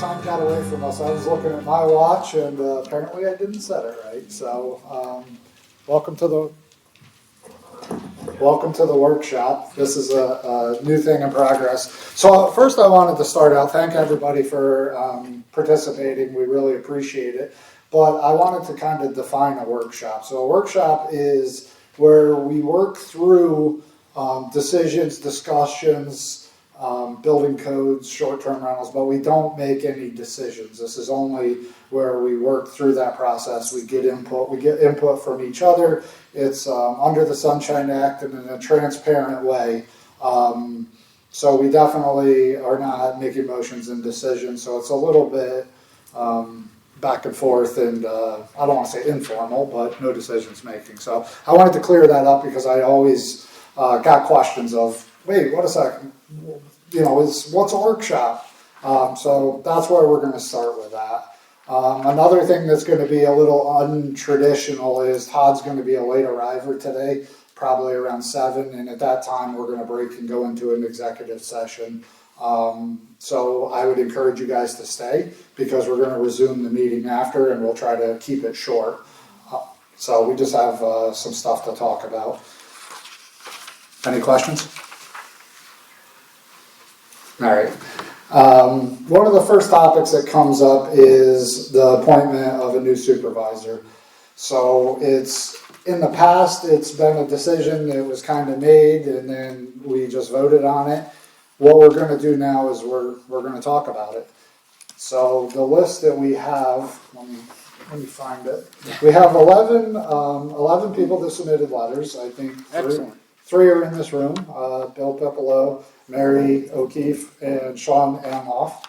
time got away from us. I was looking at my watch, and apparently I didn't set it right. So, welcome to the workshop. This is a new thing in progress. So first I wanted to start out, thank everybody for participating. We really appreciate it. But I wanted to kind of define a workshop. So a workshop is where we work through decisions, discussions, building codes, short-term rentals, but we don't make any decisions. This is only where we work through that process. We get input from each other. It's under the Sunshine Act and in a transparent way. So we definitely are not making motions and decisions. So it's a little bit back and forth and I don't want to say informal, but no decisions making. So I wanted to clear that up because I always got questions of, wait, what a second, what's a workshop? So that's where we're going to start with that. Another thing that's going to be a little untraditional is Todd's going to be a late arriver today, probably around 7, and at that time we're going to break and go into an executive session. So I would encourage you guys to stay because we're going to resume the meeting after and we'll try to keep it short. So we just have some stuff to talk about. Any questions? All right. One of the first topics that comes up is the appointment of a new supervisor. So in the past, it's been a decision that was kind of made and then we just voted on it. What we're going to do now is we're going to talk about it. So the list that we have, let me find it. We have 11 people that submitted letters. I think three are in this room. Bill Pipolo, Mary O'Keefe, and Sean Amhoff.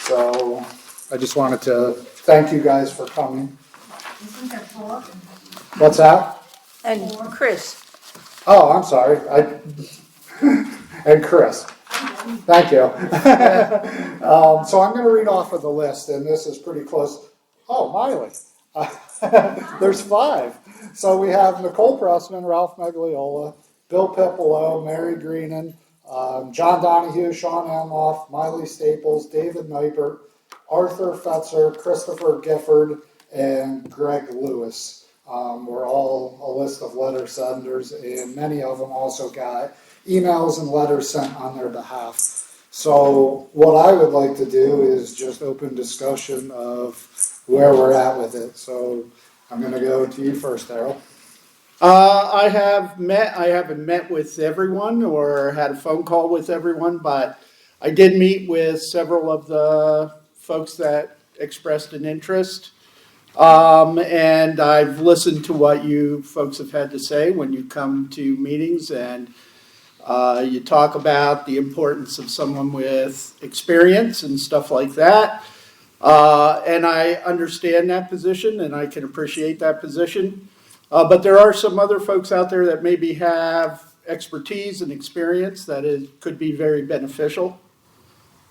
So I just wanted to thank you guys for coming. Isn't there 4? What's that? And Chris. Oh, I'm sorry. And Chris. Thank you. So I'm going to read off of the list, and this is pretty close. Oh, Miley. There's 5. So we have Nicole Pressman, Ralph Magliola, Bill Pipolo, Mary Greenan, John Donahue, Sean Amhoff, Miley Staples, David Neipert, Arthur Fetzer, Christopher Gifford, and Greg Lewis. We're all a list of letter senders, and many of them also got emails and letters sent on their behalf. So what I would like to do is just open discussion of where we're at with it. So I'm going to go to you first, Daryl. I haven't met with everyone or had a phone call with everyone, but I did meet with several of the folks that expressed an interest. And I've listened to what you folks have had to say when you come to meetings and you talk about the importance of someone with experience and stuff like that. And I understand that position and I can appreciate that position. But there are some other folks out there that maybe have expertise and experience that could be very beneficial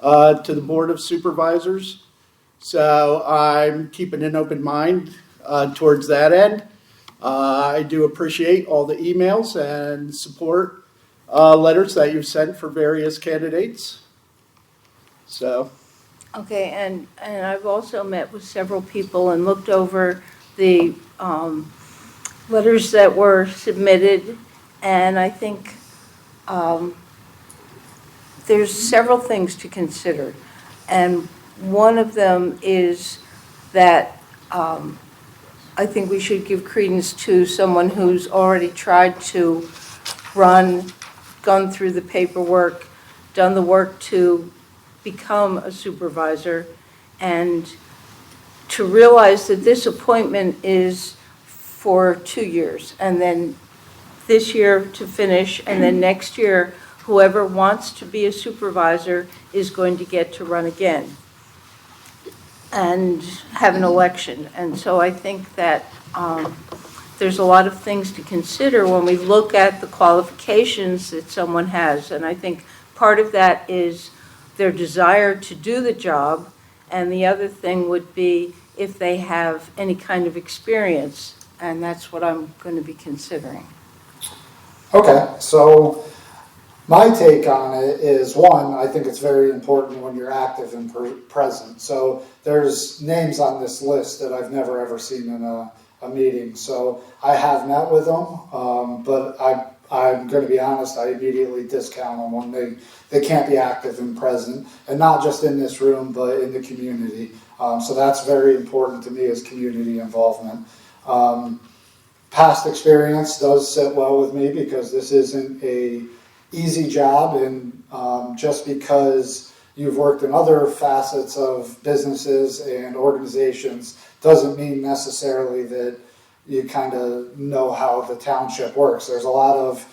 to the Board of Supervisors. So I'm keeping an open mind towards that end. I do appreciate all the emails and support letters that you've sent for various candidates. So. Okay, and I've also met with several people and looked over the letters that were submitted, and I think there's several things to consider. And one of them is that I think we should give credence to someone who's already tried to gone through the paperwork, done the work to become a supervisor, and to realize that this appointment is for 2 years, and then this year to finish, and then next year, whoever wants to be a supervisor is going to get to run again and have an election. And so I think that there's a lot of things to consider when we look at the qualifications that someone has. And I think part of that is their desire to do the job, and the other thing would be if they have any kind of experience, and that's what I'm going to be considering. Okay, so My take on it is, one, I think it's very important when you're active and present. So there's names on this list that I've never ever seen in a meeting. So I have met with them, but I'm going to be honest, I immediately discount them when they can't be active and present, and not just in this room, but in the community. So that's very important to me, as community involvement. Past experience does sit well with me, because this isn't a easy job, and just because you've worked in other facets of businesses and organizations doesn't mean necessarily that you kind of know how the township works. There's a lot of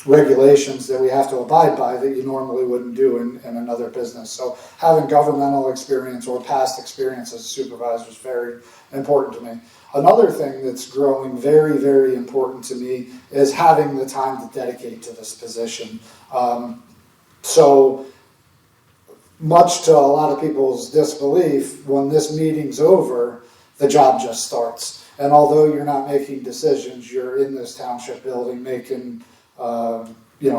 regulations that we have to abide by that you normally wouldn't do in another business. So having governmental experience or past experience as a supervisor is very important to me. Another thing that's growing very, very important to me is having the time to dedicate to this position. So much to a lot of people's disbelief, when this meeting's over, the job just starts. And although you're not making decisions, you're in this township building making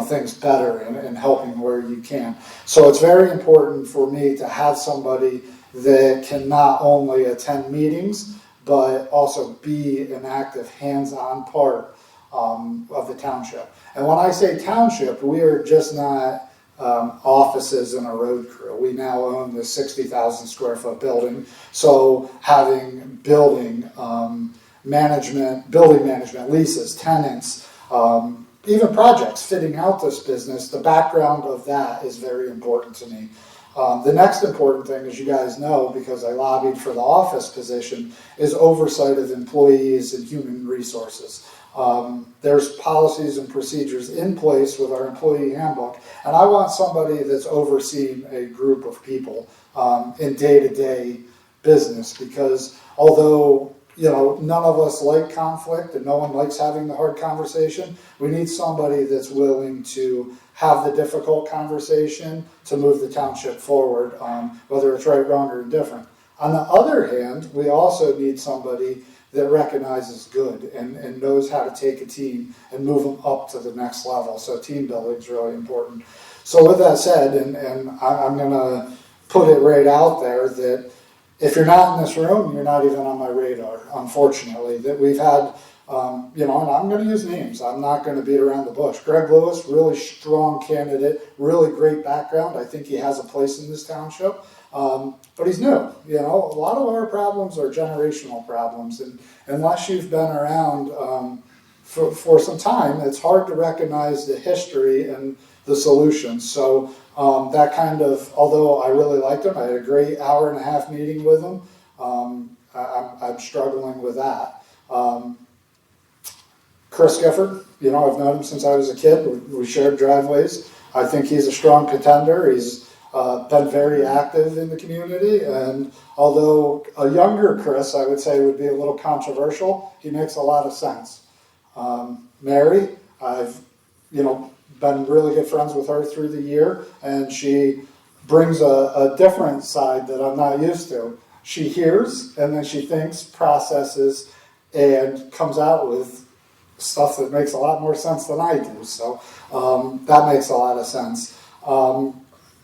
things better and helping where you can. So it's very important for me to have somebody that can not only attend meetings, but also be an active, hands-on part of the township. And when I say township, we are just not offices and a road crew. We now own this 60,000 square foot building. So having building management, leases, tenants, even projects fitting out this business, the background of that is very important to me. The next important thing, as you guys know, because I lobbied for the office position, is oversight of employees and human resources. There's policies and procedures in place with our employee handbook, and I want somebody that's overseeing a group of people in day-to-day business, because although none of us like conflict and no one likes having the hard conversation, we need somebody that's willing to have the difficult conversation to move the township forward, whether it's right, wrong, or indifferent. On the other hand, we also need somebody that recognizes good and knows how to take a team and move them up to the next level. So team building is really important. So with that said, and I'm going to put it right out there, that if you're not in this room, you're not even on my radar, unfortunately. That we've had, and I'm going to use names. I'm not going to beat around the bush. Greg Lewis, really strong candidate, really great background. I think he has a place in this township. But he's new. A lot of our problems are generational problems, and unless you've been around for some time, it's hard to recognize the history and the solutions. So that kind of, although I really liked him, I had a great hour-and-a-half meeting with him. I'm struggling with that. Chris Gifford, I've known him since I was a kid. We shared driveways. I think he's a strong contender. He's been very active in the community, and although a younger Chris, I would say, would be a little controversial, he makes a lot of sense. Mary, I've been really good friends with her through the year, and she brings a different side that I'm not used to. She hears, and then she thinks, processes, and comes out with stuff that makes a lot more sense than I do. So that makes a lot of sense.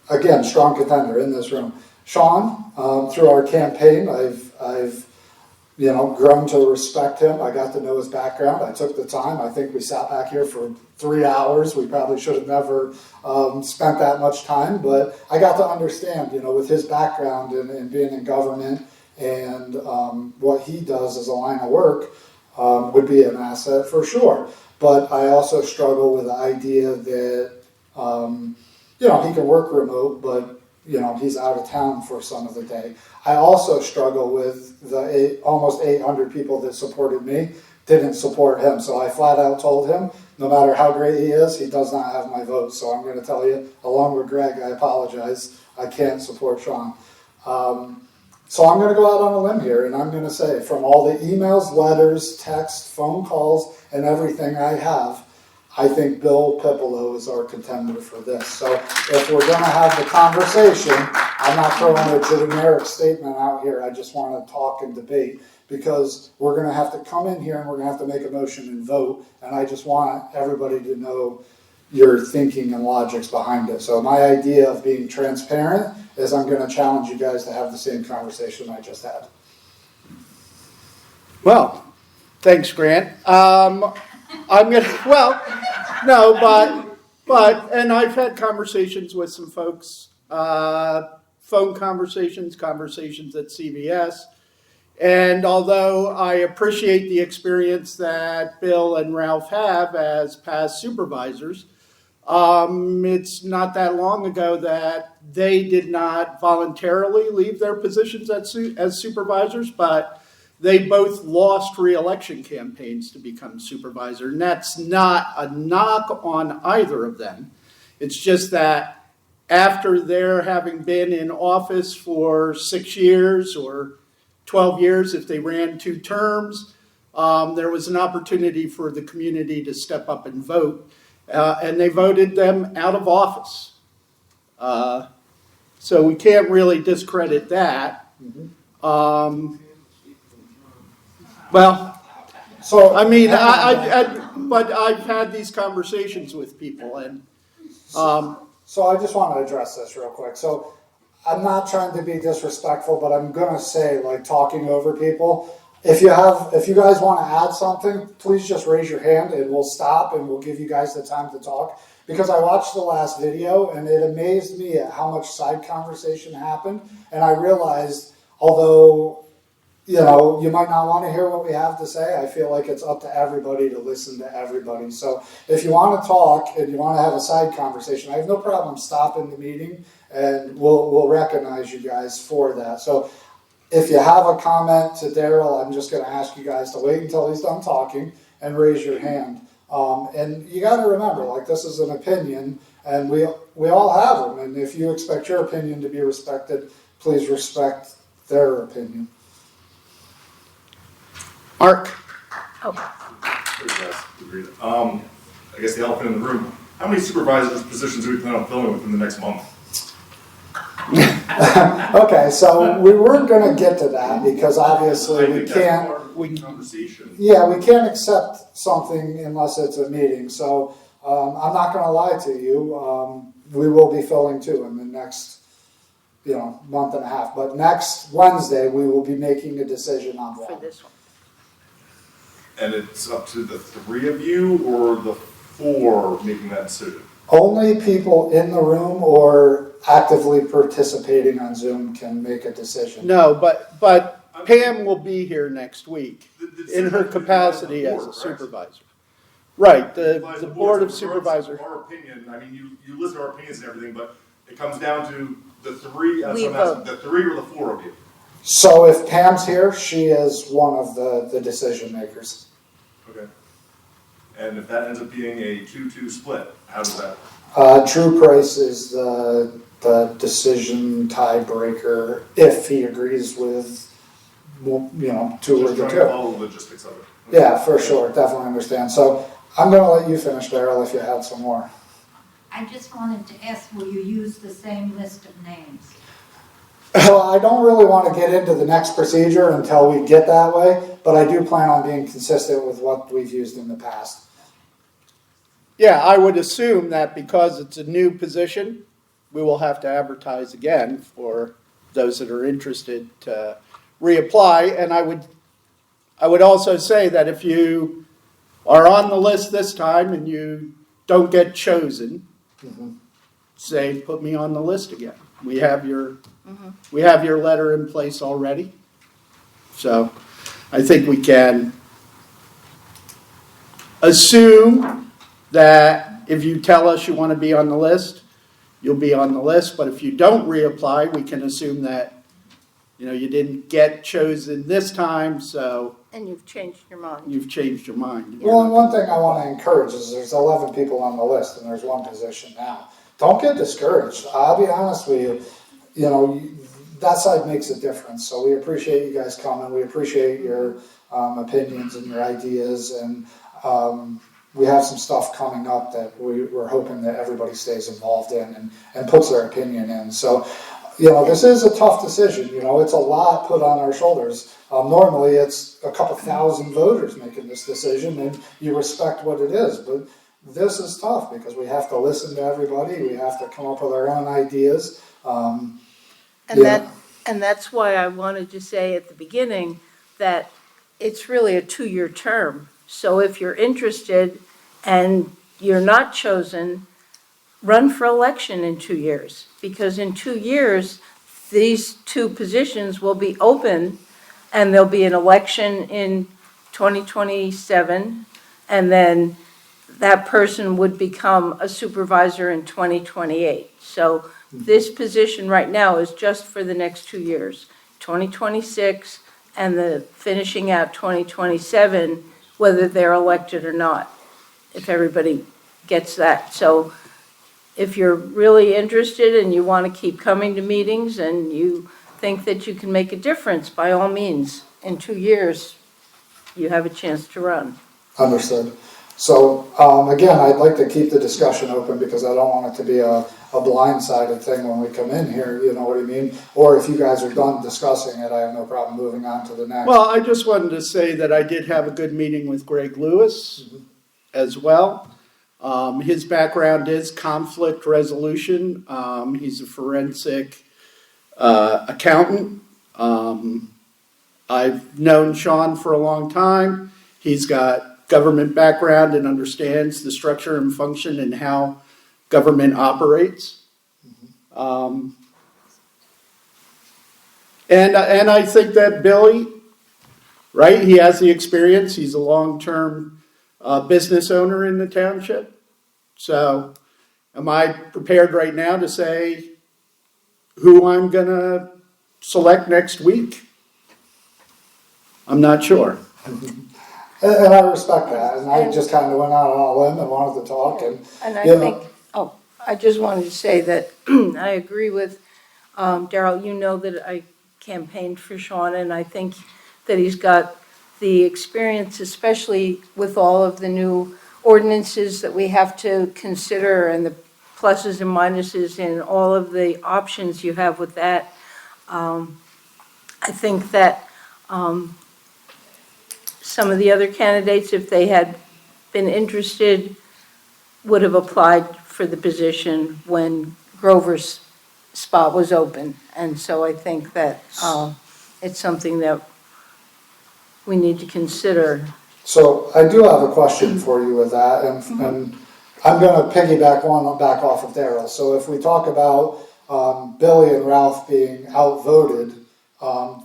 Again, strong contender in this room. Sean, through our campaign, I've grown to respect him. I got to know his background. I took the time. I think we sat back here for 3 hours. We probably should have never spent that much time, but I got to understand, with his background and being in government and what he does as a line of work would be an asset for sure. But I also struggle with the idea that, he can work remote, but he's out of town for some of the day. I also struggle with the almost 800 people that supported me didn't support him. So I flat out told him, no matter how great he is, he does not have my vote. So I'm going to tell you, along with Greg, I apologize. I can't support Sean. So I'm going to go out on a limb here, and I'm going to say, from all the emails, letters, texts, phone calls, and everything I have, I think Bill Pipolo is our contender for this. So if we're going to have the conversation, I'm not throwing a generic statement out here. I just want to talk and debate, because we're going to have to come in here and we're going to have to make a motion and vote. And I just want everybody to know, your thinking and logics behind it. So my idea of being transparent is I'm going to challenge you guys to have the same conversation I just had. Well, thanks, Grant. I'm gonna, well, no, and I've had conversations with some folks, phone conversations at CVS. And although I appreciate the experience that Bill and Ralph have as past supervisors, it's not that long ago that they did not voluntarily leave their positions as supervisors, but they both lost re-election campaigns to become supervisor. And that's not a knock on either of them. It's just that after their having been in office for 6 years or 12 years, if they ran 2 terms, there was an opportunity for the community to step up and vote. And they voted them out of office. So we can't really discredit that. Well, so I mean, but I've had these conversations with people, and so I just want to address this real quick. So I'm not trying to be disrespectful, but I'm gonna say, like, talking over people. If you guys want to add something, please just raise your hand and we'll stop and we'll give you guys the time to talk. Because I watched the last video and it amazed me at how much side conversation happened. And I realized, although, you know, you might not want to hear what we have to say, I feel like it's up to everybody to listen to everybody. So if you want to talk and you want to have a side conversation, I have no problem stopping the meeting and we'll recognize you guys for that. So if you have a comment to Daryl, I'm just going to ask you guys to wait until he's done talking and raise your hand. And you got to remember, like, this is an opinion, and we all have them. And if you expect your opinion to be respected, please respect their opinion. Mark. I guess the elephant in the room. How many supervisors' positions do we plan on filling within the next month? Okay, so we weren't going to get to that because obviously we can't. Conversation. Yeah, we can't accept something unless it's a meeting. So I'm not going to lie to you. We will be filling 2 in the next, month and a half. But next Wednesday we will be making a decision on For that. this one. And it's up to the 3 of you or the 4 making that decision? Only people in the room or actively participating on Zoom can make a decision. No, but Pam will be here next week in her capacity as a supervisor. Right, the Board of Supervisors. Our opinion, I mean, you listen to our opinions and everything, but it comes down to the 3, We vote. the 3 or the 4 of you. So if Pam's here, she is one of the decision makers. Okay. And if that ends up being a 2-2 split, how does that? Drew Price is the decision tiebreaker if he agrees with, 2 or Just the trying to 2. follow the logistics of it. Okay. Yeah, for sure, definitely understand. So I'm going to let you finish, Daryl, if you had some more. I just wanted to ask, will you use the same list of names? So I don't really want to get into the next procedure until we get that way, but I do plan on being consistent with what we've used in the past. Yeah, I would assume that because it's a new position, we will have to advertise again for those that are interested to reapply. And I would also say that if you are on the list this time and you don't get chosen, say, put me on the list again. We have your letter in place already. So I think we can assume that if you tell us you want to be on the list, you'll be on the list. But if you don't reapply, we can assume that, you didn't get chosen this time, so And you've changed your mind. you've changed your mind. Well, and one thing I want to encourage is there's 11 people on the list and there's 1 position now. Don't get discouraged. I'll be honest with you, that side makes a difference. So we appreciate you guys coming. We appreciate your opinions and your ideas. And we have some stuff coming up that we're hoping that everybody stays involved in and puts their opinion in. So, this is a tough decision. It's a lot put on our shoulders. Normally it's a couple thousand voters making this decision and you respect what it is. But, this is tough because we have to listen to everybody, we have to come up with our own ideas. And Yeah. that's why I wanted to say at the beginning that it's really a 2-year term. So if you're interested and you're not chosen, run for election in 2 years. Because in 2 years, these 2 positions will be open and there'll be an election in 2027. And then that person would become a supervisor in 2028. So this position right now is just for the next 2 years, 2026 and the finishing out 2027, whether they're elected or not, if everybody gets that. So if you're really interested and you want to keep coming to meetings and you think that you can make a difference, by all means, in 2 years, you have a chance to run. Understood. So, again, I'd like to keep the discussion open because I don't want it to be a blindsided thing when we come in here, you know what I mean? Or if you guys are done discussing it, I have no problem moving on to the next. Well, I just wanted to say that I did have a good meeting with Greg Lewis as well. His background is conflict resolution. He's a forensic accountant. I've known Sean for a long time. He's got government background and understands the structure and function and how government operates. And I think that Billy, right, he has the experience. He's a long-term business owner in the township. So am I prepared right now to say who I'm going to select next week? I'm not sure. And I respect that, and I just kind of went out on a limb and wanted to talk, and And you I know, think, I just wanted to say that I agree with Darrell. You know that I campaigned for Sean, and I think that he's got the experience, especially with all of the new ordinances that we have to consider and the pluses and minuses and all of the options you have with that. I think that some of the other candidates, if they had been interested, would have applied for the position when Grover's spot was open. And so I think that it's something that we need to consider. so I do have a question for you with that, and I'm gonna piggyback back off of Darrell. So if we talk about Billy and Ralph being outvoted,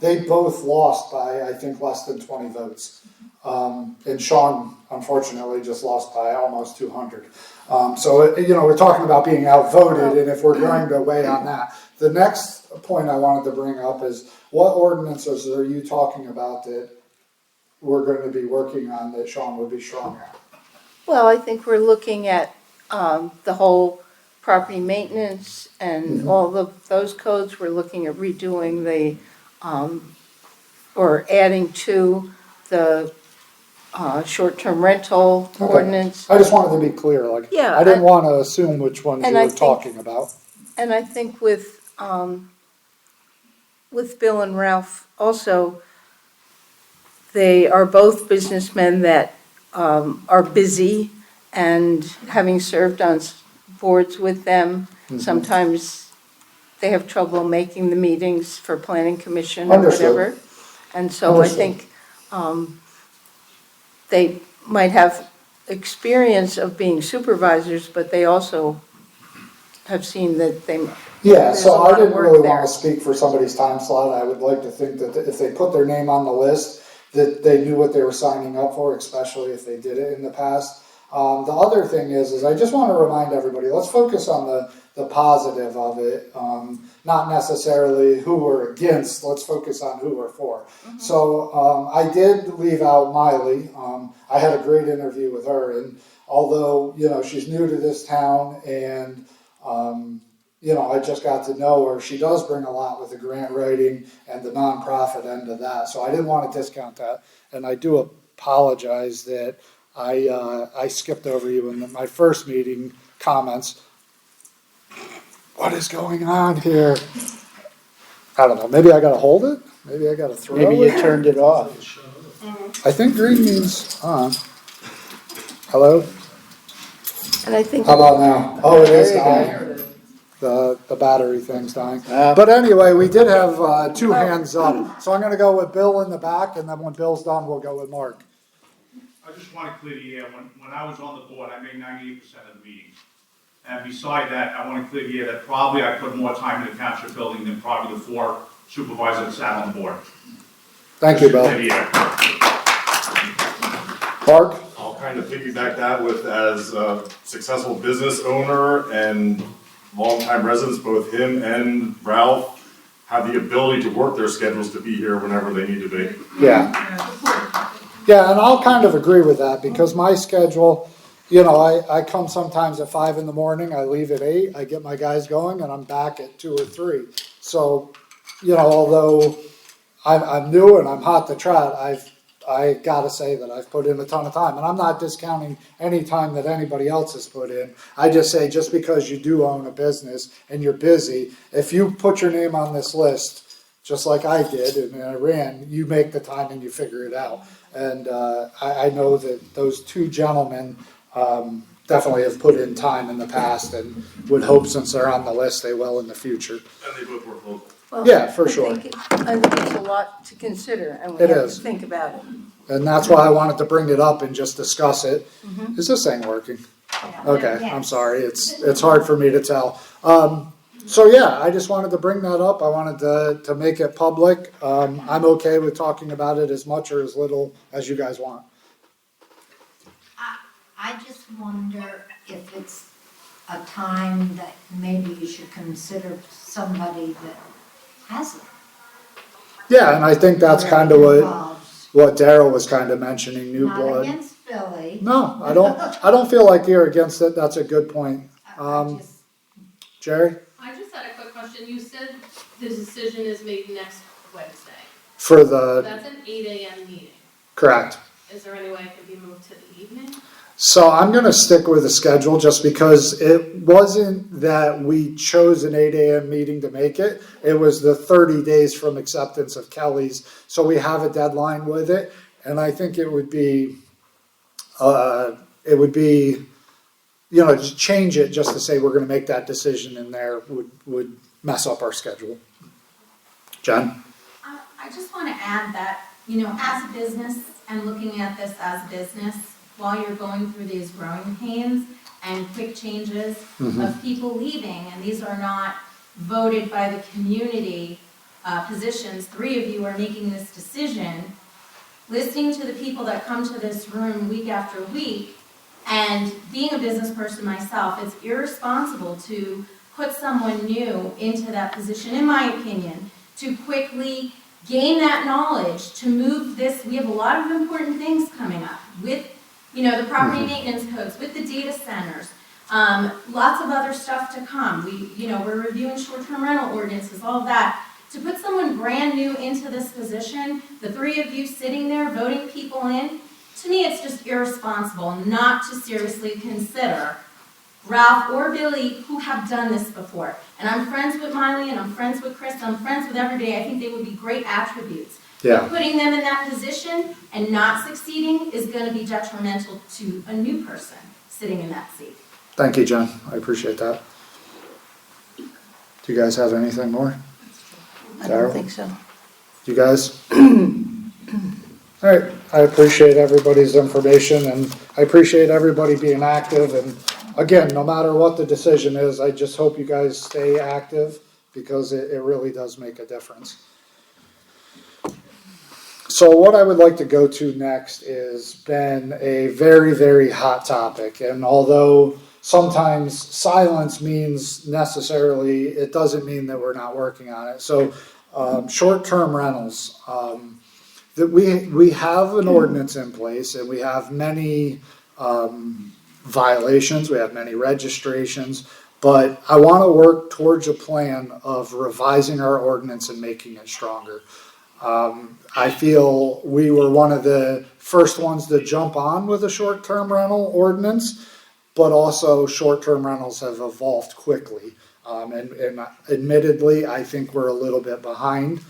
they both lost by, I think, less than 20 votes. And Sean, unfortunately, just lost by almost 200. So, you know, we're talking about being outvoted, and if we're going to weigh on that. The next point I wanted to bring up is, what ordinances are you talking about that we're going to be working on that Sean would be strong at? Well, I think we're looking at the whole property maintenance and all of those codes. We're looking at redoing the, or adding to the short-term rental Okay. ordinance. I just wanted to be clear, like, Yeah, I didn't want to assume which ones you and I were think- talking about. And I think with Bill and Ralph also, they are both businessmen that are busy, and having served on boards with them, sometimes they have trouble making the meetings for planning commission or Understood. whatever. And so I Understood. think they might have experience of being supervisors, but they also have seen that they. Yeah, there's so a I lot of didn't work really there. want to speak for somebody's time slot. I would like to think that if they put their name on the list, that they knew what they were signing up for, especially if they did it in the past. The other thing is I just want to remind everybody, let's focus on the positive of it, not necessarily who we're against, let's focus on who we're for. So I did leave out Miley. I had a great interview with her, and although, you know, she's new to this town and you know, I just got to know her. She does bring a lot with the grant writing and the nonprofit end of that. So I didn't want to discount that. And I do apologize that I skipped over you in my first meeting comments. What is going on here? I don't know. Maybe I got to hold it? Maybe I got to throw Maybe it? you turned it off. I think green means on. Hello? And I think. How about now? Oh, it is There you dying. The battery thing's dying. Ah. But anyway, we did have two hands up. So I'm going to go with Bill in the back, and then when Bill's done, we'll go with Mark. I just want to clear the air. When I was on the board, I made 98% of the meetings. And beside that, I want to clear the air that probably I put more time in the township building than probably the 4 supervisors that sat on the board. Thank you, Bill. Clear the air. Mark? I'll kind of piggyback that with, as a successful business owner and longtime residents, both him and Ralph have the ability to work their schedules to be here whenever they need to be. Yeah. Yeah, and I'll kind of agree with that because my schedule, you know, I come sometimes at 5 in the morning, I leave at 8, I get my guys going, and I'm back at 2 or 3. So, you know, although I'm new and I'm hot to trot, I gotta say that I've put in a ton of time, and I'm not discounting any time that anybody else has put in. I just say just because you do own a business and you're busy, if you put your name on this list, just like I did and I ran, you make the time and you figure it out. And I know that those 2 gentlemen definitely have put in time in the past and would hope since they're on the list they will in the future. And they both work local. Well, Yeah, for sure. I think it's a lot to consider, and we It have to is. think about it. And that's why I wanted to bring it up and just discuss it. Mm-hmm. Is this thing working? Yeah. Okay, Yeah. I'm sorry, it's hard for me to tell. So yeah, I just wanted to bring that up, I wanted to make it public. I'm okay with talking about it as much or as little as you guys want. I just wonder if it's a time that maybe you should consider somebody that hasn't. Yeah, and I think that's kind of involved. what Daryl was kind of mentioning, new Not blood. against Billy. No, I don't feel like you're against it, that's a good point. I just- Jerry? I just had a quick question. You said the decision is made next Wednesday. For the, That's an 8 a.m. meeting. correct. Is there any way it could be moved to the evening? So I'm going to stick with the schedule just because it wasn't that we chose an 8 a.m. meeting to make it. It was the 30 days from acceptance of Kelly's. So we have a deadline with it. And I think it would be, you know, just change it just to say we're going to make that decision in there would mess up our schedule. Jen? I just want to add that, you know, as a business and looking at this as a business, while you're going through these growing pains and quick changes of people leaving, and these are not voted by the community positions, 3 of you are making this decision, listening to the people that come to this room week after week, and being a business person myself, it's irresponsible to put someone new into that position, in my opinion, to quickly gain that knowledge, to move this. We have a lot of important things coming up with, you know, the property maintenance codes, with the data centers, lots of other stuff to come. We're reviewing short-term rental ordinances, all of that. To put someone brand new into this position, the 3 of you sitting there voting people in, to me it's just irresponsible not to seriously consider Ralph or Billy, who have done this before. And I'm friends with Miley, and I'm friends with Chris, I'm friends with everybody. I think they would be great attributes. Yeah. But putting them in that position and not succeeding is going to be detrimental to a new person sitting in that seat. Thank you, Jen. I appreciate that. Do you guys have anything more? I Daryl? don't think so. You guys? All right, I appreciate everybody's information and I appreciate everybody being active. And again, no matter what the decision is, I just hope you guys stay active because it really does make a difference. So what I would like to go to next is been a very, very hot topic. And although sometimes silence means necessarily, it doesn't mean that we're not working on it. So short-term rentals. That we have an ordinance in place and we have many violations, we have many registrations, but I want to work towards a plan of revising our ordinance and making it stronger. I feel we were one of the first ones to jump on with a short-term rental ordinance, but also short-term rentals have evolved quickly. And admittedly, I think we're a little bit behind.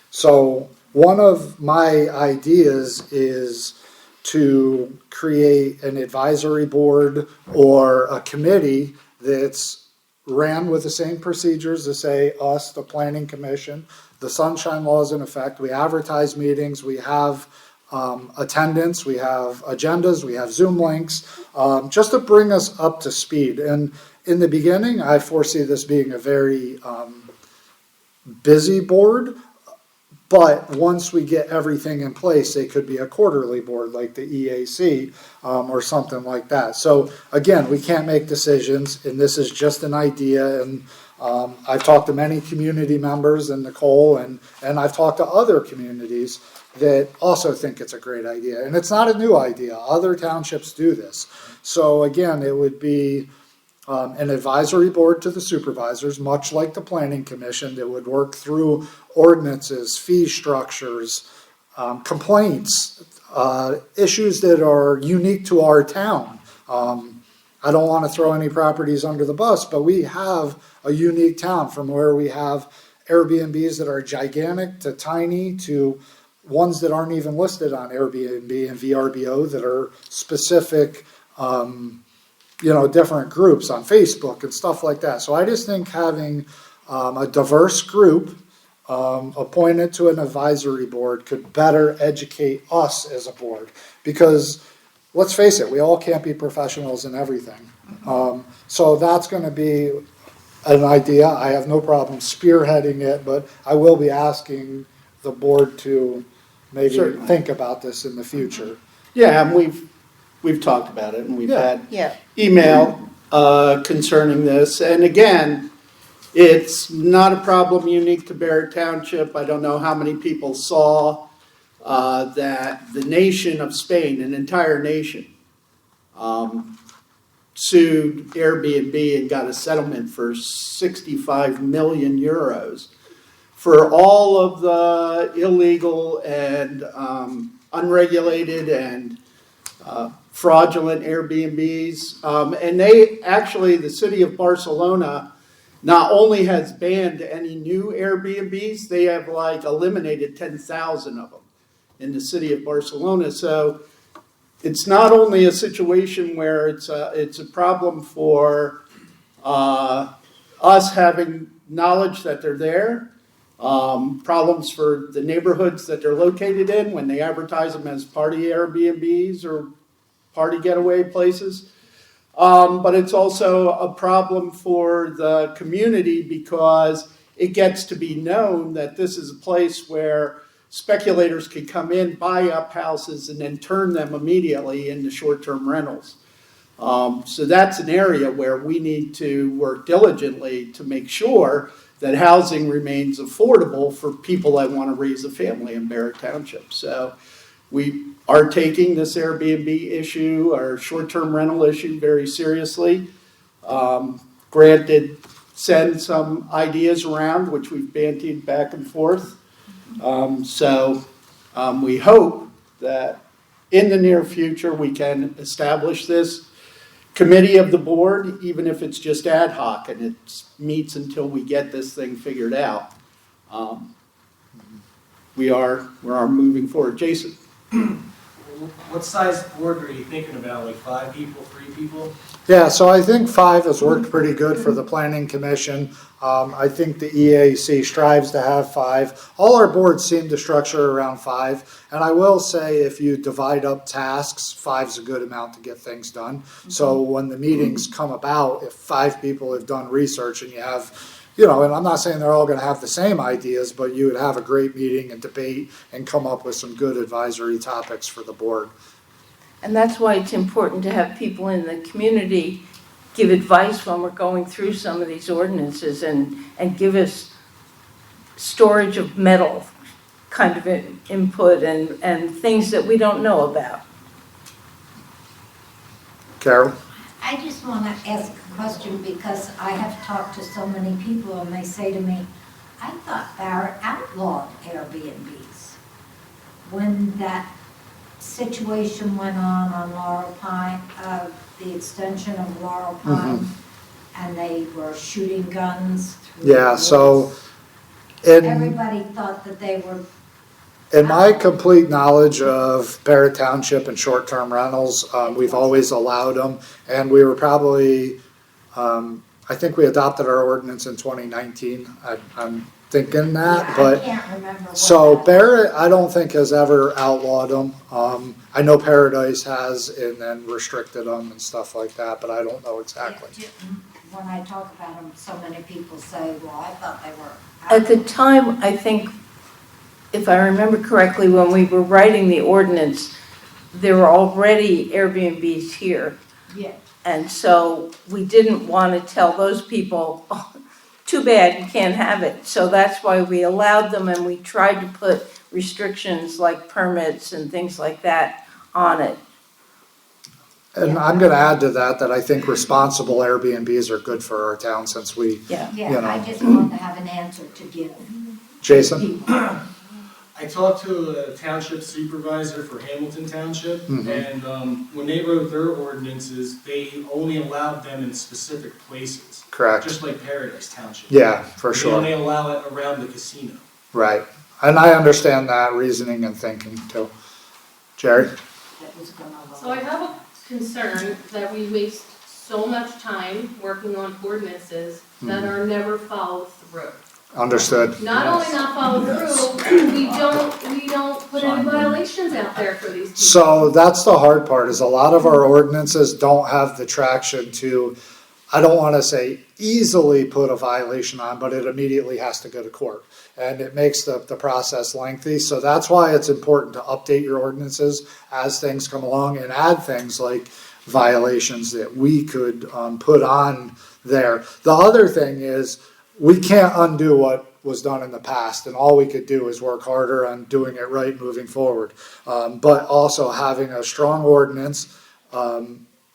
So one of my ideas is to create an advisory board or a committee that's ran with the same procedures as, say, us, the planning commission. The sunshine law is in effect. We advertise meetings. We have attendance. We have agendas. We have Zoom links, just to bring us up to speed. And in the beginning, I foresee this being a very busy board. But once we get everything in place, it could be a quarterly board like the EAC or something like that. So again, we can't make decisions, and this is just an idea. And I've talked to many community members in Nicole, and I've talked to other communities that also think it's a great idea. And it's not a new idea. Other townships do this. So again, it would be an advisory board to the supervisors, much like the planning commission, that would work through ordinances, fee structures, complaints, issues that are unique to our town. I don't want to throw any properties under the bus, but we have a unique town, from where we have Airbnbs that are gigantic to tiny to ones that aren't even listed on Airbnb and VRBO that are specific, different groups on Facebook and stuff like that. So I just think having a diverse group appointed to an advisory board could better educate us as a board. Because let's face it, we all can't be professionals in everything. So that's going to be an idea. I have no problem spearheading it, but I will be asking the board to maybe Certainly. think about this in the future. Yeah, and we've talked about it, and we've had Yeah. email concerning this. And again, it's not a problem unique to Barrett Township. I don't know how many people saw that the nation of Spain, an entire nation, sued Airbnb and got a settlement for 65 million euros for all of the illegal and unregulated and fraudulent Airbnbs. And they actually, the city of Barcelona, not only has banned any new Airbnbs, they have eliminated 10,000 of them in the city of Barcelona. So it's not only a situation where it's a problem for us having knowledge that they're there, problems for the neighborhoods that they're located in when they advertise them as party Airbnbs or party getaway places. But it's also a problem for the community because it gets to be known that this is a place where speculators can come in, buy up houses, and then turn them immediately into short-term rentals. So that's an area where we need to work diligently to make sure that housing remains affordable for people that want to raise a family in Barrett Township. So we are taking this Airbnb issue, our short-term rental issue, very seriously. Grant did send some ideas around, which we've bandied back and forth. So we hope that in the near future we can establish this committee of the board, even if it's just ad hoc and it meets until we get this thing figured out. We are moving forward. Jason? What size board are you thinking about, like 5 people, 3 people? Yeah, so I think 5 has worked pretty good for the planning commission. I think the EAC strives to have 5. All our boards seem to structure around 5. And I will say, if you divide up tasks, 5 is a good amount to get things done. So when the meetings come about, if 5 people have done research and you have, and I'm not saying they're all going to have the same ideas, but you would have a great meeting and debate and come up with some good advisory topics for the board. And that's why it's important to have people in the community give advice when we're going through some of these ordinances and give us storage of metal kind of input and things that we don't know about. Carol? I just want to ask a question because I have talked to so many people and they say to me, I thought Barrett outlawed Airbnbs. When that situation went on Laurel Pine, the extension of Laurel Pine, and they were shooting guns through the woods. So Everybody thought that they were In my complete knowledge of Barrett Township and short-term rentals, we've always allowed them, and we were probably, I think we adopted our ordinance in 2019. I'm thinking that, I but, can't remember what so that- Barrett, I don't think has ever outlawed them. I know Paradise has and then restricted them and stuff like that, but I don't know exactly. When I talk about them, so many people say, well, I thought they were. At the time, I think, if I remember correctly, when we were writing the ordinance, there were already Airbnbs here. Yeah. And so we didn't want to tell those people, oh, too bad, you can't have it. So that's why we allowed them, and we tried to put restrictions like permits and things like that on it. And I'm gonna add to that, that I think responsible Airbnbs are good for our town since we, Yeah. you Yeah, I know. just wanted to have an answer to give Jason? people. I talked to a township supervisor for Hamilton Township, Mhm. and when they wrote their ordinances, they only allowed them in specific places, Correct. just like Paradise Township. Yeah, for They sure. only allow it around the casino. Right. And I understand that reasoning and thinking too. Jerry? That was gonna So I have a concern that we waste so much time working on ordinances that are never followed through. Understood. Not only not followed through, we don't put any violations out there for these people. So that's the hard part, is a lot of our ordinances don't have the traction to, I don't wanna say easily put a violation on, but it immediately has to go to court. And it makes the process lengthy, so that's why it's important to update your ordinances as things come along and add things like violations that we could put on there. The other thing is, we can't undo what was done in the past, and all we could do is work harder on doing it right moving forward. But also having a strong ordinance,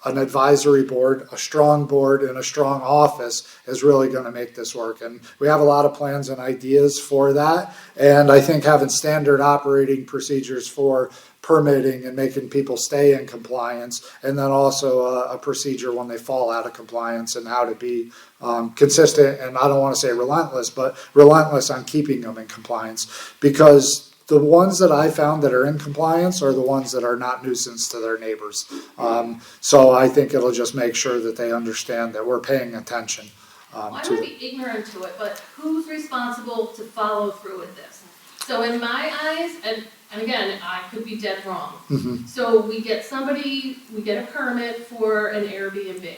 an advisory board, a strong board, and a strong office is really going to make this work. And we have a lot of plans and ideas for that. And I think having standard operating procedures for permitting and making people stay in compliance, and then also a procedure when they fall out of compliance and how to be consistent, and I don't want to say relentless, but relentless on keeping them in compliance. Because the ones that I found that are in compliance are the ones that are not nuisance to their neighbors. So I think it'll just make sure that they understand that we're paying attention Well, I to might be ignorant to it, but who's responsible to follow through with this? So in my eyes, and again, I could be dead wrong. Mhm. So we get a permit for an Airbnb.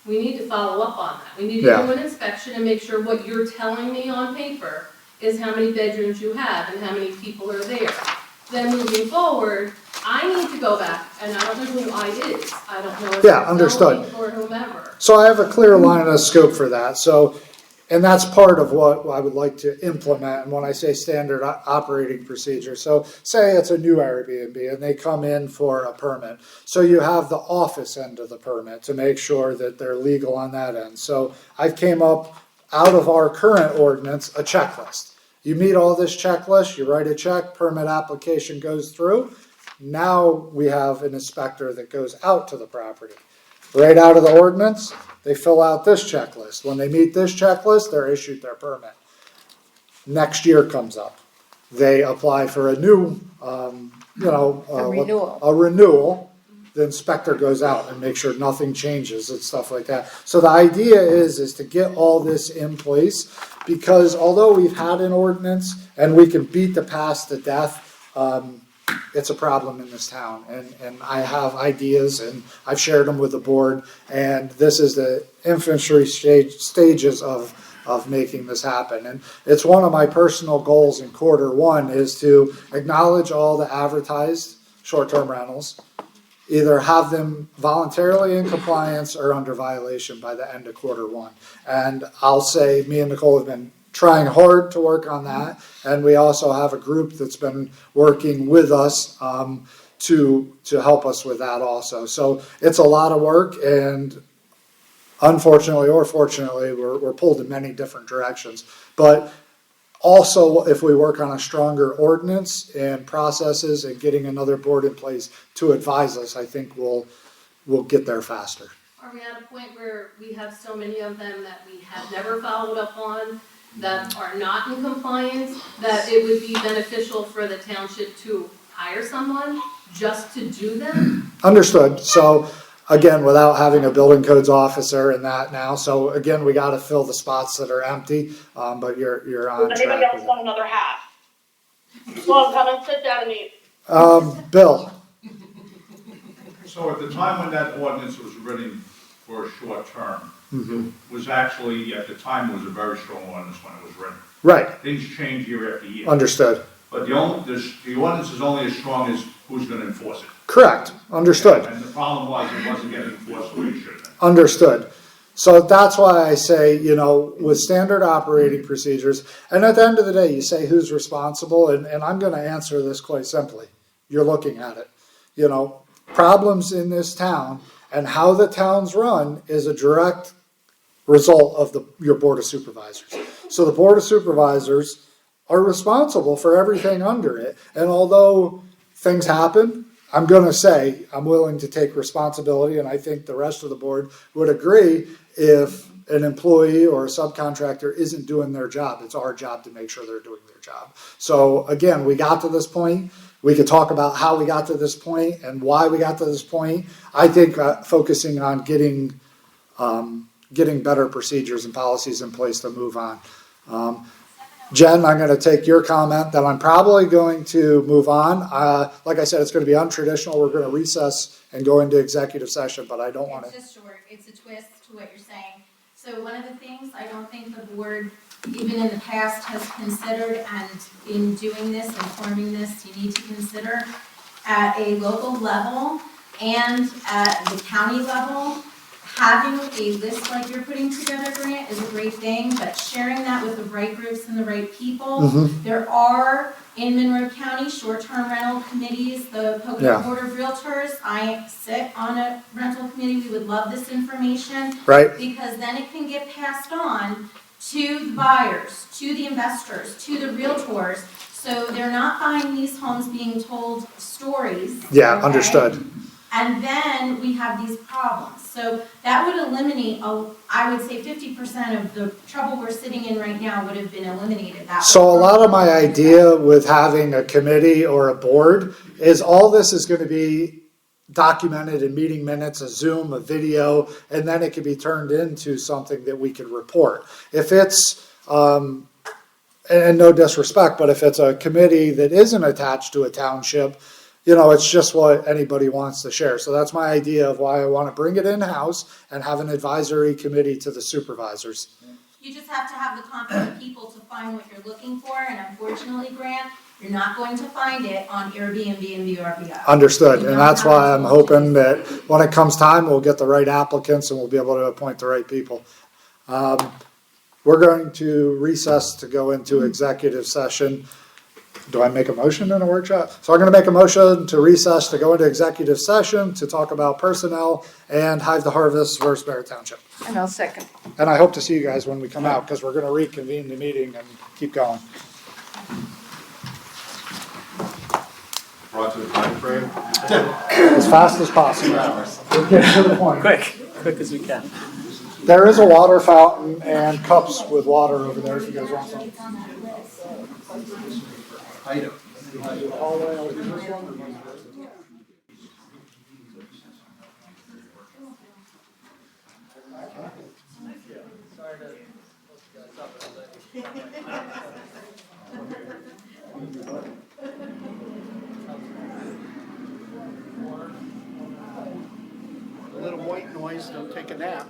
We need to follow up on that. We need to Yeah. do an inspection and make sure what you're telling me on paper is how many bedrooms you have and how many people are there. Then moving forward, I need to go back, and I don't know who I is. I don't know if Yeah, it's understood. zoning or whomever. So I have a clear line of scope for that. So, and that's part of what I would like to implement. And when I say standard operating procedure, so say it's a new Airbnb and they come in for a permit. So you have the office end of the permit to make sure that they're legal on that end. So I came up out of our current ordinance, a checklist. You meet all this checklist, you write a check, permit application goes through. Now we have an inspector that goes out to the property. Right out of the ordinance, they fill out this checklist. When they meet this checklist, they're issued their permit. Next year comes up. They apply for a new, A renewal. a renewal. The inspector goes out and makes sure nothing changes and stuff like that. So the idea is to get all this in place, because although we've had an ordinance and we can beat the past to death, it's a problem in this town, and I have ideas and I've shared them with the board, and this is the infantry stages of making this happen. And it's one of my personal goals in Q1 is to acknowledge all the advertised short-term rentals, either have them voluntarily in compliance or under violation by the end of Q1. And I'll say me and Nicole have been trying hard to work on that, and we also have a group that's been working with us to help us with that also. So it's a lot of work, and unfortunately or fortunately, we're pulled in many different directions. But also, if we work on a stronger ordinance and processes and getting another board in place to advise us, I think we'll get there faster. Are we at a point where we have so many of them that we have never followed up on, that are not in compliance, that it would be beneficial for the township to hire someone just to do them? Understood. So again, without having a building codes officer in that now, so again, we gotta fill the spots that are empty, but you're on Anybody track else with want another hat? Well, come and sit down and eat. it. Bill, So at the time when that ordinance was written for a short term, was actually, at the time, it was a very strong ordinance when it was written. right, Things change year after year. understood. But the ordinance is only as strong as who's gonna enforce it. Correct, understood. And the problem was, it wasn't getting enforced the way it should have been. Understood. So that's why I say, with standard operating procedures, and at the end of the day, you say who's responsible, and I'm gonna answer this quite simply. You're looking at it. Problems in this town and how the town's run is a direct result of your Board of Supervisors. So the Board of Supervisors are responsible for everything under it, and although things happen, I'm gonna say, I'm willing to take responsibility, and I think the rest of the board would agree if an employee or a subcontractor isn't doing their job. It's our job to make sure they're doing their job. So again, we got to this point. We could talk about how we got to this point and why we got to this point. I think focusing on getting better procedures and policies in place to move on. Jen, I'm going to take your comment that I'm probably going to move on. Like I said, it's going to be untraditional. We're going to recess and go into executive session, but I don't want It's to. just short, it's a twist to what you're saying. So one of the things I don't think the board, even in the past, has considered, and in doing this and forming this, you need to consider at a local level and at the county level, having a list like you're putting together, Grant, is a great thing, but sharing that with the right groups and the right people. There are, in Monroe County, short-term rental committees, the Pocono Board of Realtors. I sit on a rental committee. We would love this information. Right. Because then it can get passed on to the buyers, to the investors, to the realtors. So they're not buying these homes being told stories. Yeah, okay? understood. And then we have these problems. So that would eliminate, I would say 50% of the trouble we're sitting in right now would have been eliminated. So a lot of my idea with having a committee or a board is all this is going to be documented in meeting minutes, a Zoom, a video, and then it can be turned into something that we could report. If it's, and no disrespect, but if it's a committee that isn't attached to a township, it's just what anybody wants to share. So that's my idea of why I want to bring it in-house and have an advisory committee to the supervisors. You just have to have the competent people to find what you're looking for, and unfortunately, Grant, you're not going to find it on Airbnb and VRBO. Understood, You and don't that's have why the I'm tools to hoping do that when it comes time, we'll get the right applicants and we'll be able to appoint the right people. We're going to recess to go into executive session. Do I make a motion in a workshop? So I'm going to make a motion to recess to go into executive session to talk about personnel and Hive the Harvest versus Barrett Township. And I'll second. And I hope to see you guys when we come out, because we're going to reconvene the meeting and keep going. Brought to the time frame. As fast as possible. We'll get to the point. Quick as we can. There is a water fountain and cups with water over there if you guys want some. A little white noise, don't take a nap.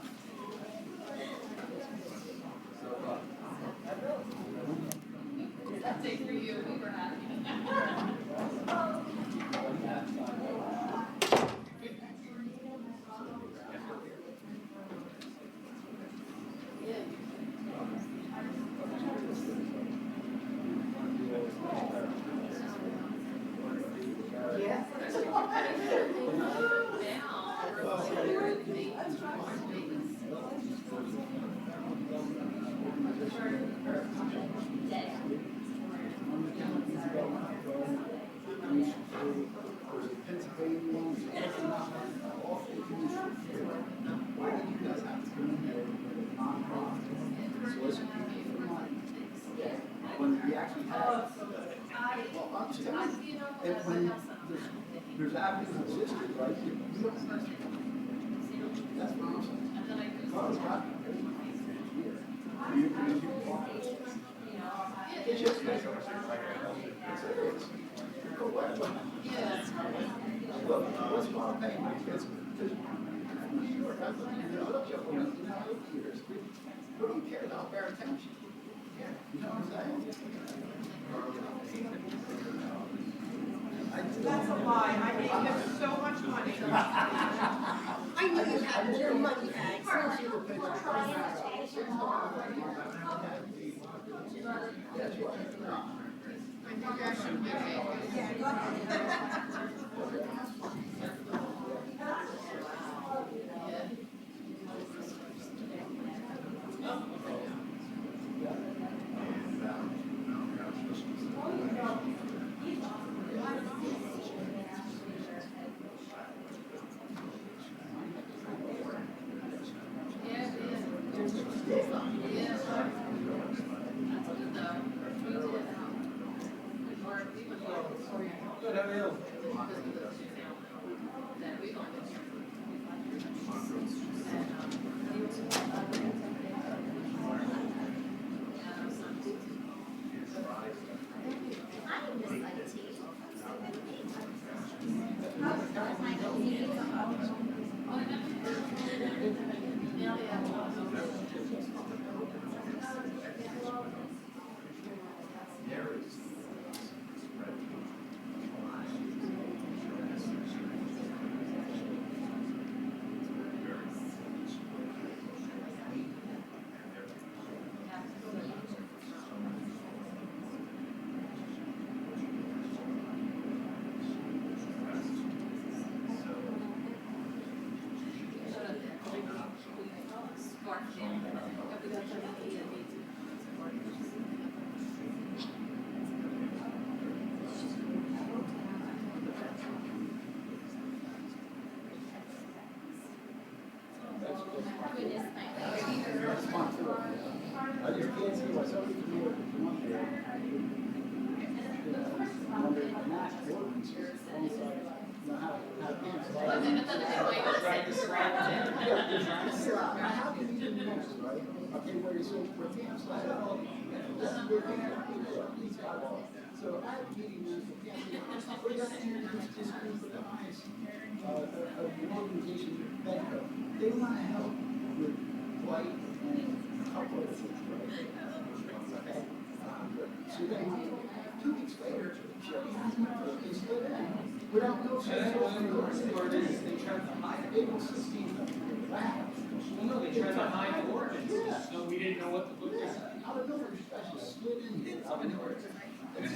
actually have. Well, Well, I'm just telling you. you know, And that's when my house. there's avenues and sisters, right? You don't, that's what I'm saying. And then I do. Carl's got me. You walk. It's just. It's Yeah. Look, what's my opinion? Because New York, I looked up when I was out 8 years. What do you care about Barrett Township? You know what I'm saying? That's a lie. I gave him so much money. I knew you had your money bags. Good, how are you? I miss IT. I just can't see why somebody can be able to come up there. Under the national ordinances, alongside, you know, how cancel. How can you do this, right? Okay, where you say, we're canceling. We're canceling. These guys. So I have a meeting with the cancel. We're going to introduce this group of guys, an organization, Benco. They want to help with flight and a couple of things, right? Okay. So then, 2 weeks later, they split in without no The ordinance, they tried to hide it. April 16th. Wow. Well, no, they tried to hide the ordinance, so we didn't know what to look at. Out of nowhere, you guys just slid in here. Out of nowhere. It's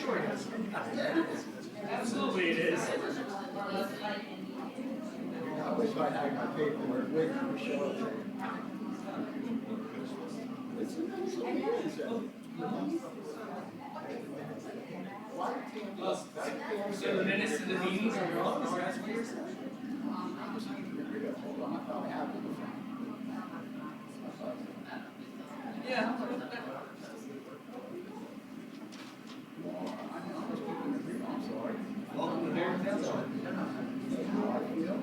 Sure it is. Absolutely it is. I wish I had my paperwork with me to show up. It's So the minutes to the meetings are wrong, is that what you're saying? I'm just trying to get rid of it. Hold on, I thought I had it. Yeah. I'm sorry. Welcome to Barrett Township. How I feel.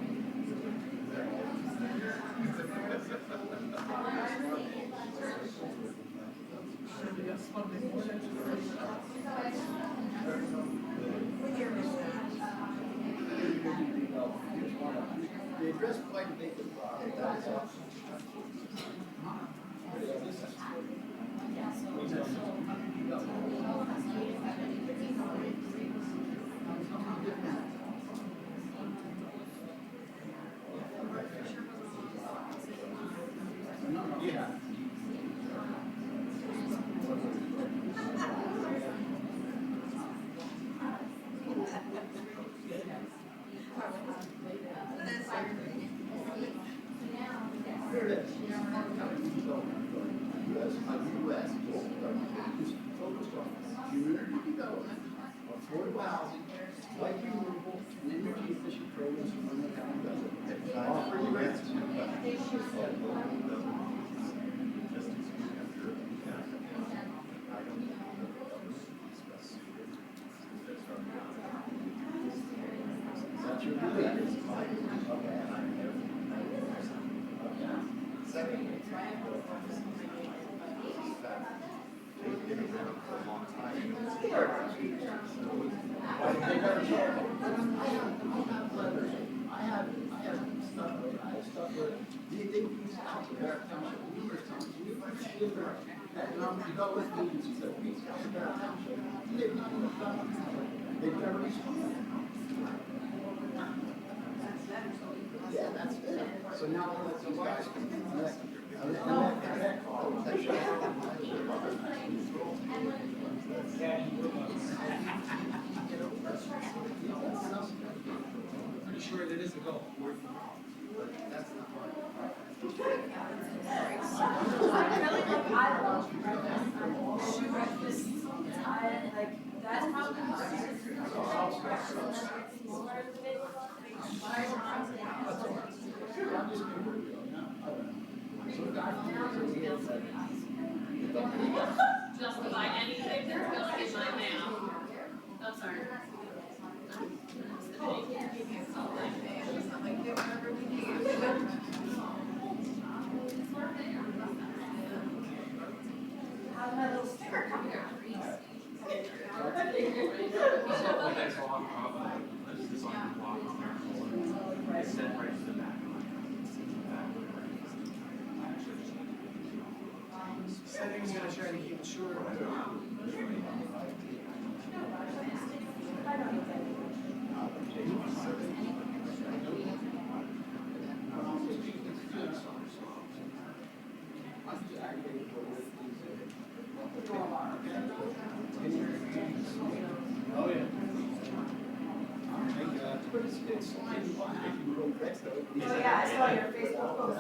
They addressed quite a bit of Yeah. Here it is. US is focused on community development, affordable housing, light removal, and energy efficient programs for women and offer you answers. That's your belief. I have stuff where they reached out to Barrett Township numerous times. Development agencies that reached out to Barrett Township. They've never responded. Yeah, that's it. So now let these guys connect. And that call, that should Pretty sure that is the goal. that's not right. That's Justify anything that's going in my mouth. I'm sorry. have my little sticker coming out. Said he was gonna try to keep it short. Oh, yeah. Oh, yeah, I saw your Facebook post.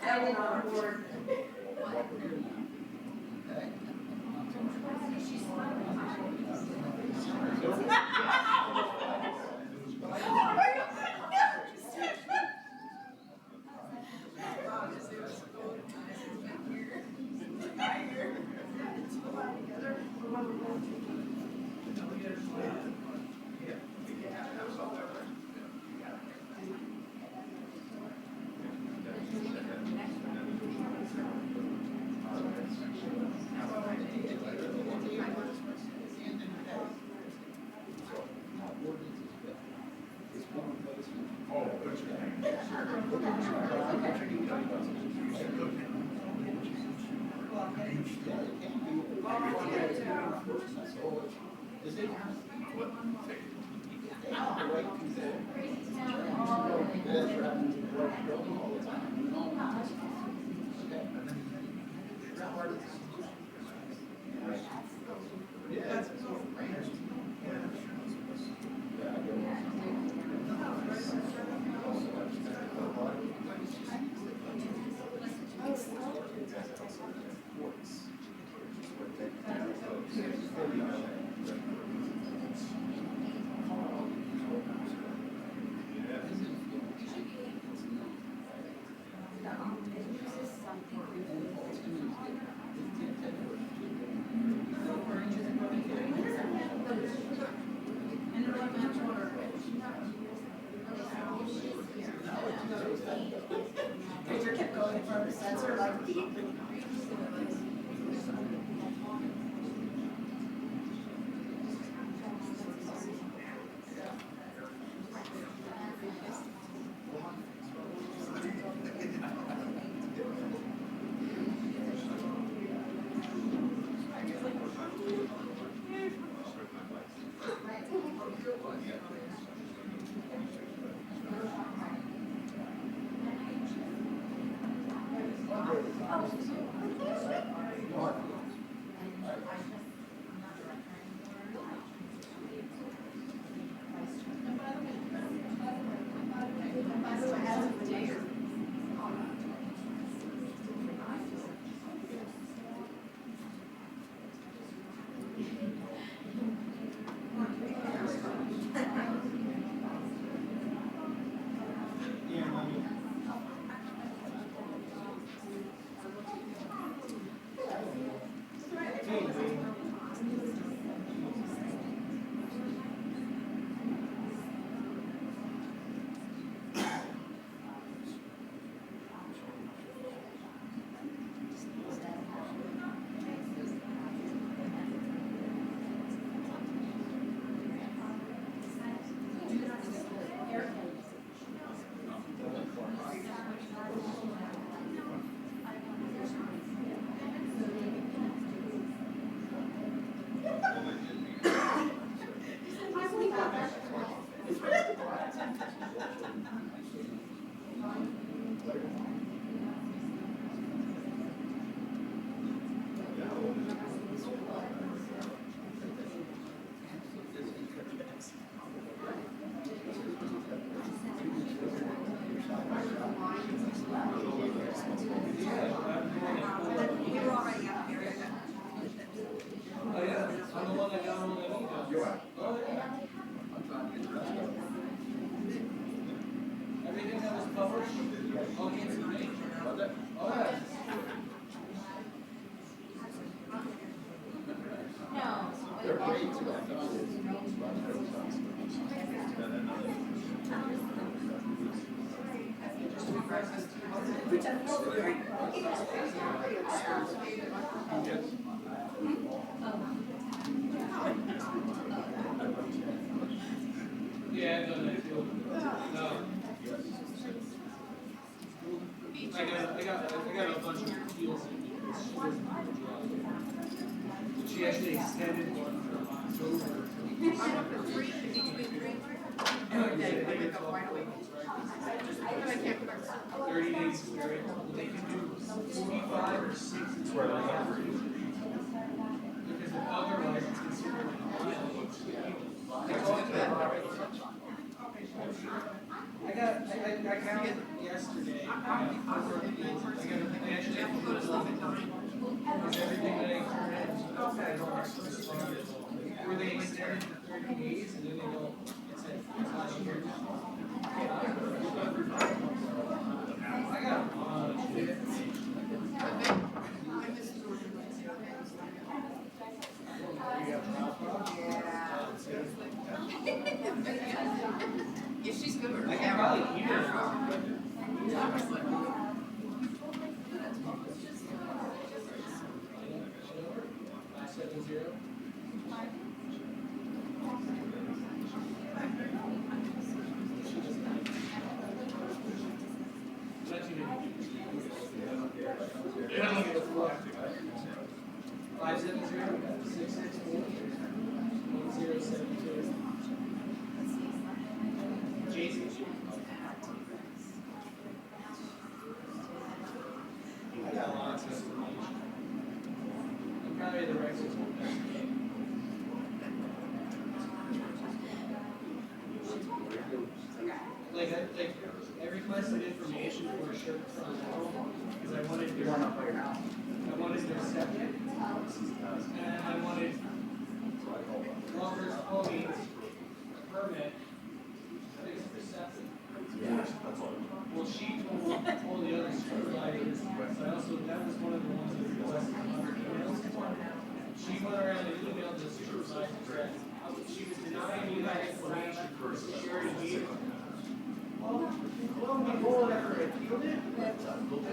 I didn't on board. Yeah, no, no, no. I got a bunch of appeals in because she doesn't do the job. She actually extended one from October. Yeah, 30 days is very, they can do 45 or 60 is where they have to do. Because otherwise it's considered an appeal. I talked to them already. I counted yesterday. I actually have to do something. Because everything that I turn in, I don't respond. Where they extend it for 30 days and then they go, it's not here. I got a lot of shit. Yeah, she's good. I can probably hear her. 570. Five 570-664-1072. Jason. I got lots of information. I'm probably the right one. Like I requested information for a shirt from home because I wanted their septic and I wanted Walker's Pony permit. I think it's for septic. Well, she told all the other supervisors, but also that was one of the ones that requested 100 emails. She went around and emailed the supervisors that she was denying you that information for security meeting. Well, before I ever appealed it, I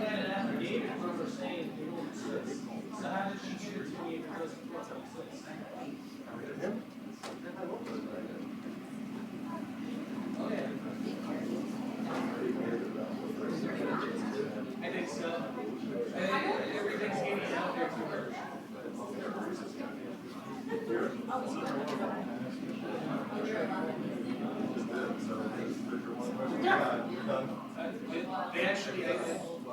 had an affidavit from her saying it don't exist. So how did she give it to me if it doesn't exist? Okay. I think so. I think everything's getting out there to her. They actually, because I told them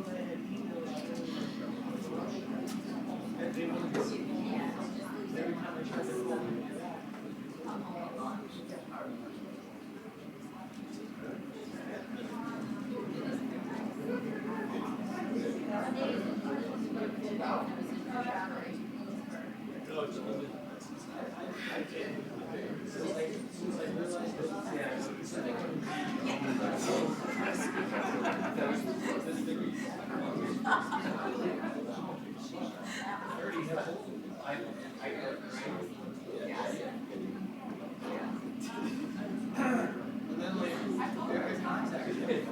that I had emailed and they wouldn't receive me. Every time I tried to call them. I did. Since I realized that, and then like, I contacted him.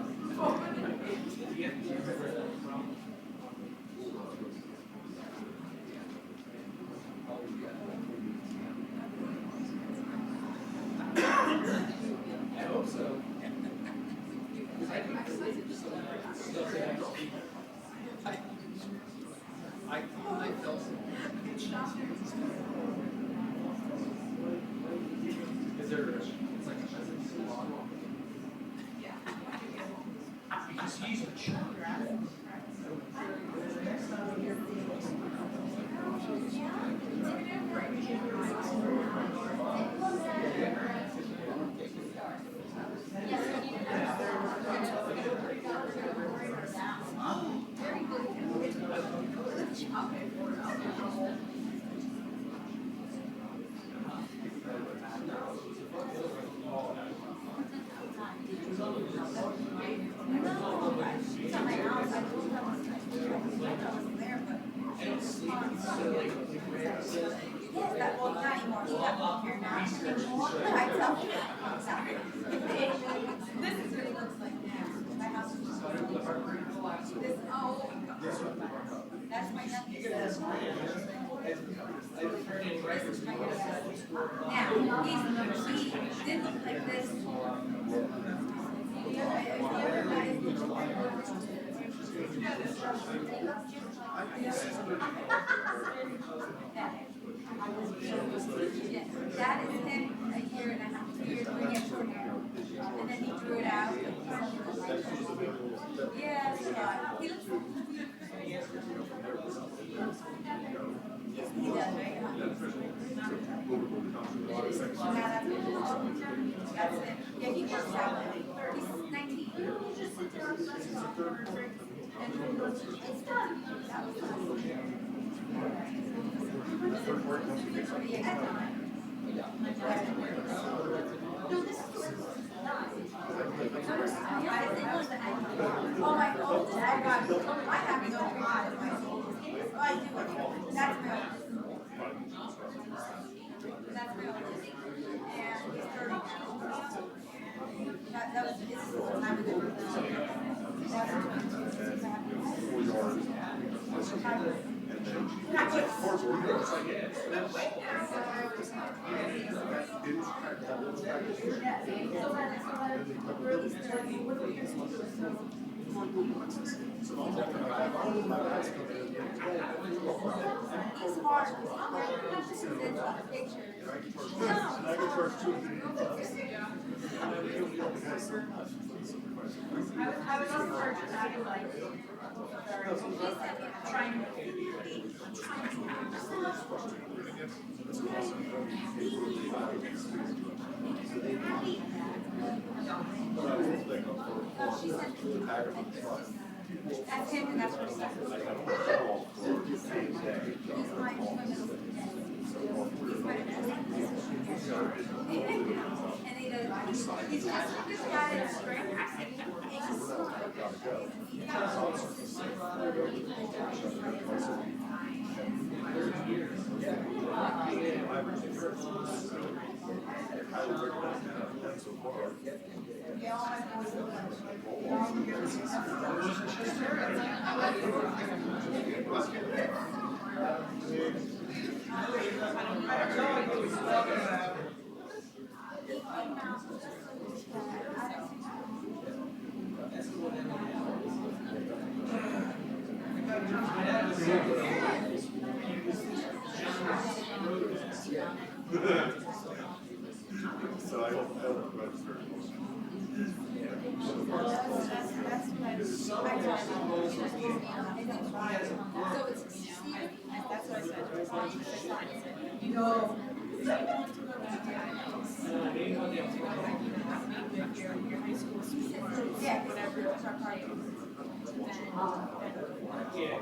I hope so. Because I think I felt is there it's like because he's a chunk. Next time we hear Yes, that, well, not anymore, so that won't care now. I tell you, exactly. This is what it looks like now. My house is just. This, oh, that's my nephew's. This is my nephew's. Now, he did look like this. That is him a year and a half, 2 years when he had short hair. And then he drew it out. Yes, he looks so cute. Yes, he does, right? That's it. Yeah, he works out. He's 19. He's just sit there on the and it's done. That was awesome. No, this is oh, my oldest, I got, I have no eyes, my oldest. Oh, I do, that's my oldest. That's my oldest. And he's 30 now. That was, this is the time of the I was on search and I was like, trying to she said, that's him and that's her son. He's my and he's just like this guy that's straight. So I don't register. So it's, that's what I said. You know, yeah, whatever, it's our party. Yeah.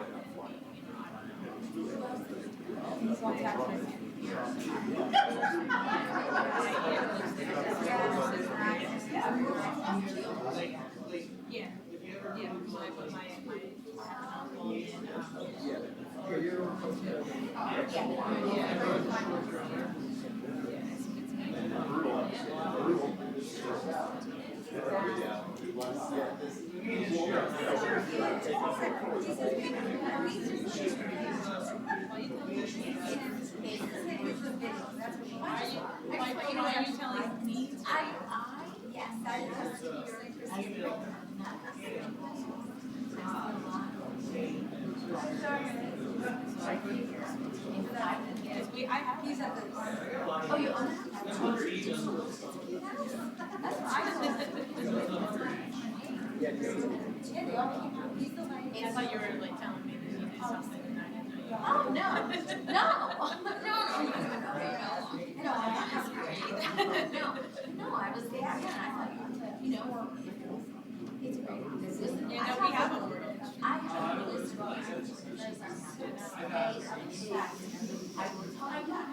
Yeah, so I put my uncle in, Are you telling me? Yes, I I have these at the. Oh, you own that? That's fine. Yeah, they all came out. He's the one. I thought you were like telling me that you did something and I didn't know you. Oh, no. No, I was there, and I thought, you know, it's great. Listen, we have a word. I have a list of I will tell you that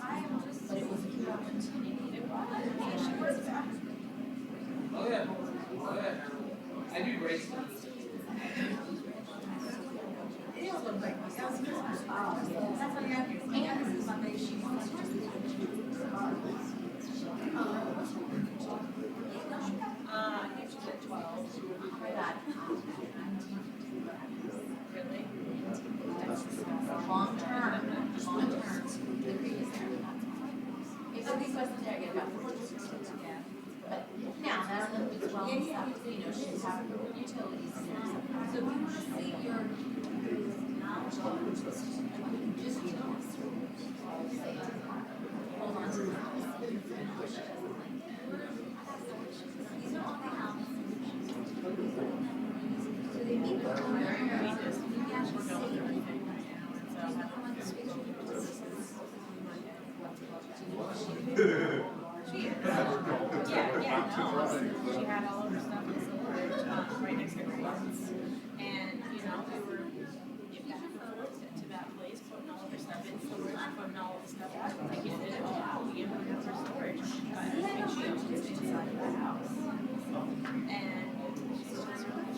I am just, but it was a good opportunity. It was. Oh yeah. I do great stuff. It look like She had all of her stuff in storage, right next to her house. And, you know, we were, to that place, putting all of her stuff in storage, putting all of the stuff out, taking it all out, we gave her her storage. But I think she owns it inside of the house. And she's just really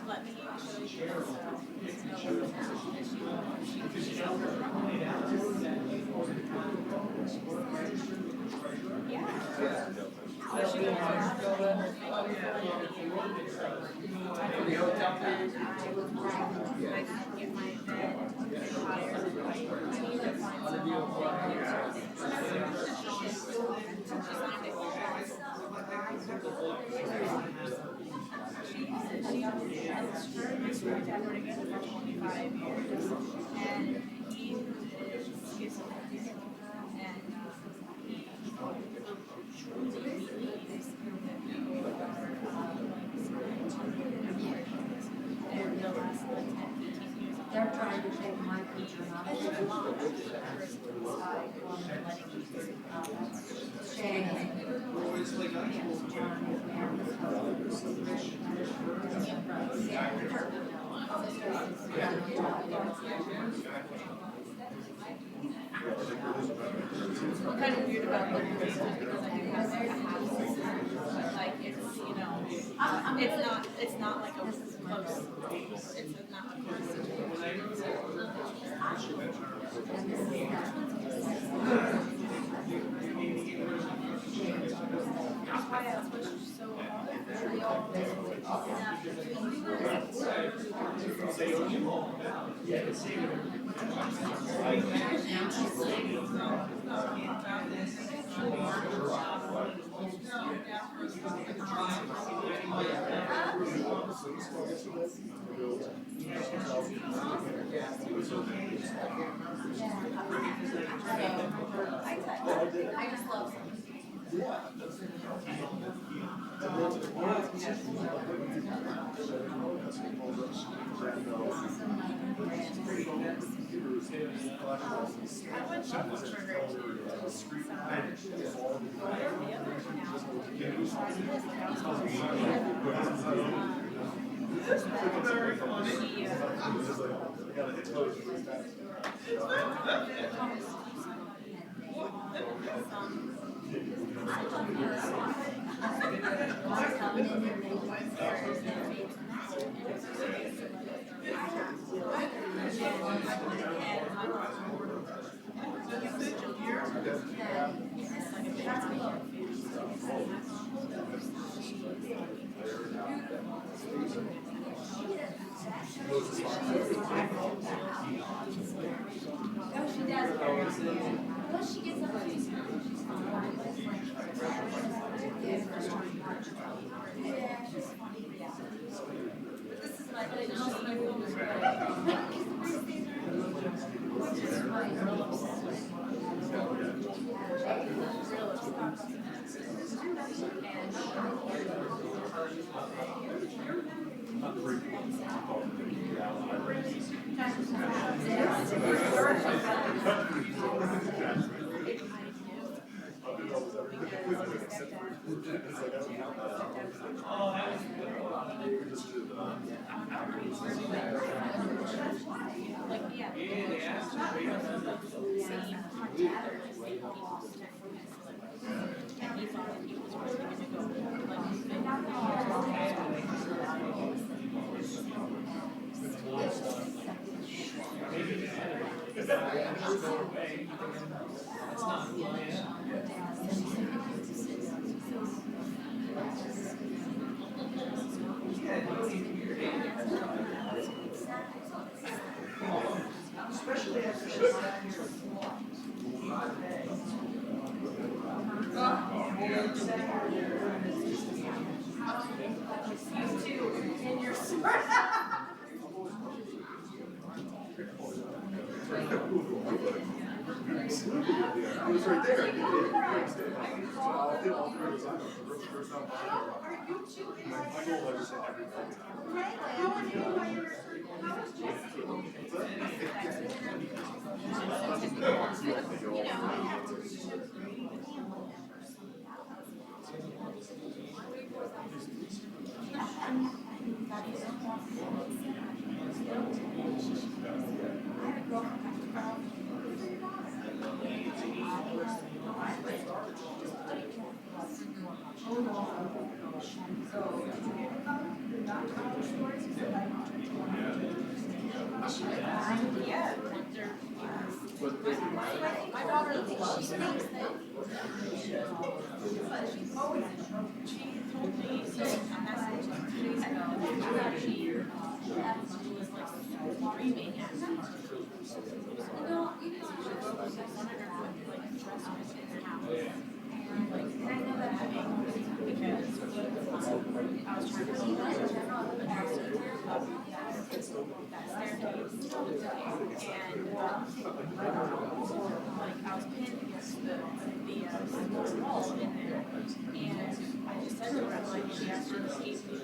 let me show you They're trying to take my picture and I'm I'm kind of weird about the because I do have a house, but like it's, you know, it's not like a close, it's not a close That's why I pushed so I just love lost it from his liver. And he thought he was really gonna go, That's not who I am. Especially after she sat here for 5 days. I was right there. All three of us, I know, the first time. My goal was to say everything. My daughter, she thinks that she's always in trouble. She told me a message like 2 days ago that she was like screaming at me. Even though she was like wanted her to like dress her in the house. And like, and I know that I mean, because I was trying to see that in general, but I was that staircase. And like I was pinned against the wall in there. And I just said to her, like, she asked her to keep me.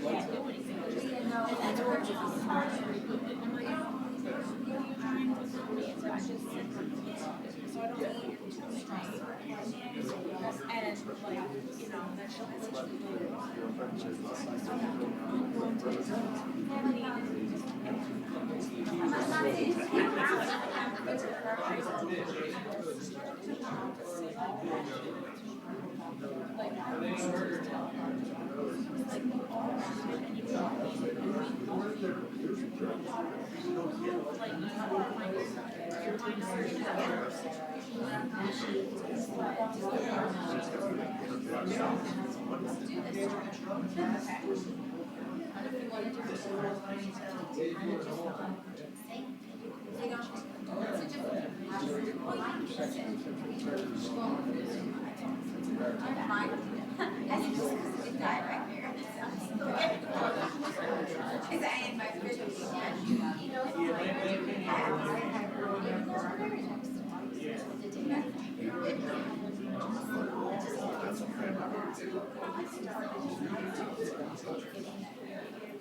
Can't do anything. And I told her, I'm like, you're trying to tell me, so I just said something. So I don't need you to stress. And like, you know, that she'll message me later on.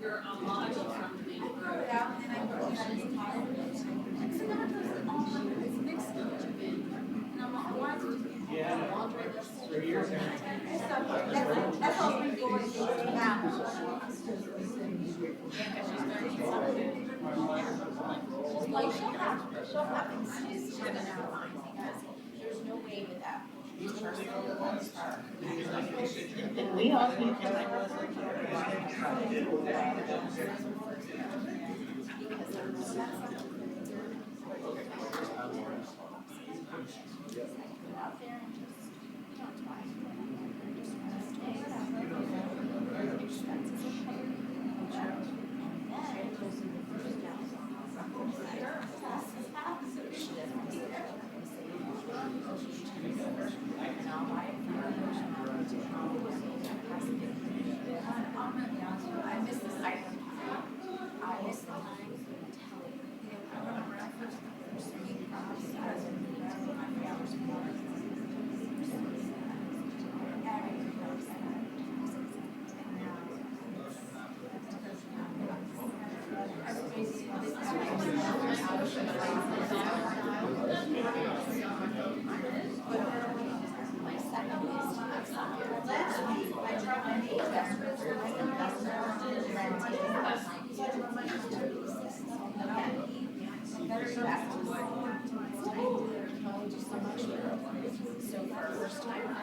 You're a model from the main road. That's all we're going like she'll have excuses to now because there's no way without And we all think I miss this item. I miss the time. I remember I first meeting crops. I was in my hours So for our first time,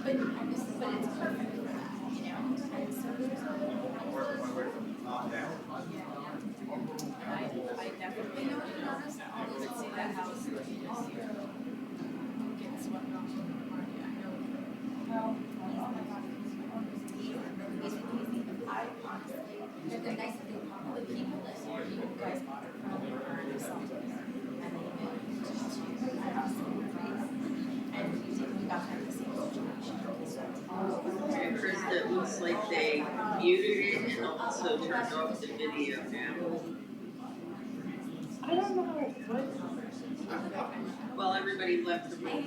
but it's perfect for that, you know? And so there's I definitely noticed, I would see that house this year. Getting swept off of the party, I know. I honestly, the nice thing, the people that you guys bought it from are something. And they I absolutely agree. And we got kind of the same situation. And Chris, it looks like they muted it and also turned off the video now. I don't know what. Well, everybody left the room.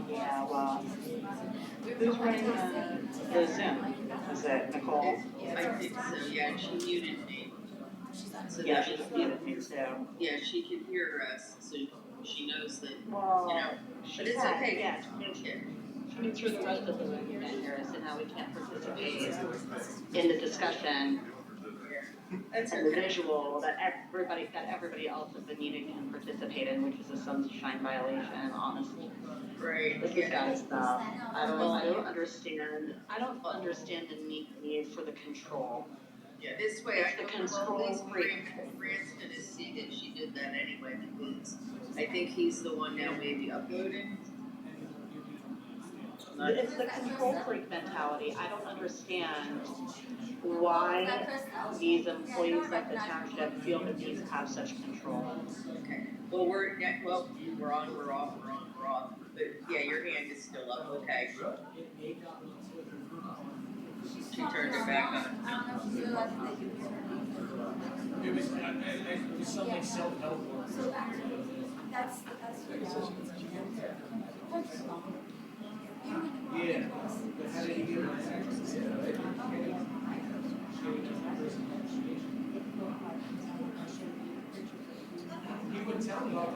Yeah, well, who's running the Zoom? Is it Nicole? I think so, yeah, she muted me. So Yeah, that she was- just muted me too. Yeah, she can hear us, so she knows that, Well, but she it's had, okay. yeah, she made sure the rest of the room didn't hear us and how we can't participate in the discussion That's and the okay. visual that everybody else at the meeting can participate in, which is a sunshine violation, honestly. Right, This is yeah. bad stuff. I don't understand the need for the control. Yeah, this way, It's the control at least freak. Grant's gonna see that she did that anyway, because I think he's the one now maybe uploading. It's the control freak mentality. I don't understand why these employees of the township feel the need to have such control. Okay, well, we're on, we're off, we're on, we're off, but yeah, your hand is still up, okay. She turned it back on. It was something self-help. So that's Yeah, but how did he get He wouldn't tell me all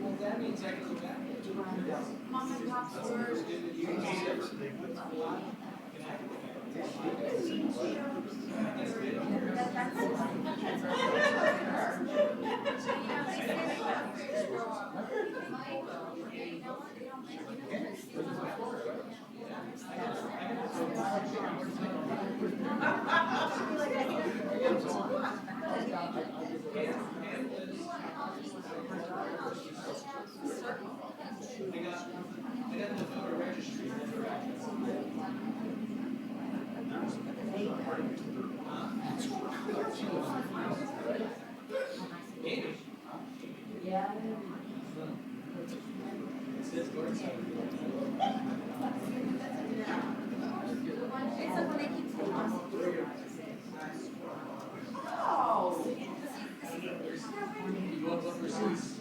Well, that means I can go back. Mom and Pop's were. I got the voter registry. Maybe. It says Gordon. You want to look for seats?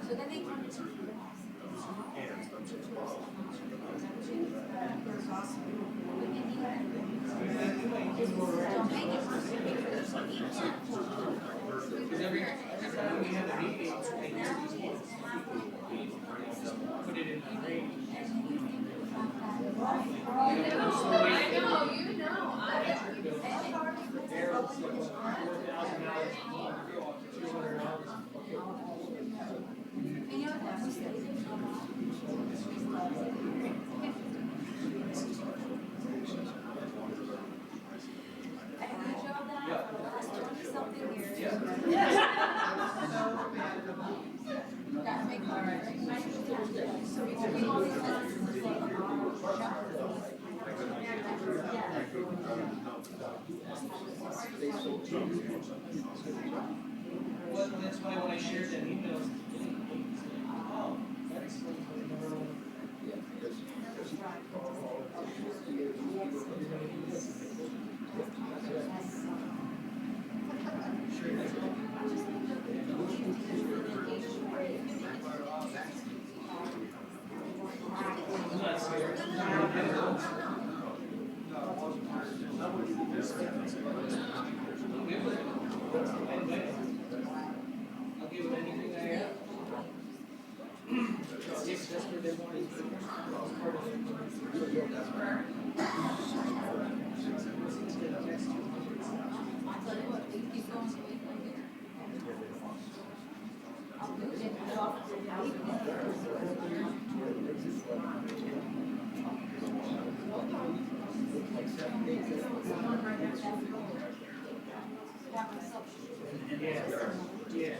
So then they come to your house. Don't make it Because every time we have a meeting, I hear these ones. Put it in the range. You know, Barrett's like $4,000 a month, $200. Well, that's why when I shared that email, oh, that explains why they never. I'll give it anything I have. It's just where they want it. Part of Yeah.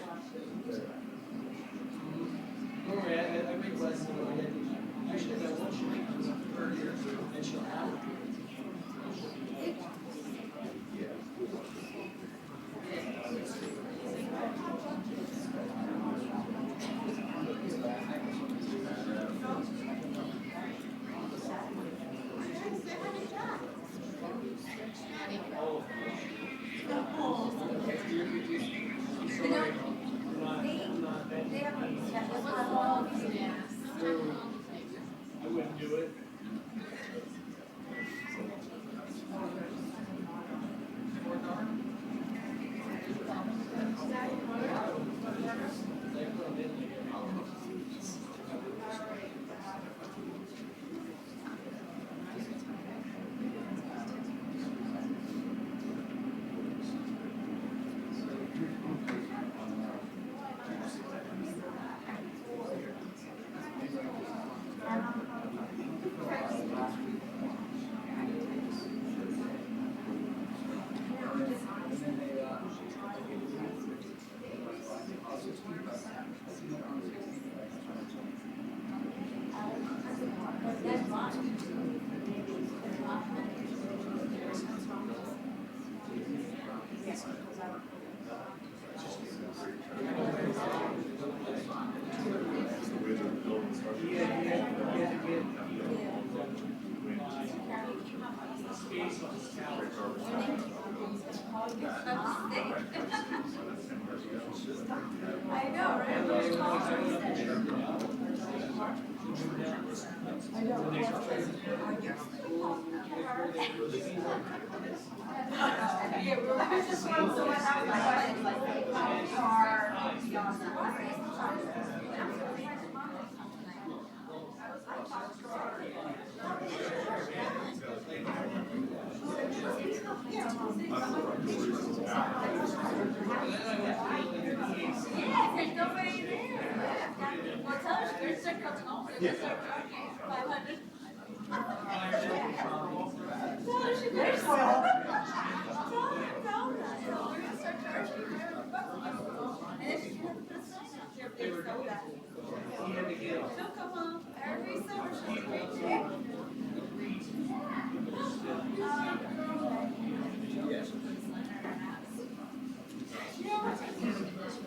Normally, I request that I should have one sheet per year, and she'll have it. I wouldn't do it.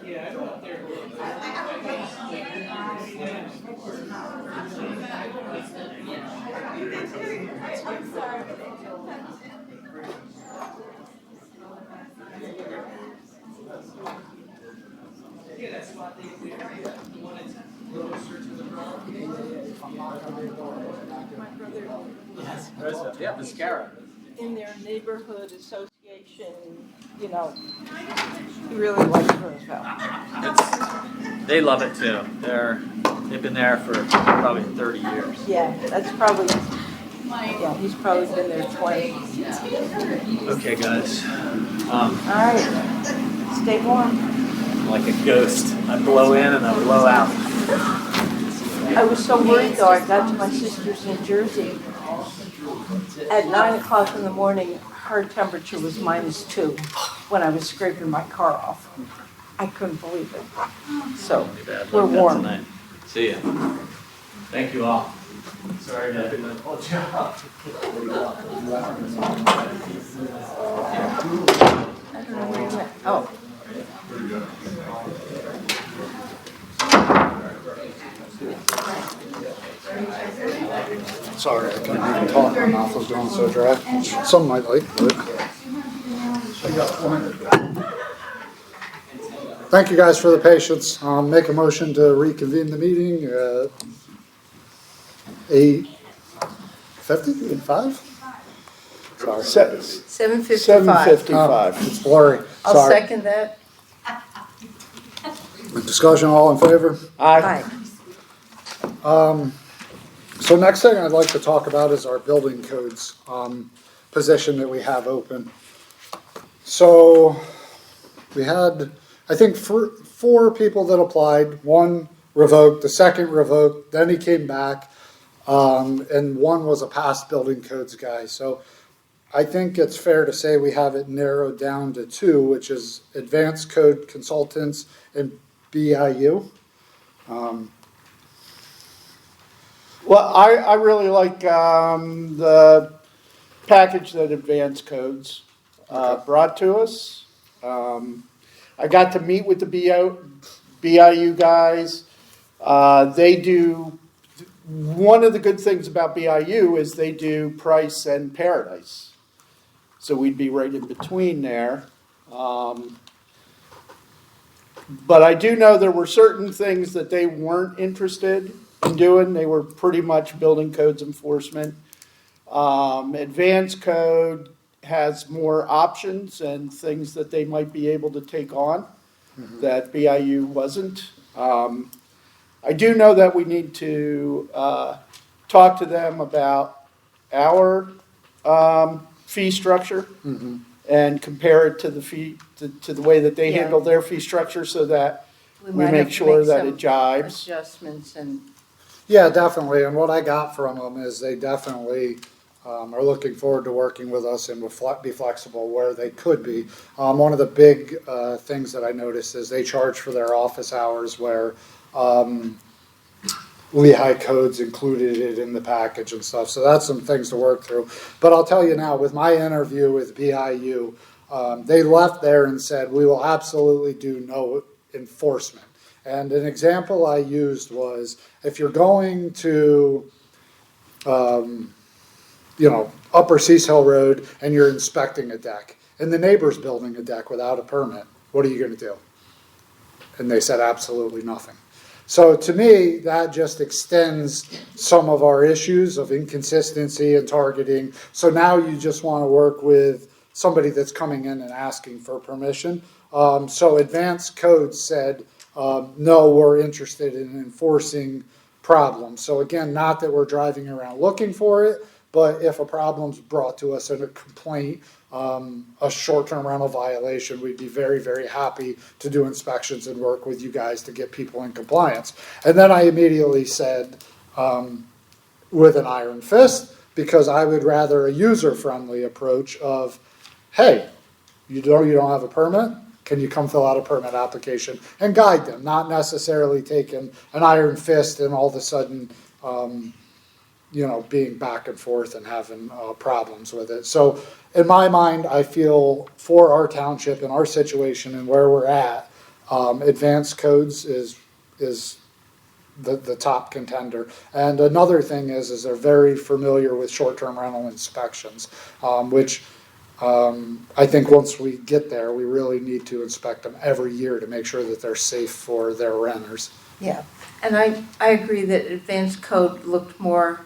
Yeah, I go up there. I'm sorry. Yeah, that's why they wanted closer to the road. Yes, yeah, mascara. In their neighborhood association, you know, he really likes Roseville. They love it too. They've been there for probably 30 years. Yeah, that's probably, yeah, he's probably been there 20. Okay, guys. All right, stay warm. I'm like a ghost. I blow in and I blow out. I was so worried though, I got to my sister's in Jersey. At 9 o'clock in the morning, her temperature was -2 when I was scraping my car off. I couldn't believe it. So, we're warm. See ya. Thank you all. Sorry to hold you up. I don't know where you went. Oh. Sorry, I couldn't even talk, my mouth was going so dry. Some might like, but. Thank you guys for the patience. Make a motion to reconvene the meeting at 8:50, 5? Sorry. 7:55. 7:55. It's blurry, I'll sorry. second that. Discussion, all in favor? Aye. So next thing I'd like to talk about is our building codes position that we have open. So we had, I think, four people that applied. One revoked, the second revoked, then he came back, and one was a past building codes guy. So I think it's fair to say we have it narrowed down to two, which is advanced code consultants and BIU. Well, I really like the package that Advanced Codes brought to us. I got to meet with the BIU guys. They do, one of the good things about BIU is they do Price and Paradise. So we'd be right in between there. But I do know there were certain things that they weren't interested in doing. They were pretty much building codes enforcement. Advanced Code has more options and things that they might be able to take on that BIU wasn't. I do know that we need to talk to them about our fee structure and compare it to the fee to the way that they handle their fee structure, so that we might make have to sure make that some it jives. Adjustments and. Yeah, definitely. And what I got from them is they definitely are looking forward to working with us and will be flexible where they could be. One of the big things that I noticed is they charge for their office hours, where Lehigh Codes included it in the package and stuff. So that's some things to work through. But I'll tell you now, with my interview with BIU, they left there and said, we will absolutely do no enforcement. And an example I used was, if you're going to, Upper Cease Hill Road and you're inspecting a deck, and the neighbor's building a deck without a permit, what are you going to do? And they said absolutely nothing. So to me, that just extends some of our issues of inconsistency and targeting. So now you just want to work with somebody that's coming in and asking for permission. So Advanced Codes said, no, we're interested in enforcing problems. So again, not that we're driving around looking for it, but if a problem's brought to us in a complaint, a short-term rental violation, we'd be very, very happy to do inspections and work with you guys to get people in compliance. And then I immediately said, with an iron fist, because I would rather a user-friendly approach of, hey, you don't have a permit? Can you come fill out a permit application, and guide them, not necessarily taking an iron fist and all of a sudden, being back and forth and having problems with it. So in my mind, I feel for our township and our situation and where we're at, Advanced Codes is the top contender. And another thing is they're very familiar with short-term rental inspections, which I think once we get there, we really need to inspect them every year to make sure that they're safe for their renters. Yeah, and I agree that Advanced Code looked more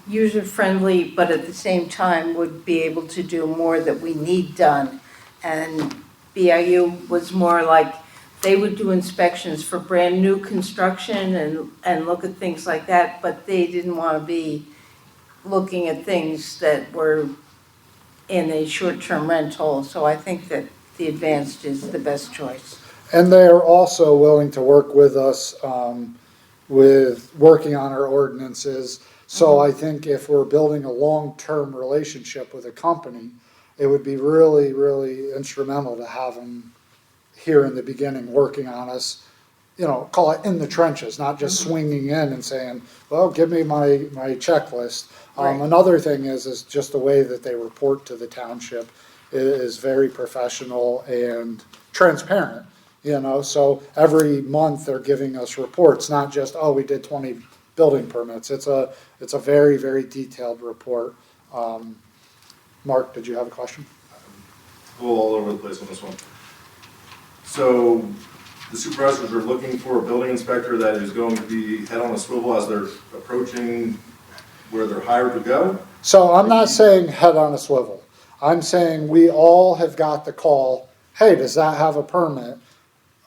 user-friendly, but at the same time would be able to do more that we need done. And BIU was more like they would do inspections for brand new construction and look at things like that, but they didn't want to be looking at things that were in a short-term rental. So I think that the Advanced is the best choice. And they are also willing to work with us with working on our ordinances. So I think if we're building a long-term relationship with a company, it would be really, really instrumental to have them here in the beginning working on us call it in the trenches, not just swinging in and saying, well, give me my checklist. Right. Another thing is just the way that they report to the township is very professional and transparent, so every month they're giving us reports, not just, oh, we did 20 building permits. It's a very, very detailed report. Mark, did you have a question? Go all over the place on this one. So the supervisors are looking for a building inspector that is going to be head on a swivel as they're approaching where they're hired to go? So I'm not saying head on a swivel. I'm saying we all have got the call, hey, does that have a permit?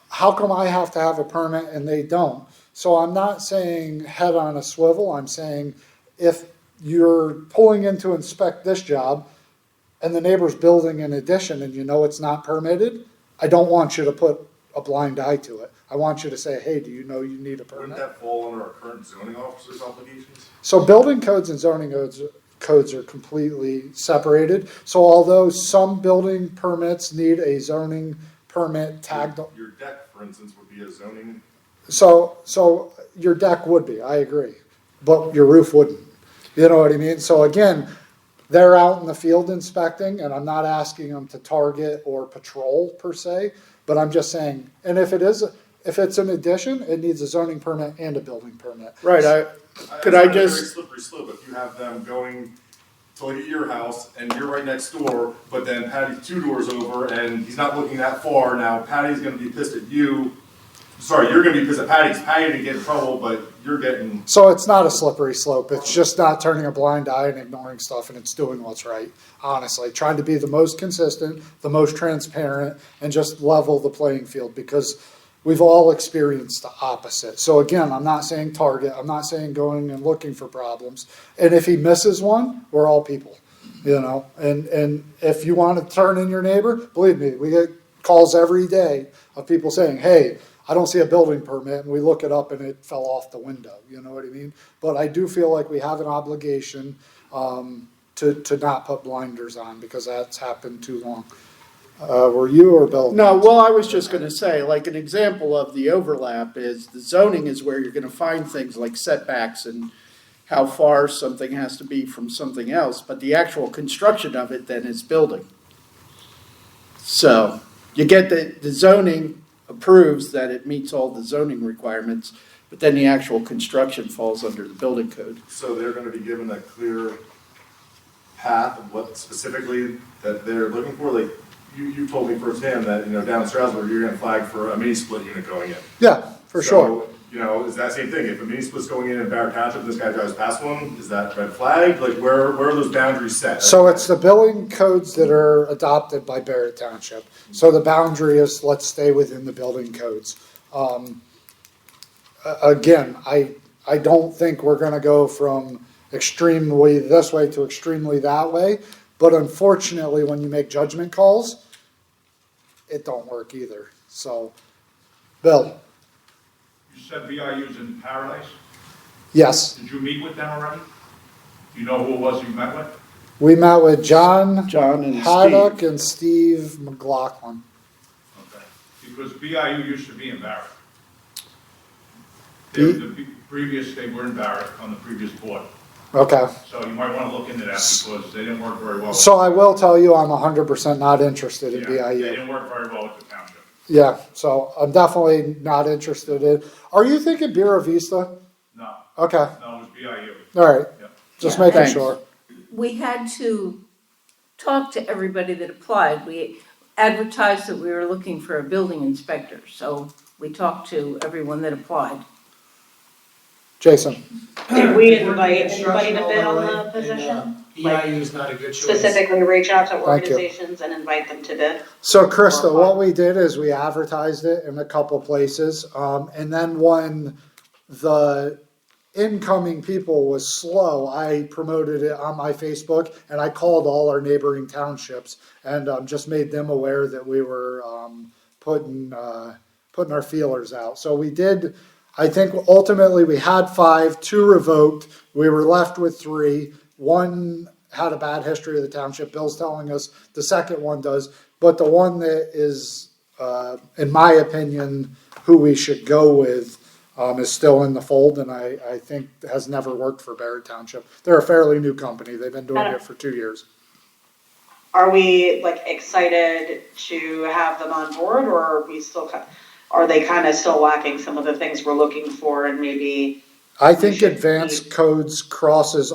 How come I have to have a permit and they don't? So I'm not saying head on a swivel. I'm saying if you're pulling in to inspect this job and the neighbor's building an addition and it's not permitted, I don't want you to put a blind eye to it. I want you to say, hey, do you know you need a permit? Wouldn't that fall under our current zoning officer's obligations? So building codes and zoning codes are completely separated. So although some building permits need a zoning permit tagged. Your deck, for instance, would be a zoning. So your deck would be, I agree, but your roof wouldn't. You know what I mean? So again, they're out in the field inspecting, and I'm not asking them to target or patrol per se, but I'm just saying, and if it's an addition, it needs a zoning permit and a building permit. Right, It's a very slippery slope if you have them going to like your house and you're right next door, but then Patty's 2 doors over and he's not looking that far. Now Patty's gonna be pissed at you. Sorry, you're gonna be pissed at Patty. Patty didn't get in trouble, but you're getting. So it's not a slippery slope. It's just not turning a blind eye and ignoring stuff, and it's doing what's right. Honestly, trying to be the most consistent, the most transparent, and just level the playing field, because we've all experienced the opposite. So again, I'm not saying target. I'm not saying going and looking for problems. And if he misses one, we're all people, And if you want to turn in your neighbor, believe me, we get calls every day of people saying, hey, I don't see a building permit, and we look it up and it fell off the window. You know what I mean? But I do feel like we have an obligation to not put blinders on, because that's happened too long. Were you or Bill? No, well, I was just gonna say, like, an example of the overlap is the zoning is where you're gonna find things like setbacks and how far something has to be from something else, but the actual construction of it then is building. So, you get the zoning approves that it meets all the zoning requirements, but then the actual construction falls under the building code. So they're gonna be given a clear path of what specifically that they're looking for? Like, you told me firsthand that, down in Strasburg, you're gonna flag for a mini split unit going in. Yeah, for sure. So, is that same thing? If a mini split's going in Barrett Township, and this guy drives past one, is that red flag? Like, where are those boundaries set? So it's the building codes that are adopted by Barrett Township. So the boundary is, let's stay within the building codes. Again, I don't think we're gonna go from extremely this way to extremely that way, but unfortunately, when you make judgment calls, it don't work either. So, Bill? You said VIU's in Paradise? Yes. Did you meet with them already? Do you know who it was you met with? We met with John and Haddock Steve. and Steve McLaughlin. Okay. Because VIU used to be in Barrett. They were in Barrett on the previous board. Okay. So you might want to look into that because they didn't work very well. So I will tell you, I'm 100% not interested in Yeah, BIU. they didn't work very well with the township. Yeah, so I'm definitely not interested in. Are you thinking Buena Vista? No. Okay, No, it was BIU. all right. Yep. Just Yeah. making Thanks. sure. We had to talk to everybody that applied. We advertised that we were looking for a building inspector, so we talked to everyone that applied. Jason? Did we If we're invite doing anybody to bid on construction all the way, position? BIU is not a good choice. Specifically reach out to Thank you. organizations and invite them to bid? So Krista, what we did is we advertised it in a couple places, and then when the incoming people was slow, I promoted it on my Facebook, and I called all our neighboring townships and just made them aware that we were putting our feelers out. So we did. I think ultimately we had 5, 2 revoked. We were left with 3. 1 had a bad history of the township. Bill's telling us the second one does, but the one that is in my opinion, who we should go with is still in the fold, and I think has never worked for Barrett Township. They're a fairly new company. They've been doing it for 2 years. Are we like excited to have them on board, or are we still, are they kind of still lacking some of the things we're looking for and maybe? I think advanced codes crosses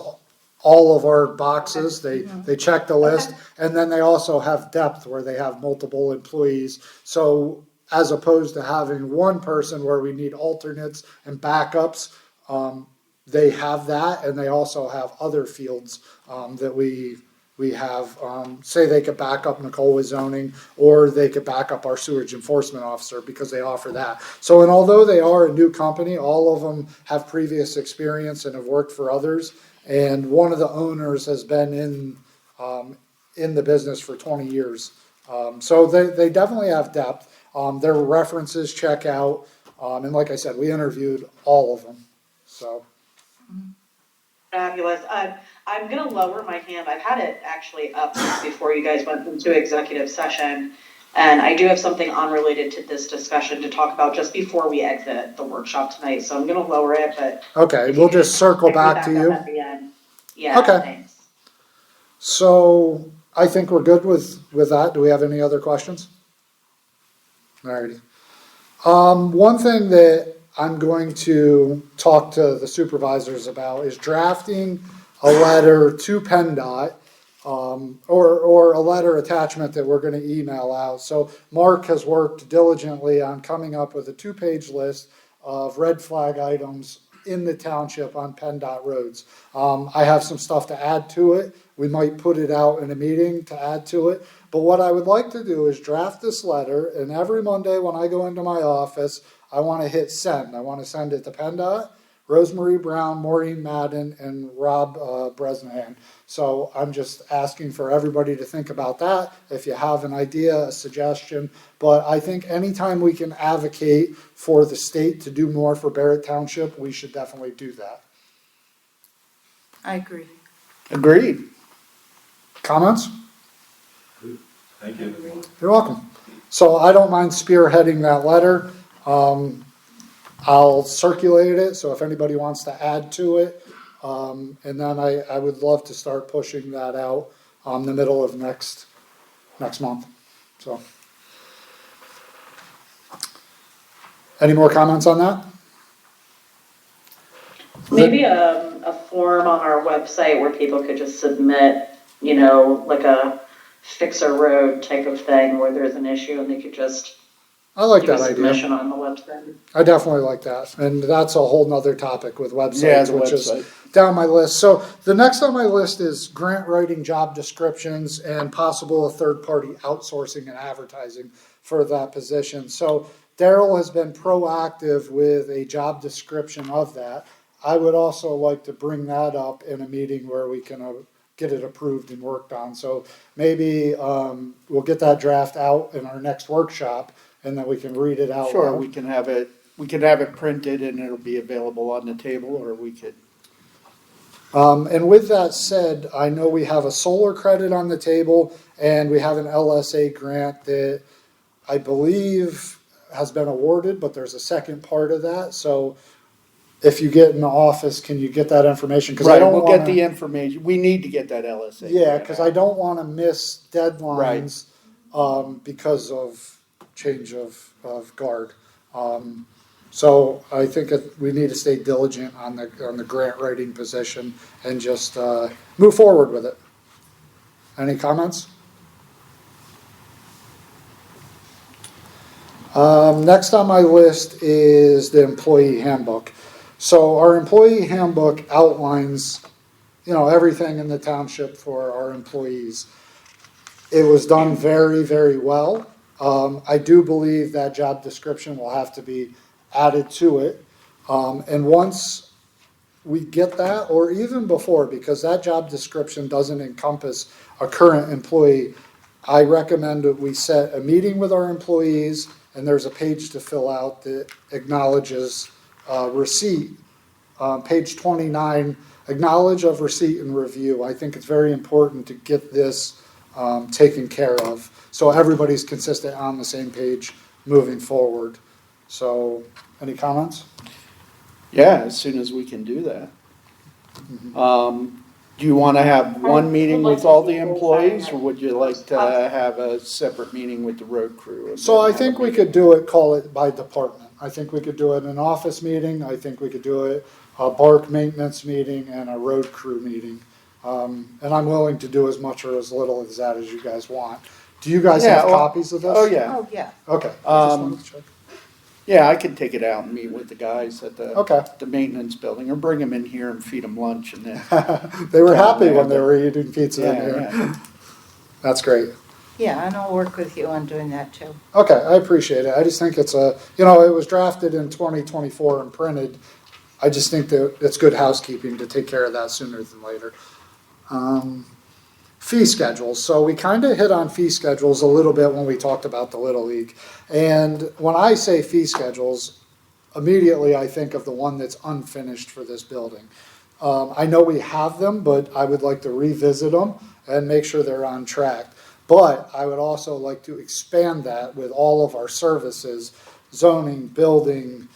all of our boxes. They check the list, and then they also have depth where they have multiple employees. So as opposed to having one person where we need alternates and backups, they have that, and they also have other fields that we have, say they could back up Nicole with zoning, or they could back up our sewage enforcement officer because they offer that. So, and although they are a new company, all of them have previous experience and have worked for others. And one of the owners has been in the business for 20 years. So they definitely have depth. Their references check out. And like I said, we interviewed all of them. So. Fabulous. I'm gonna lower my hand. I've had it actually up before you guys went into executive session. And I do have something unrelated to this discussion to talk about just before we exit the workshop tonight. So I'm gonna lower it, but. Okay, we'll just circle back to you. At the end. Yeah, Okay. Thanks. So I think we're good with that. Do we have any other questions? Alrighty. One thing that I'm going to talk to the supervisors about is drafting a letter to PennDOT, or a letter attachment that we're going to email out. So Mark has worked diligently on coming up with a 2-page list of red flag items in the township on PennDOT roads. I have some stuff to add to it. We might put it out in a meeting to add to it. But what I would like to do is draft this letter, and every Monday when I go into my office, I want to hit send. I want to send it to PennDOT, Rosemarie Brown, Maureen Madden, and Rob Bresnahan. So I'm just asking for everybody to think about that. If you have an idea, a suggestion. But I think anytime we can advocate for the state to do more for Barrett Township, we should definitely do that. I agree. Agreed. Comments? Thank you. You're welcome. So I don't mind spearheading that letter. I'll circulate it, so if anybody wants to add to it, and then I would love to start pushing that out the middle of next month. So, any more comments on that? Maybe a form on our website where people could just submit, you know, like a fix a road type of thing where there's an issue and they could just I like do that a idea. submission on the website. I definitely like that. And that's a whole nother topic with websites, Yeah, the which website. is down my list. So the next on my list is grant writing job descriptions and possible third-party outsourcing and advertising for that position. So Daryl has been proactive with a job description of that. I would also like to bring that up in a meeting where we can get it approved and worked on. So maybe we'll get that draft out in our next workshop, and then we can read it out. Sure, loud. we can have it printed and it'll be available on the table, or we could. And with that said, I know we have a solar credit on the table, and we have an LSA grant that I believe has been awarded, but there's a second part of that. So if you get in the office, can you get that information? Because I don't We'll want get the information. We need to get that LSA. Yeah, because I don't want to miss deadlines because of change of guard. So I think we need to stay diligent on the grant writing position and just move forward with it. Any comments? Next on my list is the employee handbook. So our employee handbook outlines, everything in the township for our employees. It was done very, very well. I do believe that job description will have to be added to it. And once we get that, or even before, because that job description doesn't encompass a current employee, I recommend that we set a meeting with our employees, and there's a page to fill out that acknowledges receipt. Page 29, acknowledge of receipt and review. I think it's very important to get this taken care of. So everybody's consistent on the same page moving forward. So, any comments? Yeah, as soon as we can do that. Do you want to have one meeting with all the employees, or would you like to have a separate meeting with the road crew? and So then I have a think we meeting? could do it, call it by department. I think we could do it in an office meeting. I think we could do it a bark maintenance meeting and a road crew meeting. And I'm willing to do as much or as little as that as you guys want. Do you guys Yeah, have well, copies of this? Oh, yeah. Oh, yeah. Okay. I just wanted to check. Yeah, I could take it out and meet with the guys at Okay. the maintenance building, or bring them in here and feed them lunch and then. They were Tell happy them when they they have were eating pizza in Yeah, here. yeah. That's great. Yeah, and I'll work with you on doing that too. Okay, I appreciate it. I just think it's a, you know, it was drafted in 2024 and printed. I just think that it's good housekeeping to take care of that sooner than later. Fee schedules. So we kind of hit on fee schedules a little bit when we talked about the Little League. And when I say fee schedules, immediately I think of the one that's unfinished for this building. I know we have them, but I would like to revisit them and make sure they're on track. But I would also like to expand that with all of our services, zoning, building,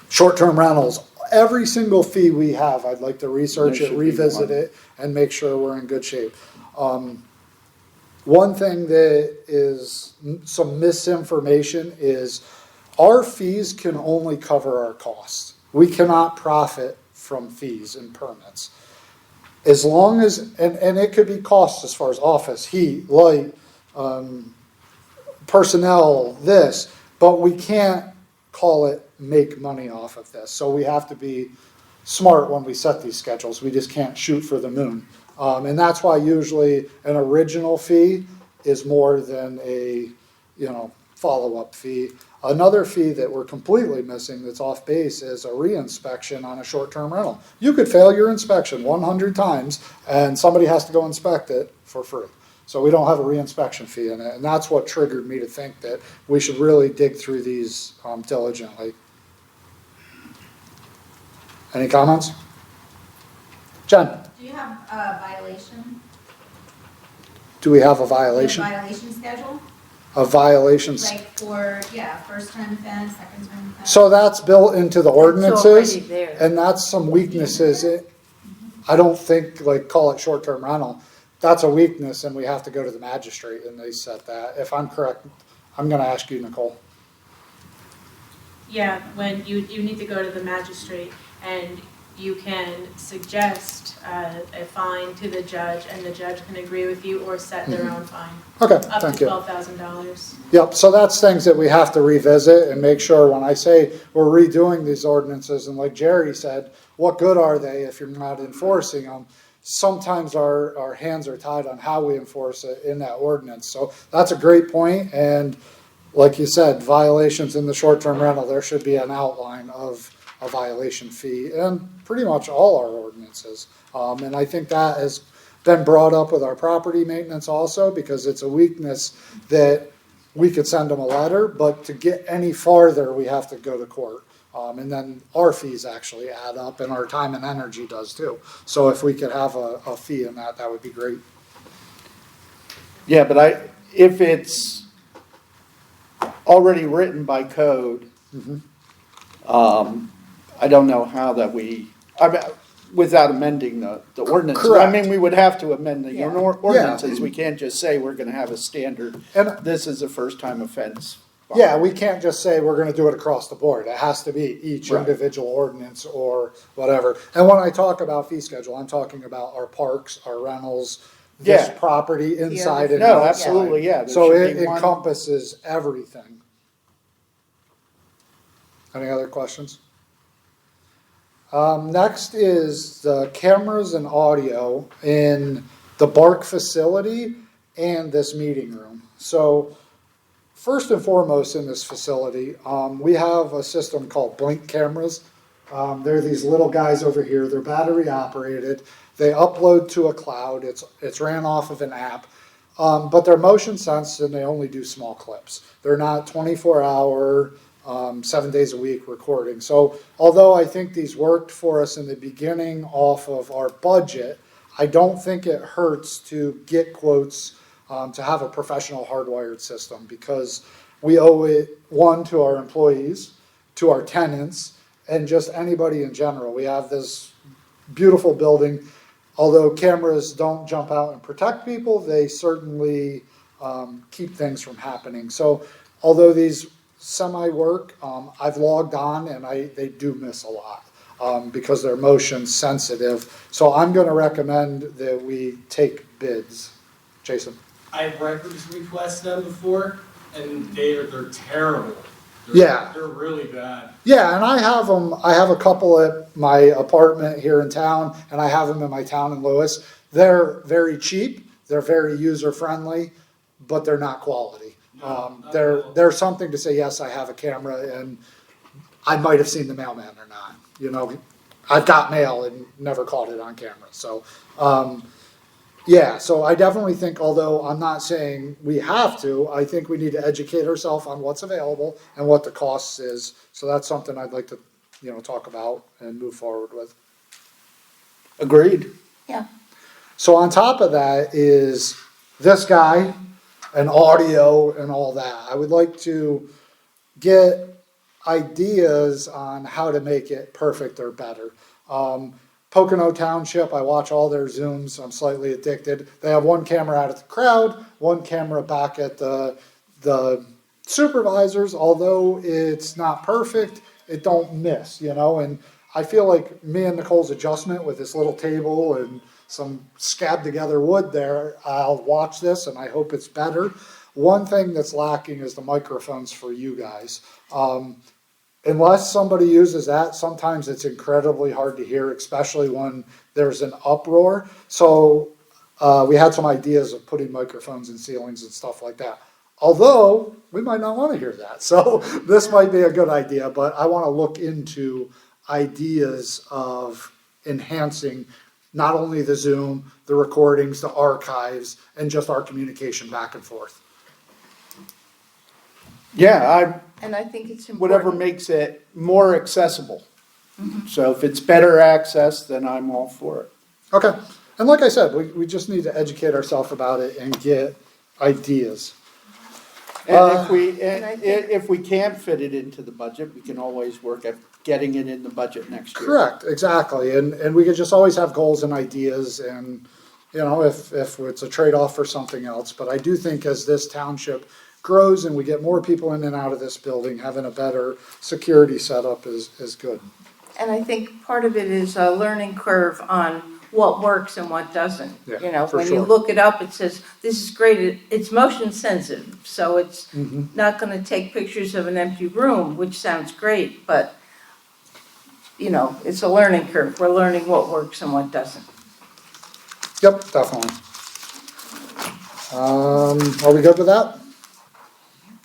short-term rentals. Every single fee we have, I'd like to research There it, should be revisit one. it, and make sure we're in good shape. One thing that is some misinformation is our fees can only cover our costs. We cannot profit from fees and permits. As long as, and it could be costs as far as office, heat, light, personnel, this, but we can't call it make money off of this. So we have to be smart when we set these schedules. We just can't shoot for the moon. And that's why usually an original fee is more than a, you know, follow-up fee. Another fee that we're completely missing that's off base is a reinspection on a short-term rental. You could fail your inspection 100 times and somebody has to go inspect it for free. So we don't have a reinspection fee in it, and that's what triggered me to think that we should really dig through these diligently. Any comments? Jen, Do you have a violation? do we have a Do you have violation? a violation schedule? Of violations? Like for, yeah, first time offense, second time offense? So that's built into the ordinances, already there. and that's some weaknesses. I don't think, like, call it short-term rental. That's a weakness, and we have to go to the magistrate, and they set that. If I'm correct, I'm gonna ask you, Nicole. Yeah, when you need to go to the magistrate and you can suggest a fine to the judge and the judge can agree with you or set their own fine. Okay, Up to thank you. $12,000. Yep, so that's things that we have to revisit and make sure when I say we're redoing these ordinances, and like Jerry said, what good are they if you're not enforcing them? Sometimes our hands are tied on how we enforce it in that ordinance. So that's a great point, and like you said, violations in the short-term rental, there should be an outline of a violation fee, and pretty much all our ordinances. And I think that has been brought up with our property maintenance also, because it's a weakness that we could send them a letter, but to get any farther, we have to go to court. And then our fees actually add up, and our time and energy does too. So if we could have a fee in that, that would be great. Yeah, but if it's already written by code, I don't know how that without amending the ordinance. Correct. I mean, we would have to amend the Yeah. ordinances. We can't just say we're gonna have a standard, And this is a first time offense. yeah, we can't just say we're gonna do it across the board. It has to be each Right. individual ordinance or whatever. And when I talk about fee schedule, I'm talking about our parks, our rentals, this Yeah. property inside and No, outside. absolutely, yeah. there So should it be one. encompasses everything. Any other questions? Next is the cameras and audio in the Bark facility and this meeting room. So first and foremost in this facility, we have a system called Blink cameras. They're these little guys over here. They're battery operated. They upload to a cloud. It's ran off of an app. But they're motion sensed and they only do small clips. They're not 24-hour, 7 days a week recording. So although I think these worked for us in the beginning off of our budget, I don't think it hurts to get quotes to have a professional hardwired system, because we owe it, one, to our employees, to our tenants, and just anybody in general. We have this beautiful building. Although cameras don't jump out and protect people, they certainly keep things from happening. So although these semi-work, I've logged on and they do miss a lot because they're motion sensitive. So I'm going to recommend that we take bids. Jason? I've requested them before, and they're terrible. Yeah. They're really bad. Yeah, and I have them. I have a couple at my apartment here in town, and I have them in my town in Lewis. They're very cheap. They're very user friendly, but they're not quality. They're something to say, yes, I have a camera, and I might have seen the mailman or not. You know, I've got mail and never caught it on camera. So, yeah, so I definitely think, although I'm not saying we have to, I think we need to educate ourselves on what's available and what the cost is. So that's something I'd like to, talk about and move forward with. Agreed. Yeah. So on top of that is this guy and audio and all that. I would like to get ideas on how to make it perfect or better. Pocono Township, I watch all their Zooms. I'm slightly addicted. They have one camera out at the crowd, one camera back at the supervisors. Although it's not perfect, it don't miss, and I feel like me and Nicole's adjustment with this little table and some scabbed together wood there, I'll watch this and I hope it's better. One thing that's lacking is the microphones for you guys. Unless somebody uses that, sometimes it's incredibly hard to hear, especially when there's an uproar. So we had some ideas of putting microphones in ceilings and stuff like that. Although we might not want to hear that. So this might be a good idea, but I want to look into ideas of enhancing not only the Zoom, the recordings, the archives, and just our communication back and forth. Yeah, And I think it's important. whatever makes it more accessible. So if it's better access, then I'm all for it. Okay. And like I said, we just need to educate ourselves about it and get ideas. And I think- if we can't fit it into the budget, we can always work at getting it in the budget next year. Correct, exactly. And we could just always have goals and ideas and, if it's a trade-off for something else. But I do think as this township grows and we get more people in and out of this building, having a better security setup is good. And I think part of it is a learning curve on what works and what doesn't. Yeah, for When sure. you look it up, it says, this is great, it's motion sensitive, so it's Mm-hmm. not gonna take pictures of an empty room, which sounds great, but, it's a learning curve. We're learning what works and what doesn't. Yep, definitely. Are we good with that?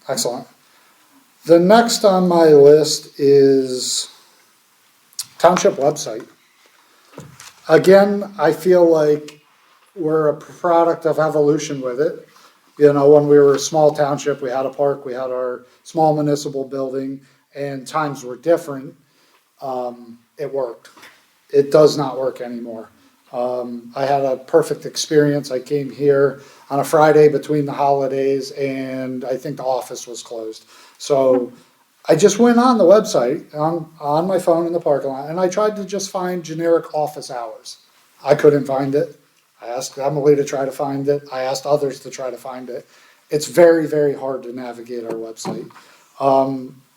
Excellent. The next on my list is township website. Again, I feel like we're a product of evolution with it. When we were a small township, we had a park, we had our small municipal building, and times were different. It worked. It does not work anymore. I had a perfect experience. I came here on a Friday between the holidays, and I think the office was closed. So I just went on the website on my phone in the parking lot, and I tried to just find generic office hours. I couldn't find it. I asked Emily to try to find it. I asked others to try to find it. It's very, very hard to navigate our website.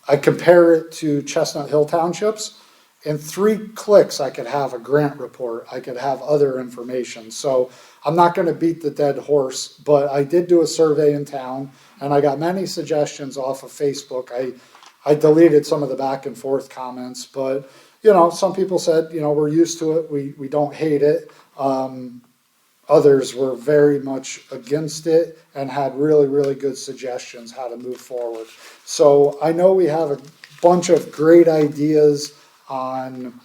I compare it to Chestnut Hill Townships. In 3 clicks, I could have a grant report. I could have other information. So I'm not going to beat the dead horse, but I did do a survey in town, and I got many suggestions off of Facebook. I deleted some of the back and forth comments, but some people said, we're used to it. We don't hate it. Others were very much against it and had really, really good suggestions how to move forward. So I know we have a bunch of great ideas on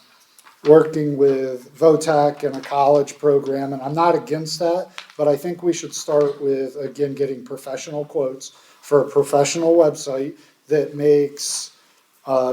working with VOTAC and a college program, and I'm not against that, but I think we should start with, again, getting professional quotes for a professional website that makes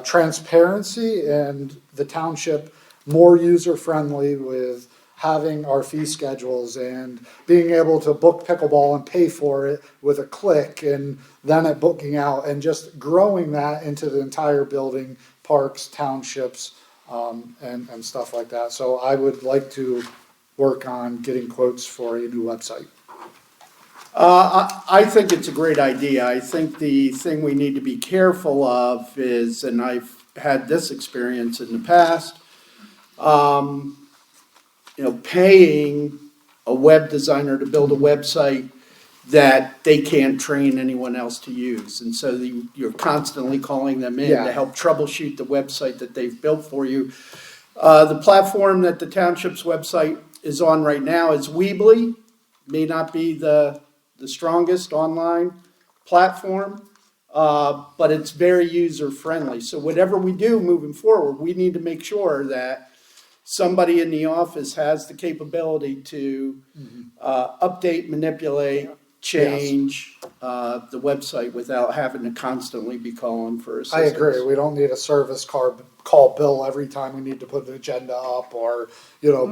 transparency and the township more user-friendly with having our fee schedules and being able to book pickleball and pay for it with a click and then it booking out and just growing that into the entire building, parks, townships, and stuff like that. So I would like to work on getting quotes for a new website. I think it's a great idea. I think the thing we need to be careful of is, and I've had this experience in the past, paying a web designer to build a website that they can't train anyone else to use. And so you're constantly calling them in Yeah. to help troubleshoot the website that they've built for you. The platform that the township's website is on right now is Weebly. May not be the strongest online platform, but it's very user-friendly. So whatever we do moving forward, we need to make sure that somebody in the office has the capability to update, manipulate, change the website without having to constantly be calling for I assistance. agree. We don't need a service call Bill every time we need to put an agenda up or,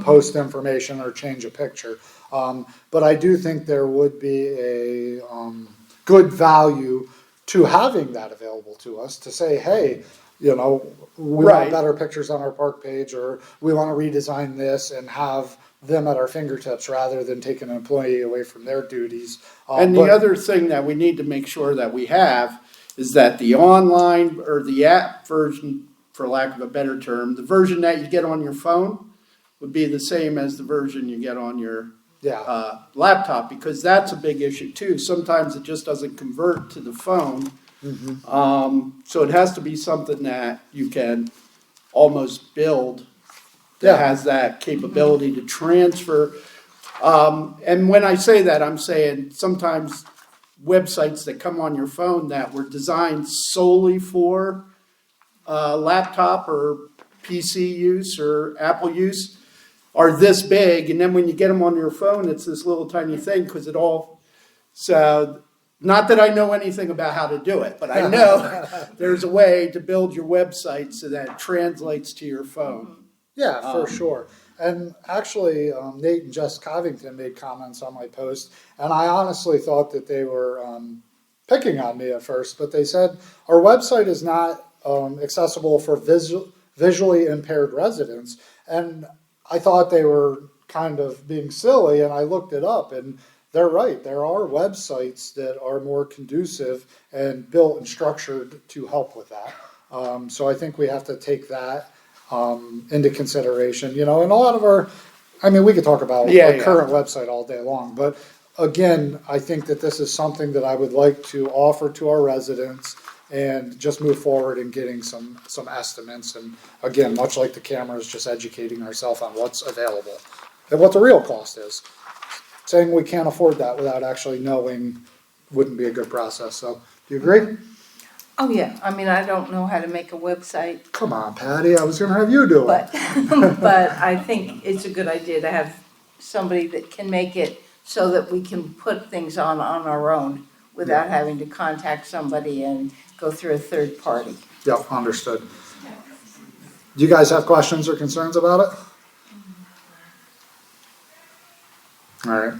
post information or change a picture. But I do think there would be a good value to having that available to us to say, hey, we Right. want better pictures on our park page, or we want to redesign this and have them at our fingertips rather than taking an employee away from their duties. And the other thing that we need to make sure that we have is that the online or the app version, for lack of a better term, the version that you get on your phone would be the same as the version you get on your laptop, because that's a big issue too. Sometimes it just doesn't convert to the phone. So it has to be something that you can almost build that has that capability to transfer. And when I say that, I'm saying sometimes websites that come on your phone that were designed solely for laptop or PC use or Apple use are this big, and then when you get them on your phone, it's this little tiny thing because so not that I know anything about how to do it, but I know there's a way to build your website so that it translates to your phone. Yeah, for sure. And actually, Nate and Jess Covington made comments on my post, and I honestly thought that they were picking on me at first, but they said our website is not accessible for visually impaired residents. And I thought they were kind of being silly, and I looked it up, and they're right. There are websites that are more conducive and built and structured to help with that. So I think we have to take that into consideration. And a lot of we could talk about our current website all day long, but again, I think that this is something that I would like to offer to our residents and just move forward in getting some estimates. And again, much like the cameras, just educating ourselves on what's available and what the real cost is. Saying we can't afford that without actually knowing wouldn't be a good process. So, do you agree? Oh, yeah. I mean, I don't know how to make a website, Come on, Patty. I was going to have you do it. but, but I think it's a good idea to have somebody that can make it so that we can put things on our own without having to contact somebody and go through a third party. Yep, understood. Do you guys have questions or concerns about it? All right.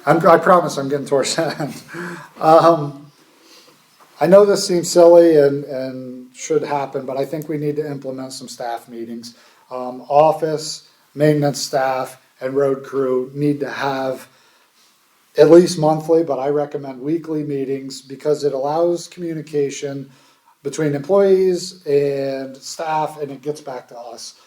I promise I'm getting towards the end. I know this seems silly and should happen, but I think we need to implement some staff meetings. Office, maintenance staff, and road crew need to have at least monthly, but I recommend weekly meetings because it allows communication between employees and staff, and it gets back to us.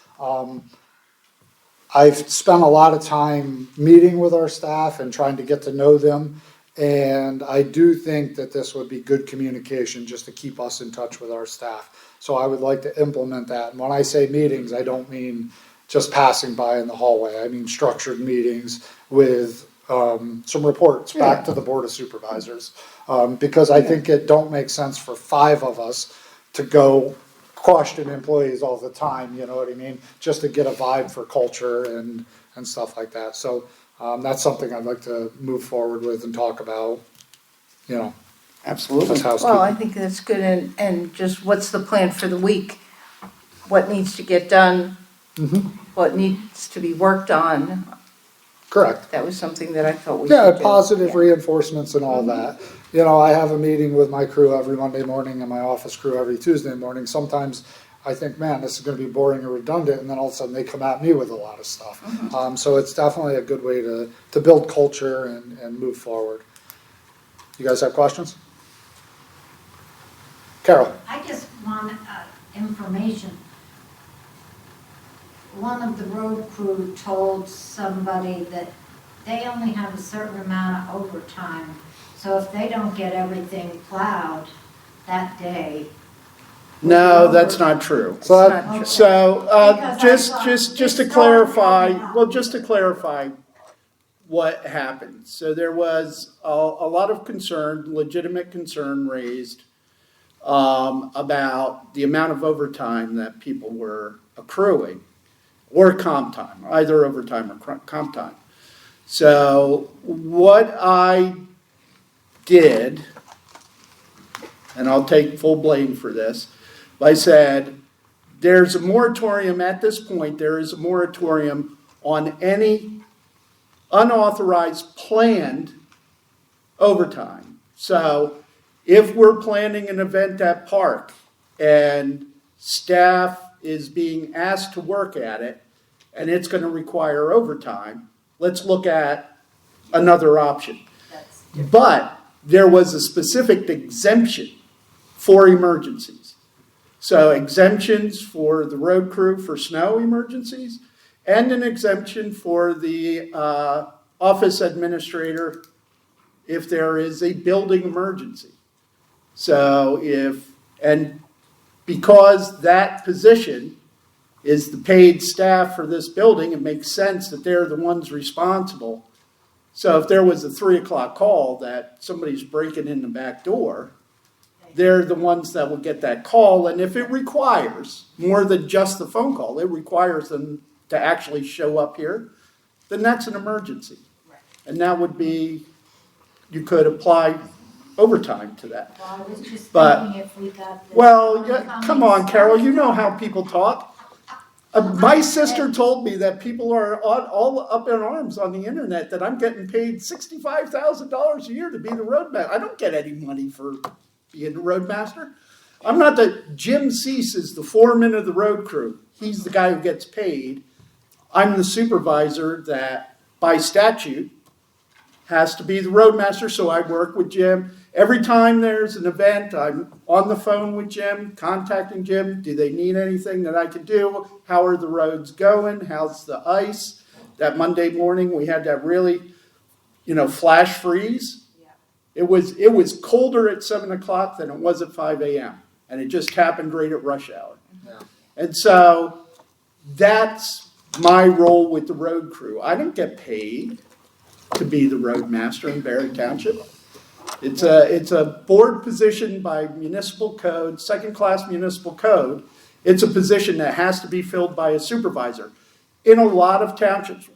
I've spent a lot of time meeting with our staff and trying to get to know them, and I do think that this would be good communication just to keep us in touch with our staff. So I would like to implement that. And when I say meetings, I don't mean just passing by in the hallway. I mean structured meetings with some reports back to the Board of Supervisors. Because I think it don't make sense for 5 of us to go question employees all the time, you know what I mean? Just to get a vibe for culture and stuff like that. So that's something I'd like to move forward with and talk about, Absolutely. as housekeeping. Well, I think that's good, and just what's the plan for the week? What needs to get done? what needs to be worked on. Correct. That was something that I thought we should Yeah, do. positive Yeah. reinforcements and all that. You know, I have a meeting with my crew every Monday morning and my office crew every Tuesday morning. Sometimes I think, man, this is gonna be boring and redundant, and then all of a sudden they come at me with a lot of stuff. So it's definitely a good way to build culture and move forward. You guys have questions? Carol? I just want information. One of the road crew told somebody that they only have a certain amount of overtime. So if they don't get everything plowed that day. No, that's not true. So Not true. So, Because I thought just to this clarify, started- well, just to clarify what happened. So there was a lot of concern, legitimate concern raised about the amount of overtime that people were accruing, or comp time, either overtime or comp time. So what I did, and I'll take full blame for this, I said, there's a moratorium at this point, there is a moratorium on any unauthorized planned overtime. So if we're planning an event at Park and staff is being asked to work at it and it's going to require overtime, let's look at another option. But there was a specific exemption for emergencies. So exemptions for the road crew for snow emergencies, and an exemption for the office administrator if there is a building emergency. So and because that position is the paid staff for this building, it makes sense that they're the ones responsible. So if there was a 3:00 call that somebody's breaking in the back door, they're the ones that will get that call. And if it requires more than just the phone call, it requires them to actually show up here, then that's an emergency. And that would be, you could apply overtime to that. Well, I was just But- thinking if we got this. Well, yeah, come on, Carol, you know how people talk. My sister told me that people are all up in arms on the internet that I'm getting paid $65,000 a year to be the roadmaster. I don't get any money for being the roadmaster. I'm not Jim Cease is the foreman of the road crew. He's the guy who gets paid. I'm the supervisor that by statute has to be the roadmaster, so I work with Jim. Every time there's an event, I'm on the phone with Jim, contacting Jim. Do they need anything that I can do? How are the roads going? How's the ice? That Monday morning, we had that really, flash freeze. It was colder at 7:00 than it was at 5 a.m. And it just happened right at rush hour. Yeah. And so that's my role with the road crew. I don't get paid to be the roadmaster in Barrett Township. It's a board position by municipal code, second-class municipal code. It's a position that has to be filled by a supervisor. In a lot of townships,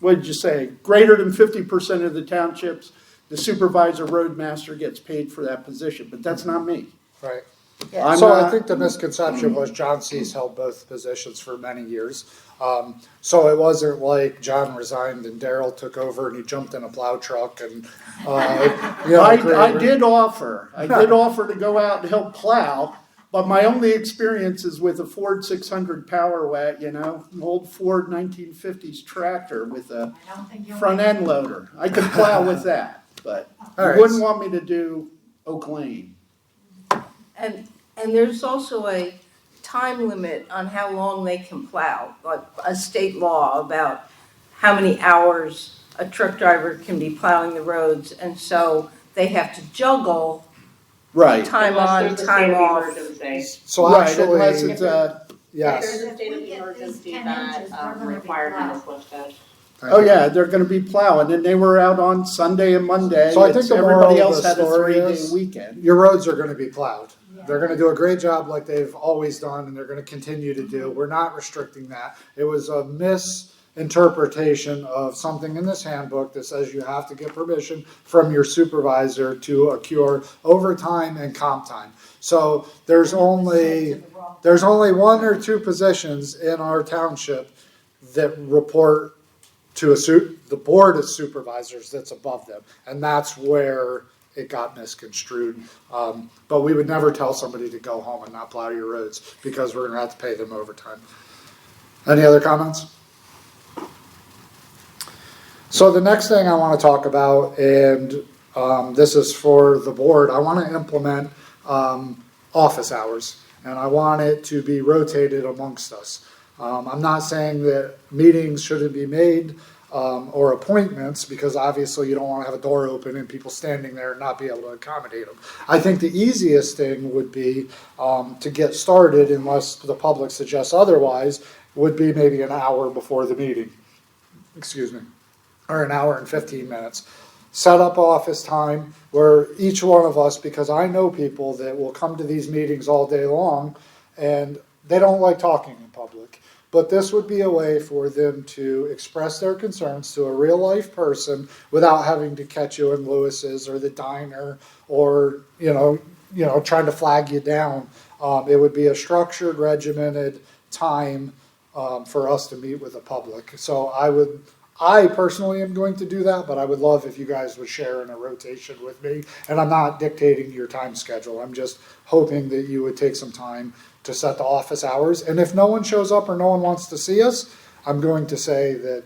what did you say? Greater than 50% of the townships, the supervisor roadmaster gets paid for that position, but that's not me. Right. Yeah. I'm So I not- think the misconception was John Cease held both positions for many years. So it wasn't like John resigned and Daryl took over and he jumped in a plow truck and, I did offer to go out and help plow, but my only experience is with a Ford 600 Power Wagon, an old Ford 1950s tractor with a I don't think you'll. front end loader. I could plow with that, but All you right. wouldn't want me to do Oak Lane. And there's also a time limit on how long they can plow, like a state law about how many hours a truck driver can be plowing the roads. And so they have to juggle Right. time on, time off. So Right, actually, unless it's yes. There's a If state of we get these emergency 10 that inches, we're gonna be requirement is plowed. lifted. Oh yeah, they're gonna be plowing, and they were out on Sunday and Monday. So I think the moral Everybody of else the had a story 3-day is- weekend. Your roads are gonna be plowed. They're gonna do a great job like they've always done, and they're gonna continue to do. We're not restricting that. It was a misinterpretation of something in this handbook that says you have to get permission from your supervisor to accrue overtime and comp time. So there's only one or two positions in our township that report to the board of supervisors that's above them, and that's where it got misconstrued. But we would never tell somebody to go home and not plow your roads, because we're gonna have to pay them overtime. Any other comments? So the next thing I want to talk about, and this is for the board, I want to implement office hours, and I want it to be rotated amongst us. I'm not saying that meetings shouldn't be made or appointments, because obviously you don't want to have a door open and people standing there and not be able to accommodate them. I think the easiest thing would be to get started, unless the public suggests otherwise, would be maybe an hour before the meeting. Excuse me. Or an hour and 15 minutes. Set up office time where each one of us, because I know people that will come to these meetings all day long and they don't like talking in public. But this would be a way for them to express their concerns to a real life person without having to catch you in Lewis's or the diner, or trying to flag you down. It would be a structured, regimented time for us to meet with the public. So I personally am going to do that, but I would love if you guys would share in a rotation with me. And I'm not dictating your time schedule. I'm just hoping that you would take some time to set the office hours. And if no one shows up or no one wants to see us, I'm going to say that,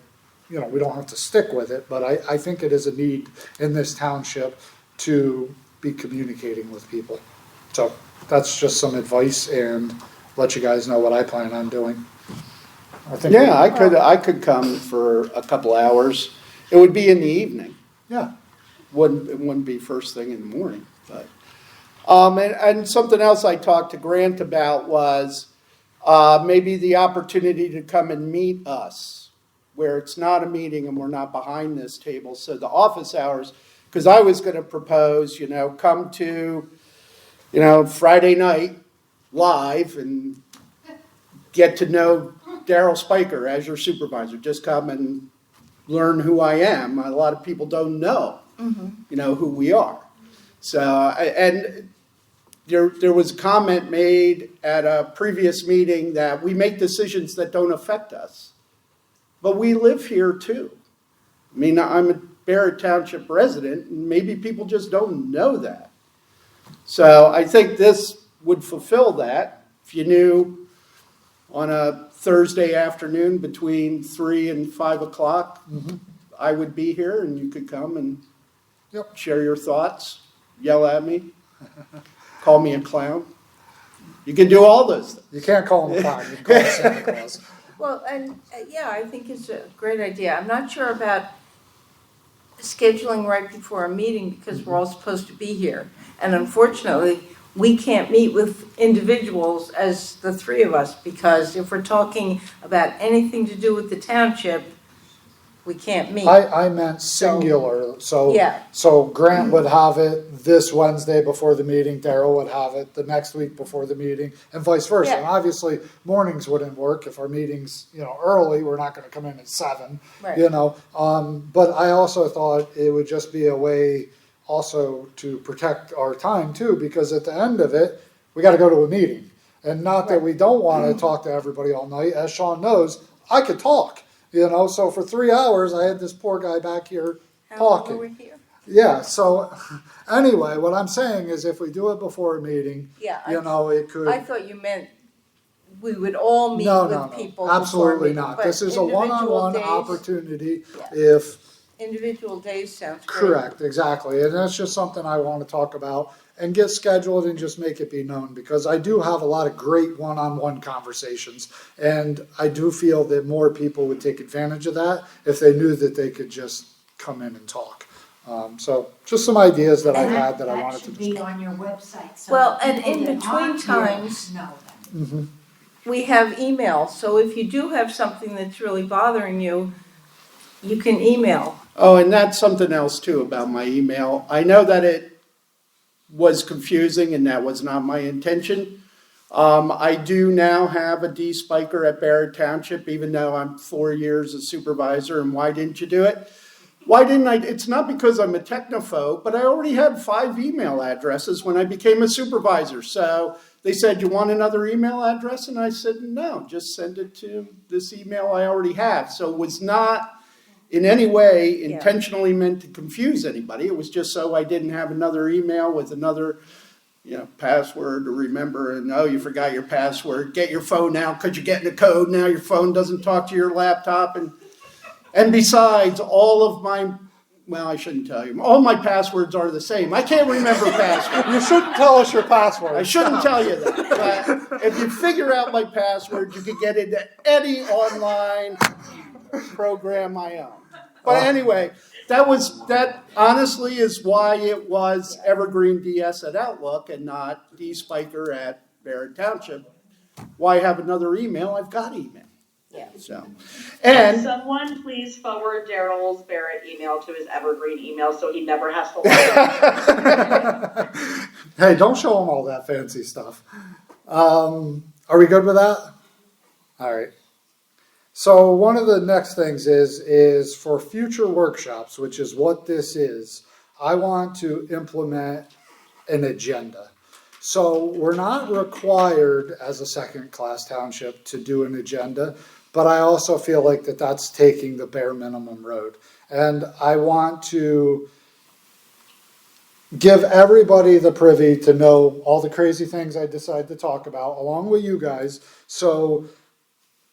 we don't have to stick with it, but I think it is a need in this township to be communicating with people. So that's just some advice, and let you guys know what I plan on doing. I could come for a couple hours. It would be in the evening. Yeah. It wouldn't be first thing in the morning, but. And something else I talked to Grant about was maybe the opportunity to come and meet us, where it's not a meeting and we're not behind this table. So the office hours, because I was going to propose, come to, Friday night live and get to know Daryl Spiker as your supervisor. Just come and learn who I am. A lot of people don't know, who we are. So, and there was a comment made at a previous meeting that we make decisions that don't affect us. But we live here too. I mean, I'm a Barrett Township resident, and maybe people just don't know that. So I think this would fulfill that. If you knew on a Thursday afternoon between 3 and 5 o'clock, I would be here, and you could come and share your thoughts, yell at me, call me a clown. You can do all those things. You can't call him a clown, you can call him Santa Claus. Well, and I think it's a great idea. I'm not sure about scheduling right before a meeting, because we're all supposed to be here. And unfortunately, we can't meet with individuals as the three of us, because if we're talking about anything to do with the township, we can't meet. I meant singular, so Grant would have it this Wednesday before the meeting, Daryl would have it the next week before the meeting, and vice versa. Yeah. And obviously, mornings wouldn't work if our meeting's, early, we're not gonna come in at 7, Right. But I also thought it would just be a way also to protect our time too, because at the end of it, we gotta go to a meeting. And not that we don't wanna talk to everybody all night, as Sean knows, I could talk. So for 3 hours, I had this poor guy back here talking. How long were we here? Yeah, so anyway, what I'm saying is if we do it before a meeting, Yeah, it could. I thought you meant we would all meet with people before a Absolutely meeting, not. but This is a individual one-on-one days- opportunity Yeah. if. Individual days sounds great. Correct, exactly. And that's just something I want to talk about and get scheduled and just make it be known, because I do have a lot of great one-on-one conversations. And I do feel that more people would take advantage of that if they knew that they could just come in and talk. So just some ideas that I've had that I wanted to That should be on your website. So Well, that and people in that aren't between here times- know them. We have email, so if you do have something that's really bothering you, you can email. Oh, and that's something else too about my email. I know that it was confusing and that was not my intention. I do now have a D Spiker at Barrett Township, even though I'm 4 years a supervisor, and why didn't you do it? Why didn't I? It's not because I'm a technophobe, but I already had 5 email addresses when I became a supervisor. So they said, you want another email address? And I said, no, just send it to this email I already have. So it was not in any way intentionally meant to confuse anybody. It was just so I didn't have another email with another, password to remember. And, oh, you forgot your password. Get your phone out because you're getting a code. Now your phone doesn't talk to your laptop. And besides, all of my, well, I shouldn't tell you, all my passwords are the same. I can't remember passwords. You shouldn't tell us your password. I shouldn't tell you that. But if you figure out my password, you can get into any online program I own. But anyway, that honestly is why it was Evergreen DS at Outlook and not dspiker at Barrett Township. Why have another email? I've got email. Yeah. So, Can and someone please forward Daryl's Barrett email to his Evergreen email so he never has to log in? Hey, don't show them all that fancy stuff. Are we good with that? All right. So one of the next things is for future workshops, which is what this is, I want to implement an agenda. So we're not required as a second-class township to do an agenda, but I also feel like that's taking the bare minimum road. And I want to give everybody the privy to know all the crazy things I decide to talk about, along with you guys. So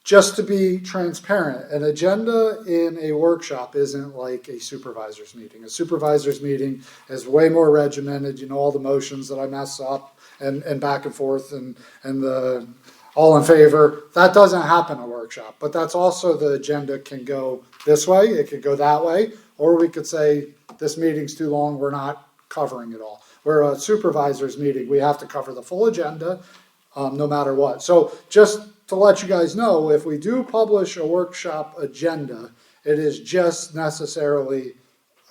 just to be transparent, an agenda in a workshop isn't like a supervisor's meeting. A supervisor's meeting is way more regimented. You know all the motions that I mess up and back and forth and the all in favor. That doesn't happen in a workshop. But that's also the agenda can go this way, it could go that way, or we could say this meeting's too long, we're not covering it all. Where a supervisor's meeting, we have to cover the full agenda no matter what. So just to let you guys know, if we do publish a workshop agenda, it is just necessarily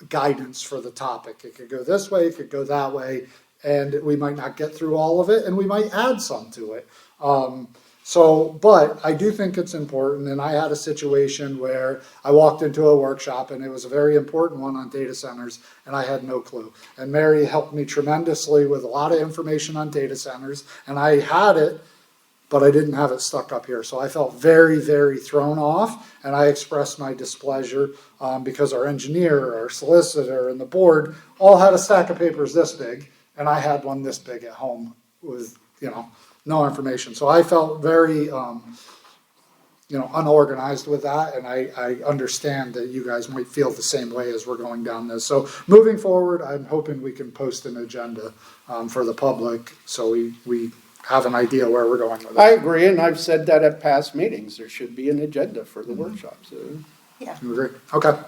guidance for the topic. It could go this way, it could go that way, and we might not get through all of it, and we might add some to it. But I do think it's important, and I had a situation where I walked into a workshop, and it was a very important one on data centers, and I had no clue. And Mary helped me tremendously with a lot of information on data centers, and I had it, but I didn't have it stuck up here. So I felt very, very thrown off, and I expressed my displeasure because our engineer, our solicitor, and the board all had a stack of papers this big, and I had one this big at home with, no information. So I felt very, unorganized with that, and I understand that you guys might feel the same way as we're going down this. So moving forward, I'm hoping we can post an agenda for the public so we have an idea where we're going with it. I agree, and I've said that at past meetings. There should be an agenda for the workshops. Yeah. You agree? Okay.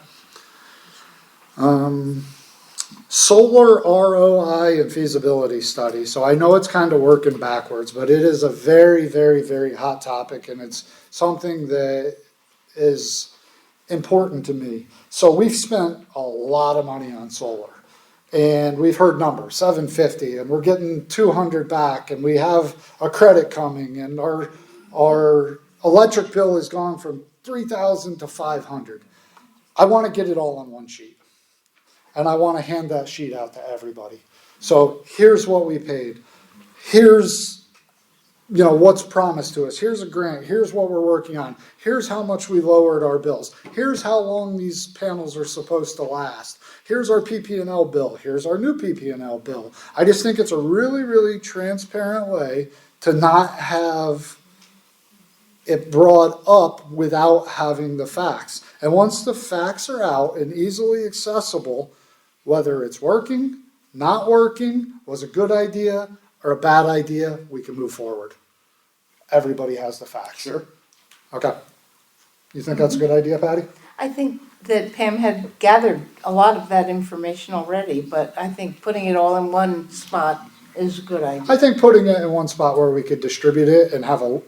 Solar ROI and feasibility study. So I know it's kind of working backwards, but it is a very, very, very hot topic, and it's something that is important to me. So we've spent a lot of money on solar, and we've heard numbers, 750, and we're getting 200 back, and we have a credit coming, and our electric bill has gone from 3,000 to 500. I want to get it all on one sheet. And I want to hand that sheet out to everybody. So here's what we paid. Here's, what's promised to us. Here's a grant. Here's what we're working on. Here's how much we lowered our bills. Here's how long these panels are supposed to last. Here's our PP&L bill. Here's our new PP&L bill. I just think it's a really, really transparent way to not have it brought up without having the facts. And once the facts are out and easily accessible, whether it's working, not working, was a good idea or a bad idea, we can move forward. Everybody has the facts. Sure. Okay. You think that's a good idea, Patty? I think that Pam had gathered a lot of that information already, but I think putting it all in one spot is a good idea. I think putting it in one spot where we could distribute it and have a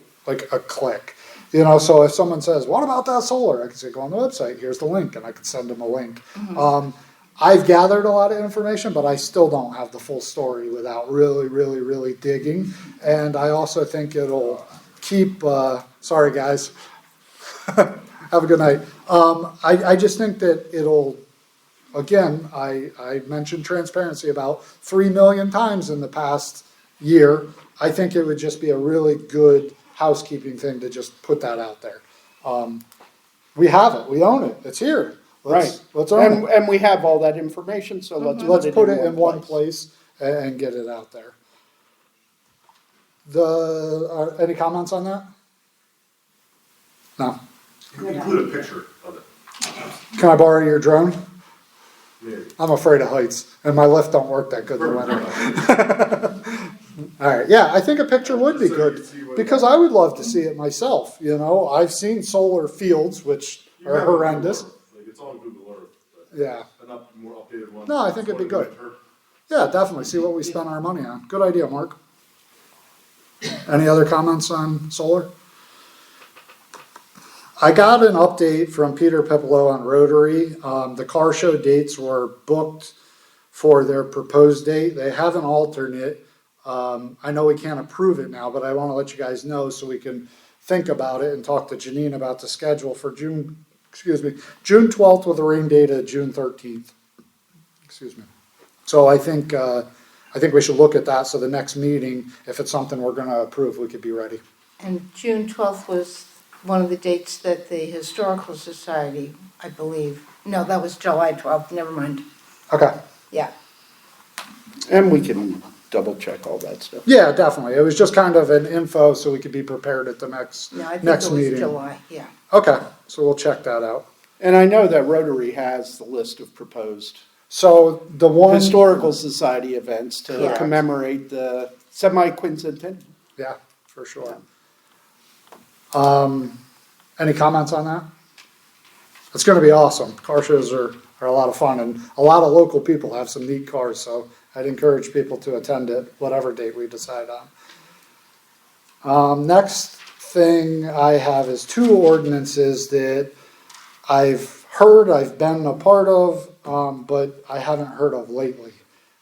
click. So if someone says, what about that solar? I can say, go on the website, here's the link, and I can send them a link. Mm-hmm. I've gathered a lot of information, but I still don't have the full story without really, really, really digging. And I also think it'll keep, sorry guys, have a good night. I just think that it'll again, I mentioned transparency about 3 million times in the past year. I think it would just be a really good housekeeping thing to just put that out there. We have it, we own it, it's here. Let's own it. And we have all that information, so Let's put it in one place and get it out there. Any comments on that? No. Include a picture of it. Can I borrow your drone? Maybe. I'm afraid of heights, and my lift don't work that good in the winter. All right, yeah, I think a picture would be good, because I would love to see it myself, you know? I've seen solar fields, which are horrendous. Like, it's on Google Earth, but Yeah. more updated one. No, I think it'd be good. Yeah, definitely, see what we spend our money on. Good idea, Mark. Any other comments on solar? I got an update from Peter Pipolo on Rotary. The car show dates were booked for their proposed date. They have an alternate. I know we can't approve it now, but I want to let you guys know so we can think about it and talk to Janine about the schedule for June 12th with a rain date of June 13th. Excuse me. So I think we should look at that, so the next meeting, if it's something we're gonna approve, we could be ready. And June 12th was one of the dates that the Historical Society, I believe, no, that was July 12th, never mind. Okay. Yeah. And we can double check all that stuff. Yeah, definitely. It was just kind of an info so we could be prepared at the next No, I think next it was meeting. July, yeah. Okay, so we'll check that out. And I know that Rotary has the list of proposed So the one. Historical Society events to Yeah. commemorate the semi-quincentennial. Yeah, for sure. Any comments on that? It's gonna be awesome. Car shows are a lot of fun, and a lot of local people have some neat cars, so I'd encourage people to attend it, whatever date we decide on. Next thing I have is 2 ordinances that I've heard, I've been a part of, but I haven't heard of lately.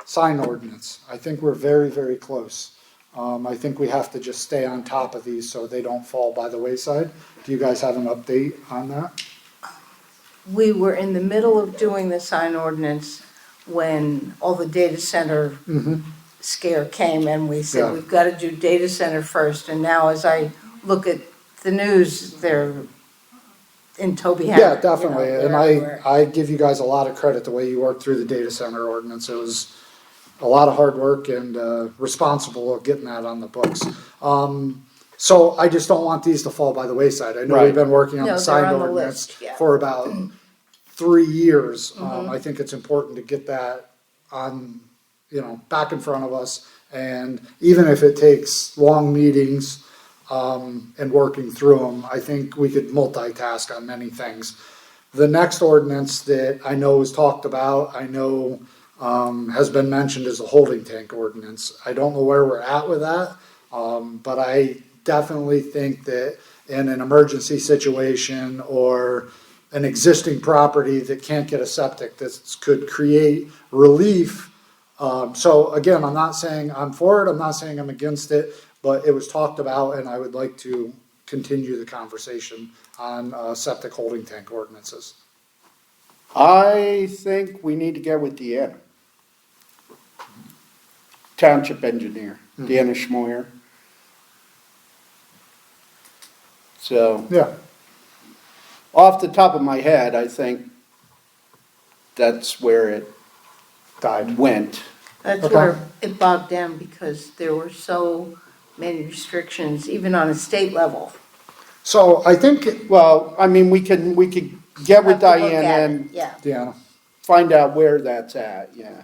Sign ordinance. I think we're very, very close. I think we have to just stay on top of these so they don't fall by the wayside. Do you guys have an update on that? We were in the middle of doing the sign ordinance when all the data center scare came, and we said, Yeah. we've got to do data center first. And now as I look at the news, they're in Toby Hammer. Yeah, definitely, you know, and they're everywhere. I give you guys a lot of credit the way you worked through the data center ordinance. It was a lot of hard work and responsible of getting that on the books. So I just don't want these to fall by the wayside. I know Right. we've been working on No, the they're sign on the ordinance list, yeah. for about 3 years. I think it's important to get that on, back in front of us. And even if it takes long meetings and working through them, I think we could multitask on many things. The next ordinance that I know is talked about, I know has been mentioned is the holding tank ordinance. I don't know where we're at with that, but I definitely think that in an emergency situation or an existing property that can't get a septic, this could create relief. So again, I'm not saying I'm for it, I'm not saying I'm against it, but it was talked about, and I would like to continue the conversation on septic holding tank ordinances. I think we need to get with Deanna. Township engineer, Deanna Schmoyer. So, Yeah. off the top of my head, I think that's where it went. That's Okay. where it bogged down because there were so many restrictions, even on a state level. So I think, Well, I mean, we could get with Have to look Diana at it, and yeah. Deanna, find out where that's at, yeah.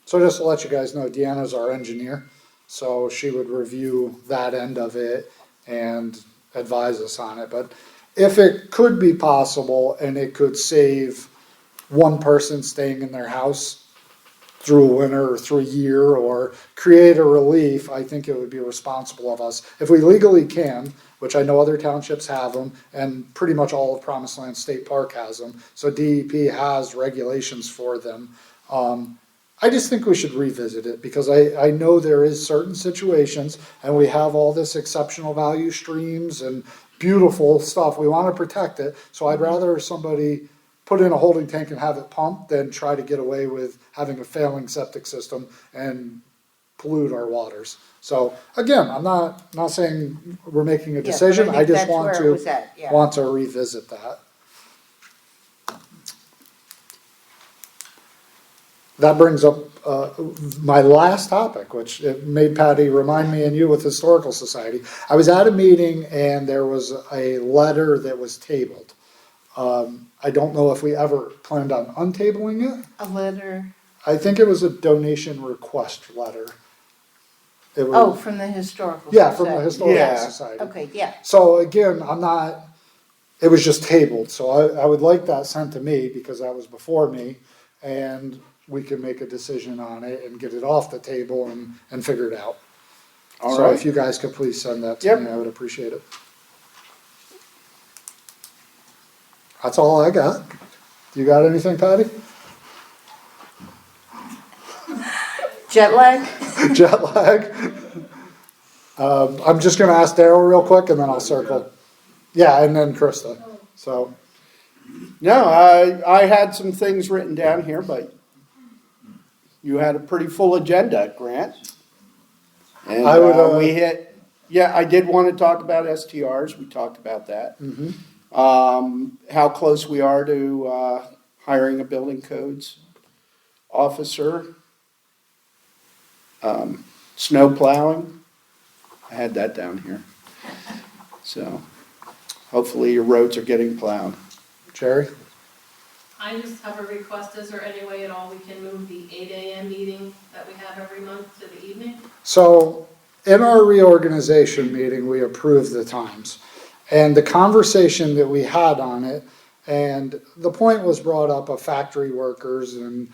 so just to let you guys know, Deanna's our engineer, so she would review that end of it and advise us on it. But if it could be possible and it could save one person staying in their house through a winter or through a year or create a relief, I think it would be responsible of us. If we legally can, which I know other townships have them, and pretty much all of Promised Land State Park has them, so DEP has regulations for them. I just think we should revisit it because I know there is certain situations and we have all this exceptional value streams and beautiful stuff. We want to protect it. So I'd rather somebody put in a holding tank and have it pumped than try to get away with having a failing septic system and pollute our waters. So again, I'm not saying we're making a Yeah, but decision, I think just that's want where it to, was at, yeah. want to revisit that. That brings up my last topic, which it made Patty remind me and you with Historical Society. I was at a meeting and there was a letter that was tabled. I don't know if we ever planned on untabling it. A letter, I think it was a donation request letter. It was, oh, from the Historical Society. yeah, from the Historical Yeah. Society. Okay, yeah, So again, it was just tabled, so I would like that sent to me because that was before me, and we can make a decision on it and get it off the table and figure it out. All So right. if you guys could please send that to Yep. me, I would appreciate it. That's all I got. You got anything, Patty? jet lag? Jet lag? I'm just gonna ask Daryl real quick and then I'll circle. Yeah, and then Krista, so. No, I had some things written down here, but you had a pretty full agenda, Grant. And I would, we hit, yeah, I did want to talk about STRs, we talked about that. Mhm. How close we are to hiring a building codes officer. Snow plowing, I had that down here. So hopefully your roads are getting plowed. Jerry? I just have a request, is there any way at all we can move the 8 AM meeting that we have every month to the evening? So in our reorganization meeting, we approved the times. And the conversation that we had on it, and the point was brought up of factory workers and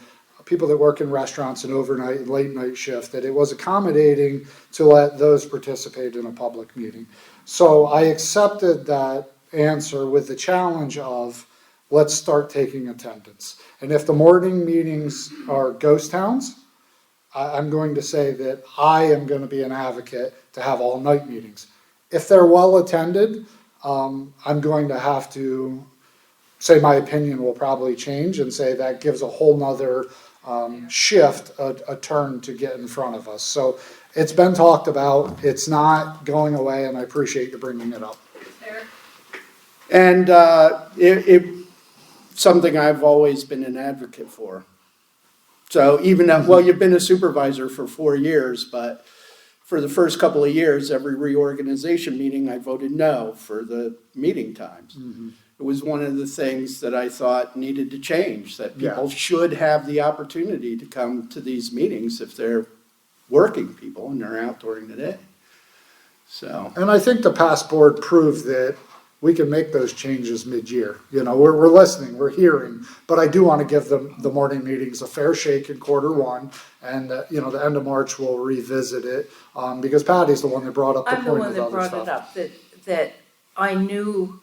people that work in restaurants and overnight and late night shift, that it was accommodating to let those participate in a public meeting. So I accepted that answer with the challenge of, let's start taking attendance. And if the morning meetings are ghost towns, I'm going to say that I am going to be an advocate to have all night meetings. If they're well attended, I'm going to have to say my opinion will probably change and say that gives a whole nother shift, a turn to get in front of us. So it's been talked about, it's not going away, and I appreciate you bringing it up. Eric? And something I've always been an advocate for. So even though, well, you've been a supervisor for 4 years, but for the first couple of years, every reorganization meeting, I voted no for the meeting times. Mm-hmm. It was one of the things that I thought needed to change, that Yeah. people should have the opportunity to come to these meetings if they're working people and they're out during the day. So, And I think the past board proved that we can make those changes mid-year. You know, we're listening, we're hearing, but I do want to give the morning meetings a fair shake in Q1, and you know, the end of March we'll revisit it, because Patty's the one that brought up the I'm the point one of that other brought stuff. it up, that I knew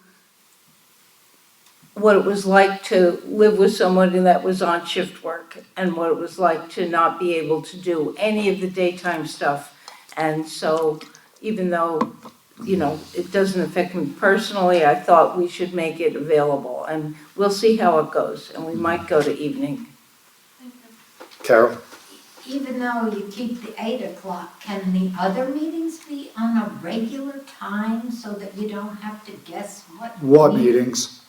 what it was like to live with somebody that was on shift work and what it was like to not be able to do any of the daytime stuff. And so even though, you know, it doesn't affect me personally, I thought we should make it available. And we'll see how it goes, and we might go to evening. Carol? Even though you keep the 8 o'clock, can the other meetings be on a regular time so that you don't have to guess what? What meetings?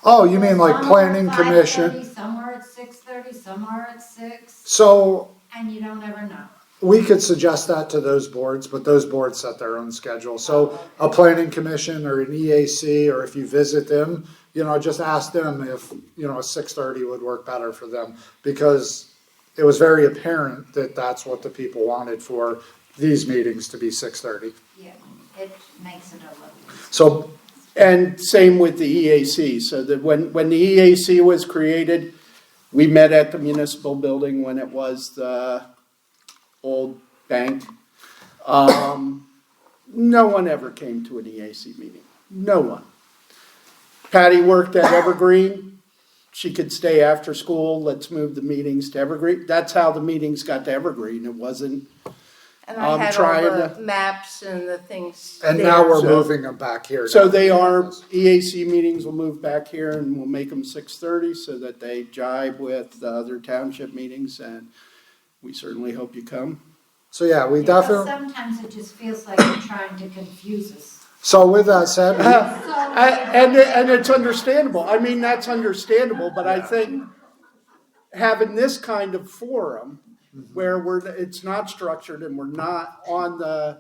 Oh, you mean like Some are planning 5:30, commission? Some are at 6:30, some are at 6, So and you don't ever know. we could suggest that to those boards, but those boards set their own schedule. So a planning commission or an EAC, or if you visit them, you know, just ask them if, you know, a 6:30 would work better for them, because it was very apparent that that's what the people wanted for these meetings to be 6:30. Yeah, it makes it a little. So, and same with the EAC, so that when the EAC was created, we met at the municipal building when it was the old bank. No one ever came to an EAC meeting, no one. Patty worked at Evergreen, she could stay after school, let's move the meetings to Evergreen. That's how the meetings got to Evergreen, it wasn't And I had all trying the to. maps and the things And there. now we're So- moving them back here. So now. they are, EAC meetings will move back here and we'll make them 6:30 so that they jibe with the other township meetings, and we certainly hope you come. So yeah, we Because definitely, sometimes it just feels like you're trying to confuse us. so with that said, And it's understandable, I mean, that's understandable, but I think having this kind of forum where it's not structured and we're not on the,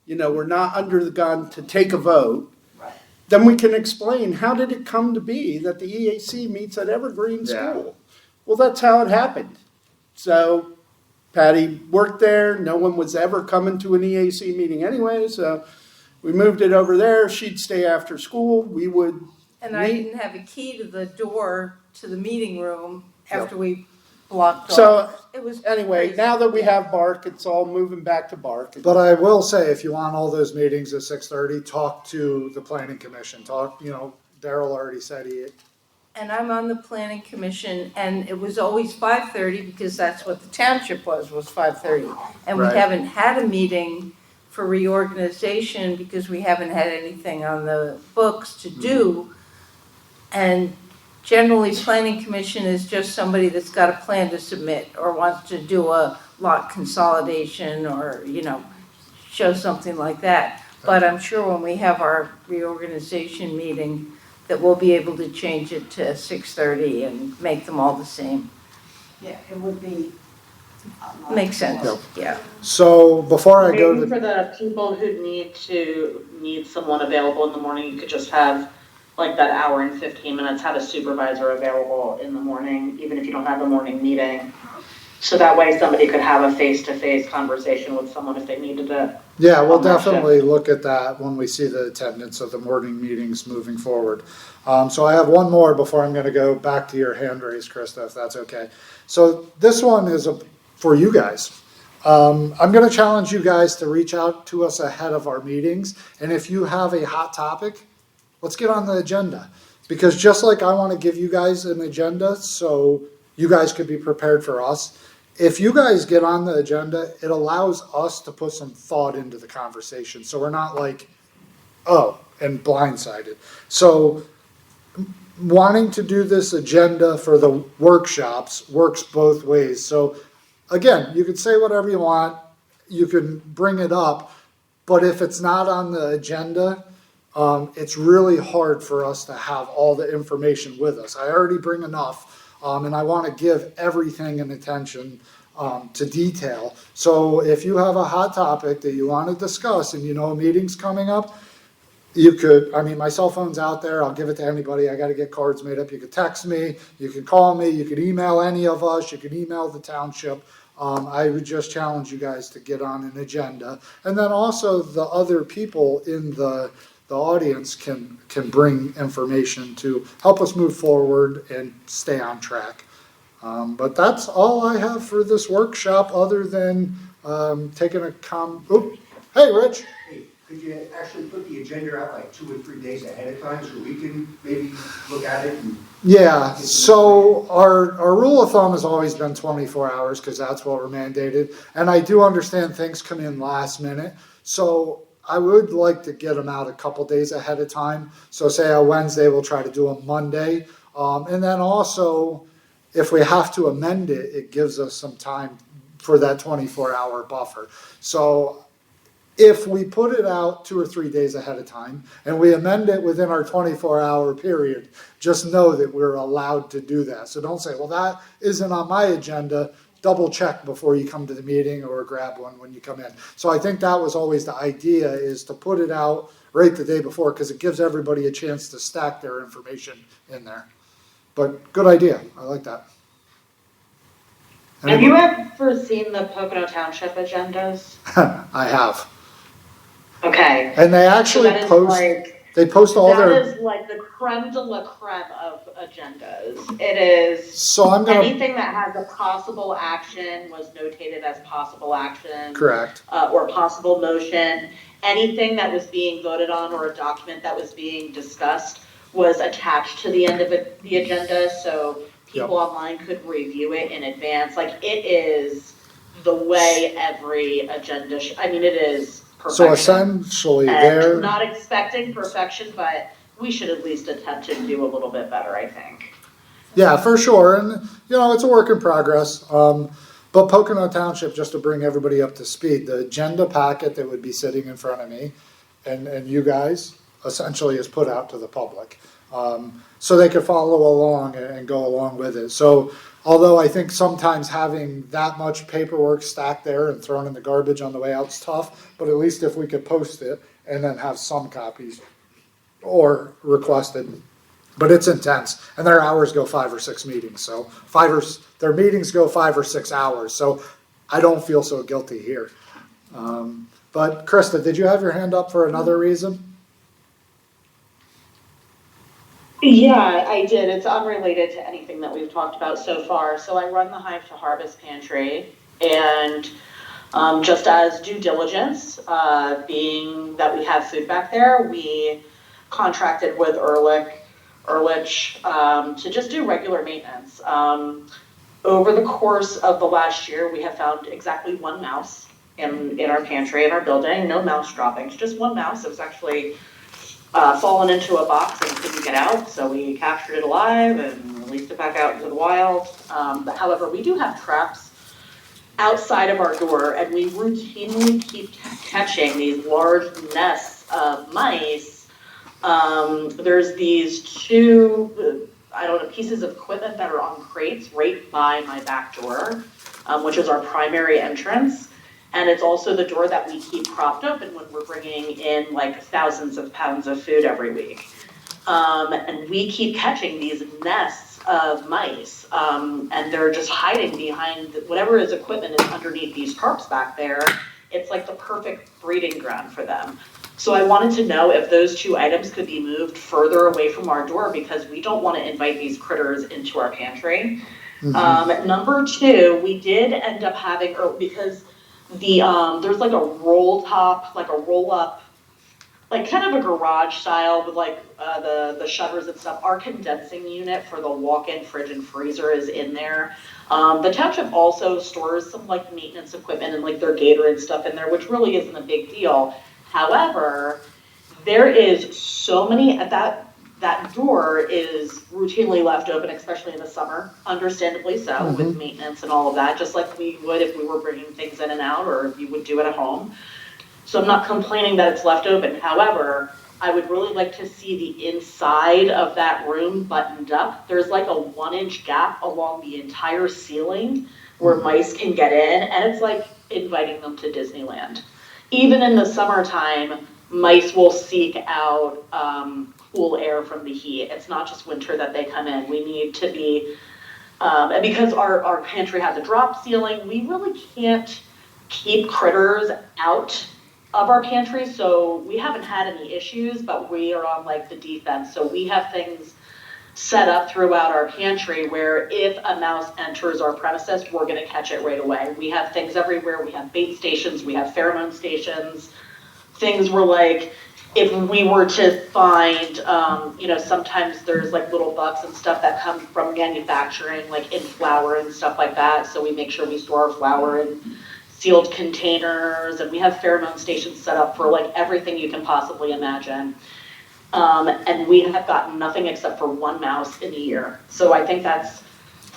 we're not under the gun to take a vote, then we can explain, how did it come to be that the EAC meets at Evergreen Yeah. School? Well, that's how it happened. So Patty worked there, no one was ever coming to an EAC meeting anyway, so we moved it over there. She'd stay after school, we would And I meet. didn't have a key to the door to the meeting room after we blocked off. So It was anyway, crazy. now that we have Bark, it's all moving back to Bark. but I will say, if you want all those meetings at 6:30, talk to the planning commission, Daryl already said he, And I'm on the planning commission, and it was always 5:30 because that's what the township was 5:30. And we Right. haven't had a meeting for reorganization because we haven't had anything on the books to do. And generally, planning commission is just somebody that's got a plan to submit or wants to do a lot consolidation or, show something like that. But I'm sure when we have our reorganization meeting, that we'll be able to change it to 6:30 and make them all the same. Yeah, it would be. Makes sense, Yep. yeah. so before I go Maybe to, for the people who need someone available in the morning, you could just have like that hour and 15 minutes, have a supervisor available in the morning, even if you don't have a morning meeting. So that way somebody could have a face-to-face conversation with someone if they needed it. yeah, we'll on that shift. definitely look at that when we see the attendance of the morning meetings moving forward. So I have one more before I'm gonna go back to your hand raise, Krista, if that's okay. So this one is for you guys. I'm gonna challenge you guys to reach out to us ahead of our meetings, and if you have a hot topic, let's get on the agenda. Because just like I wanna give you guys an agenda, so you guys could be prepared for us, if you guys get on the agenda, it allows us to put some thought into the conversation, so we're not like, oh, and blindsided. So wanting to do this agenda for the workshops works both ways. So again, you can say whatever you want, you can bring it up, but if it's not on the agenda, it's really hard for us to have all the information with us. I already bring enough, and I want to give everything an attention to detail. So if you have a hot topic that you want to discuss and a meeting's coming up, you could, my cell phone's out there, I'll give it to anybody, I gotta get cards made up, you could text me, you could call me, you could email any of us, you could email the township. I would just challenge you guys to get on an agenda. And then also the other people in the audience can bring information to help us move forward and stay on track. But that's all I have for this workshop, other than taking a hey, Rich. Hey, could you actually put the agenda out like 2 or 3 days ahead of time so we can maybe look at it and? Yeah, so our rule of thumb has always been 24 hours because that's what we're mandated. And I do understand things come in last minute. So I would like to get them out a couple days ahead of time. So say on Wednesday, we'll try to do them Monday. And then also, if we have to amend it, it gives us some time for that 24-hour buffer. So if we put it out 2 or 3 days ahead of time and we amend it within our 24-hour period, just know that we're allowed to do that. So don't say, well, that isn't on my agenda. Double check before you come to the meeting or grab one when you come in. So I think that was always the idea, is to put it out right the day before, because it gives everybody a chance to stack their information in there. But good idea. I like that. Have you ever seen the Pocono Township agendas? I have. Okay. And they actually So that is post, like, they post all that their, is like the creme de la creme of agendas. It is so I'm going to, anything that has a possible action was notated as possible action. correct. Or possible motion. Anything that was being voted on or a document that was being discussed was attached to the end of the agenda, so people online could review it in advance. Like, it is the way every agenda, I mean, it is So perfection. essentially And there, not expecting perfection, but we should at least attempt to do a little bit better, I think. yeah, for sure. And, you know, it's a work in progress. But Pocono Township, just to bring everybody up to speed, the agenda packet that would be sitting in front of me and you guys essentially is put out to the public. So they could follow along and go along with it. So although I think sometimes having that much paperwork stacked there and thrown in the garbage on the way out is tough, but at least if we could post it and then have some copies or requested. But it's intense, and their hours go 5 or 6 meetings. So their meetings go 5 or 6 hours. So I don't feel so guilty here. But Krista, did you have your hand up for another reason? Yeah, I did. It's unrelated to anything that we've talked about so far. So I run the Hive to Harvest Pantry, and just as due diligence, being that we have food back there, we contracted with Ehrlich to just do regular maintenance. Over the course of the last year, we have found exactly one mouse in our pantry, in our building. No mouse droppings, just one mouse. It was actually fallen into a box and couldn't get out, so we captured it alive and released it back out into the wild. But however, we do have traps outside of our door, and we routinely keep catching these large nests of mice. There's these two, pieces of equipment that are on crates right by my back door, which is our primary entrance. And it's also the door that we keep propped open when we're bringing in like thousands of pounds of food every week. And we keep catching these nests of mice, and they're just hiding behind whatever is equipment is underneath these tarps back there. It's like the perfect breeding ground for them. So I wanted to know if those two items could be moved further away from our door, because we don't want to invite these critters into our pantry. Mm-hmm. Number two, we did end up having, because there's like a roll up, like kind of a garage style with like the shutters and stuff. Our condensing unit for the walk-in fridge and freezer is in there. The township also stores some like maintenance equipment and like their Gator and stuff in there, which really isn't a big deal. However, there is so many, that door is routinely left open, especially in the summer, understandably so, mm-hmm. with maintenance and all of that, just like we would if we were bringing things in and out, or if you would do it at home. So I'm not complaining that it's left open. However, I would really like to see the inside of that room buttoned up. There's like a 1-inch gap along the entire ceiling where mice can get in, and it's like inviting them to Disneyland. Even in the summertime, mice will seek out cool air from the heat. It's not just winter that they come in. We need to be, and because our pantry has a drop ceiling, we really can't keep critters out of our pantry, so we haven't had any issues, but we are on like the defense. So we have things set up throughout our pantry where if a mouse enters our premises, we're gonna catch it right away. We have things everywhere. We have bait stations, we have pheromone stations, things where like, if we were to find, sometimes there's like little bugs and stuff that come from manufacturing, like in flour and stuff like that. So we make sure we store our flour in sealed containers, and we have pheromone stations set up for like everything you can possibly imagine. And we have gotten nothing except for one mouse in a year. So I think that's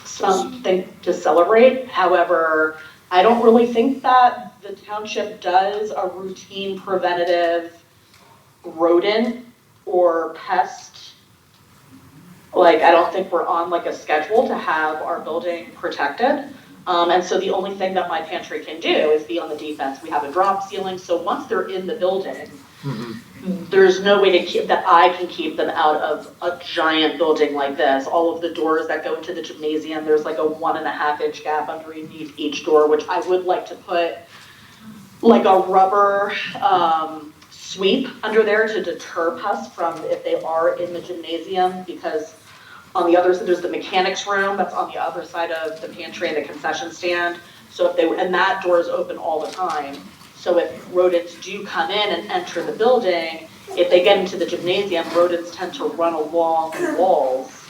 something to celebrate. However, I don't really think that the township does a routine preventative rodent or pest. Like, I don't think we're on like a schedule to have our building protected. And so the only thing that my pantry can do is be on the defense. We have a drop ceiling, so once they're in the building, mm-hmm. there's no way I can keep them out of a giant building like this. All of the doors that go into the gymnasium, there's like a 1.5-inch gap underneath each door, which I would like to put like a rubber sweep under there to deter pests from if they are in the gymnasium, because on the other side, there's the mechanics room that's on the other side of the pantry and the concession stand. So and that door is open all the time. So if rodents do come in and enter the building, if they get into the gymnasium, rodents tend to run along the walls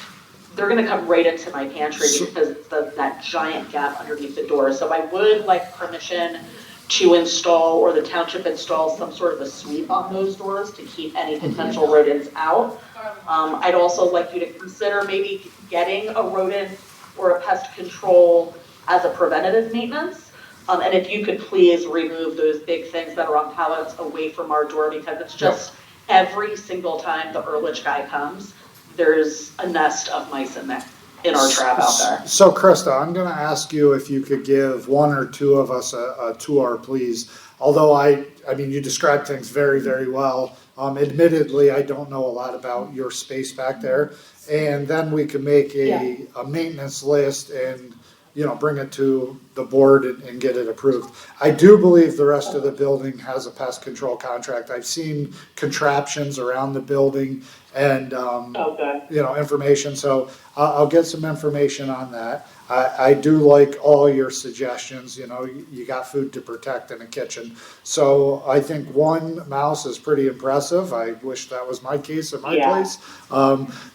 they're gonna come right into my pantry because it's that giant gap underneath the door. So I would like permission to install, or the township install, some sort of a sweep on those doors to keep any potential rodents out. I'd also like you to consider maybe getting a rodent or a pest control as a preventative maintenance. And if you could please remove those big things that are on pallets away from our door, because it's just every single time the Ehrlich guy comes, there's a nest of mice in there, in our trap out there. So Krista, I'm gonna ask you if you could give one or two of us a tour, please. Although I mean, you described things very, very well. Admittedly, I don't know a lot about your space back there. And then we can make a maintenance list and, you know, bring it to the board and get it approved. I do believe the rest of the building has a pest control contract. I've seen contraptions around the building and, you know, information. So I'll get some information on that. I do like all your suggestions. You know, you got food to protect in a kitchen. So I think one mouse is pretty impressive. I wish that was my case at my place.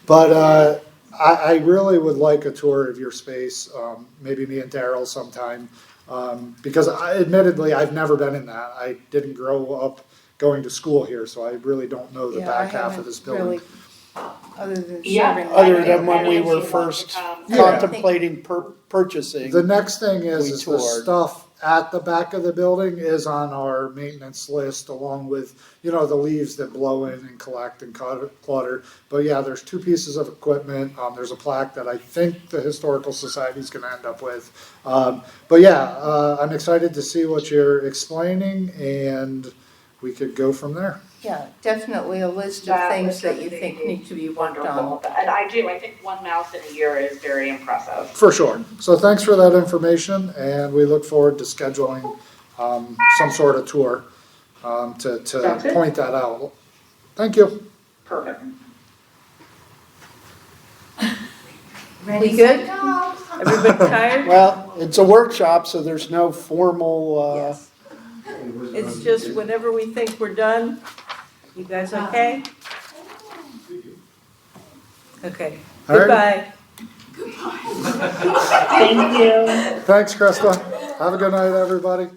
But I really would like a tour of your space, maybe me and Daryl sometime, because admittedly, I've never been in that. I didn't grow up going to school here, so I really don't know the back half of this building. Really, other than Other than when we were first contemplating purchasing. The next thing is the toured. stuff at the back of the building is on our maintenance list, along with, you know, the leaves that blow in and collect and clutter. But yeah, there's two pieces of equipment. There's a plaque that I think the Historical Society is going to end up with. But yeah, I'm excited to see what you're explaining, and we could go from there. Yeah, definitely a list of things that you think need to be worked on. And I think one mouse in a year is very impressive. For sure. So thanks for that information, and we look forward to scheduling some sort of tour to point that out. Thank you. Perfect. We good? Everybody tired? Well, it's a workshop, so there's no formal, Yes. It's just whenever we think we're done. You guys okay? Okay. All right. Goodbye. Thank you. Thanks, Krista. Have a good night, everybody.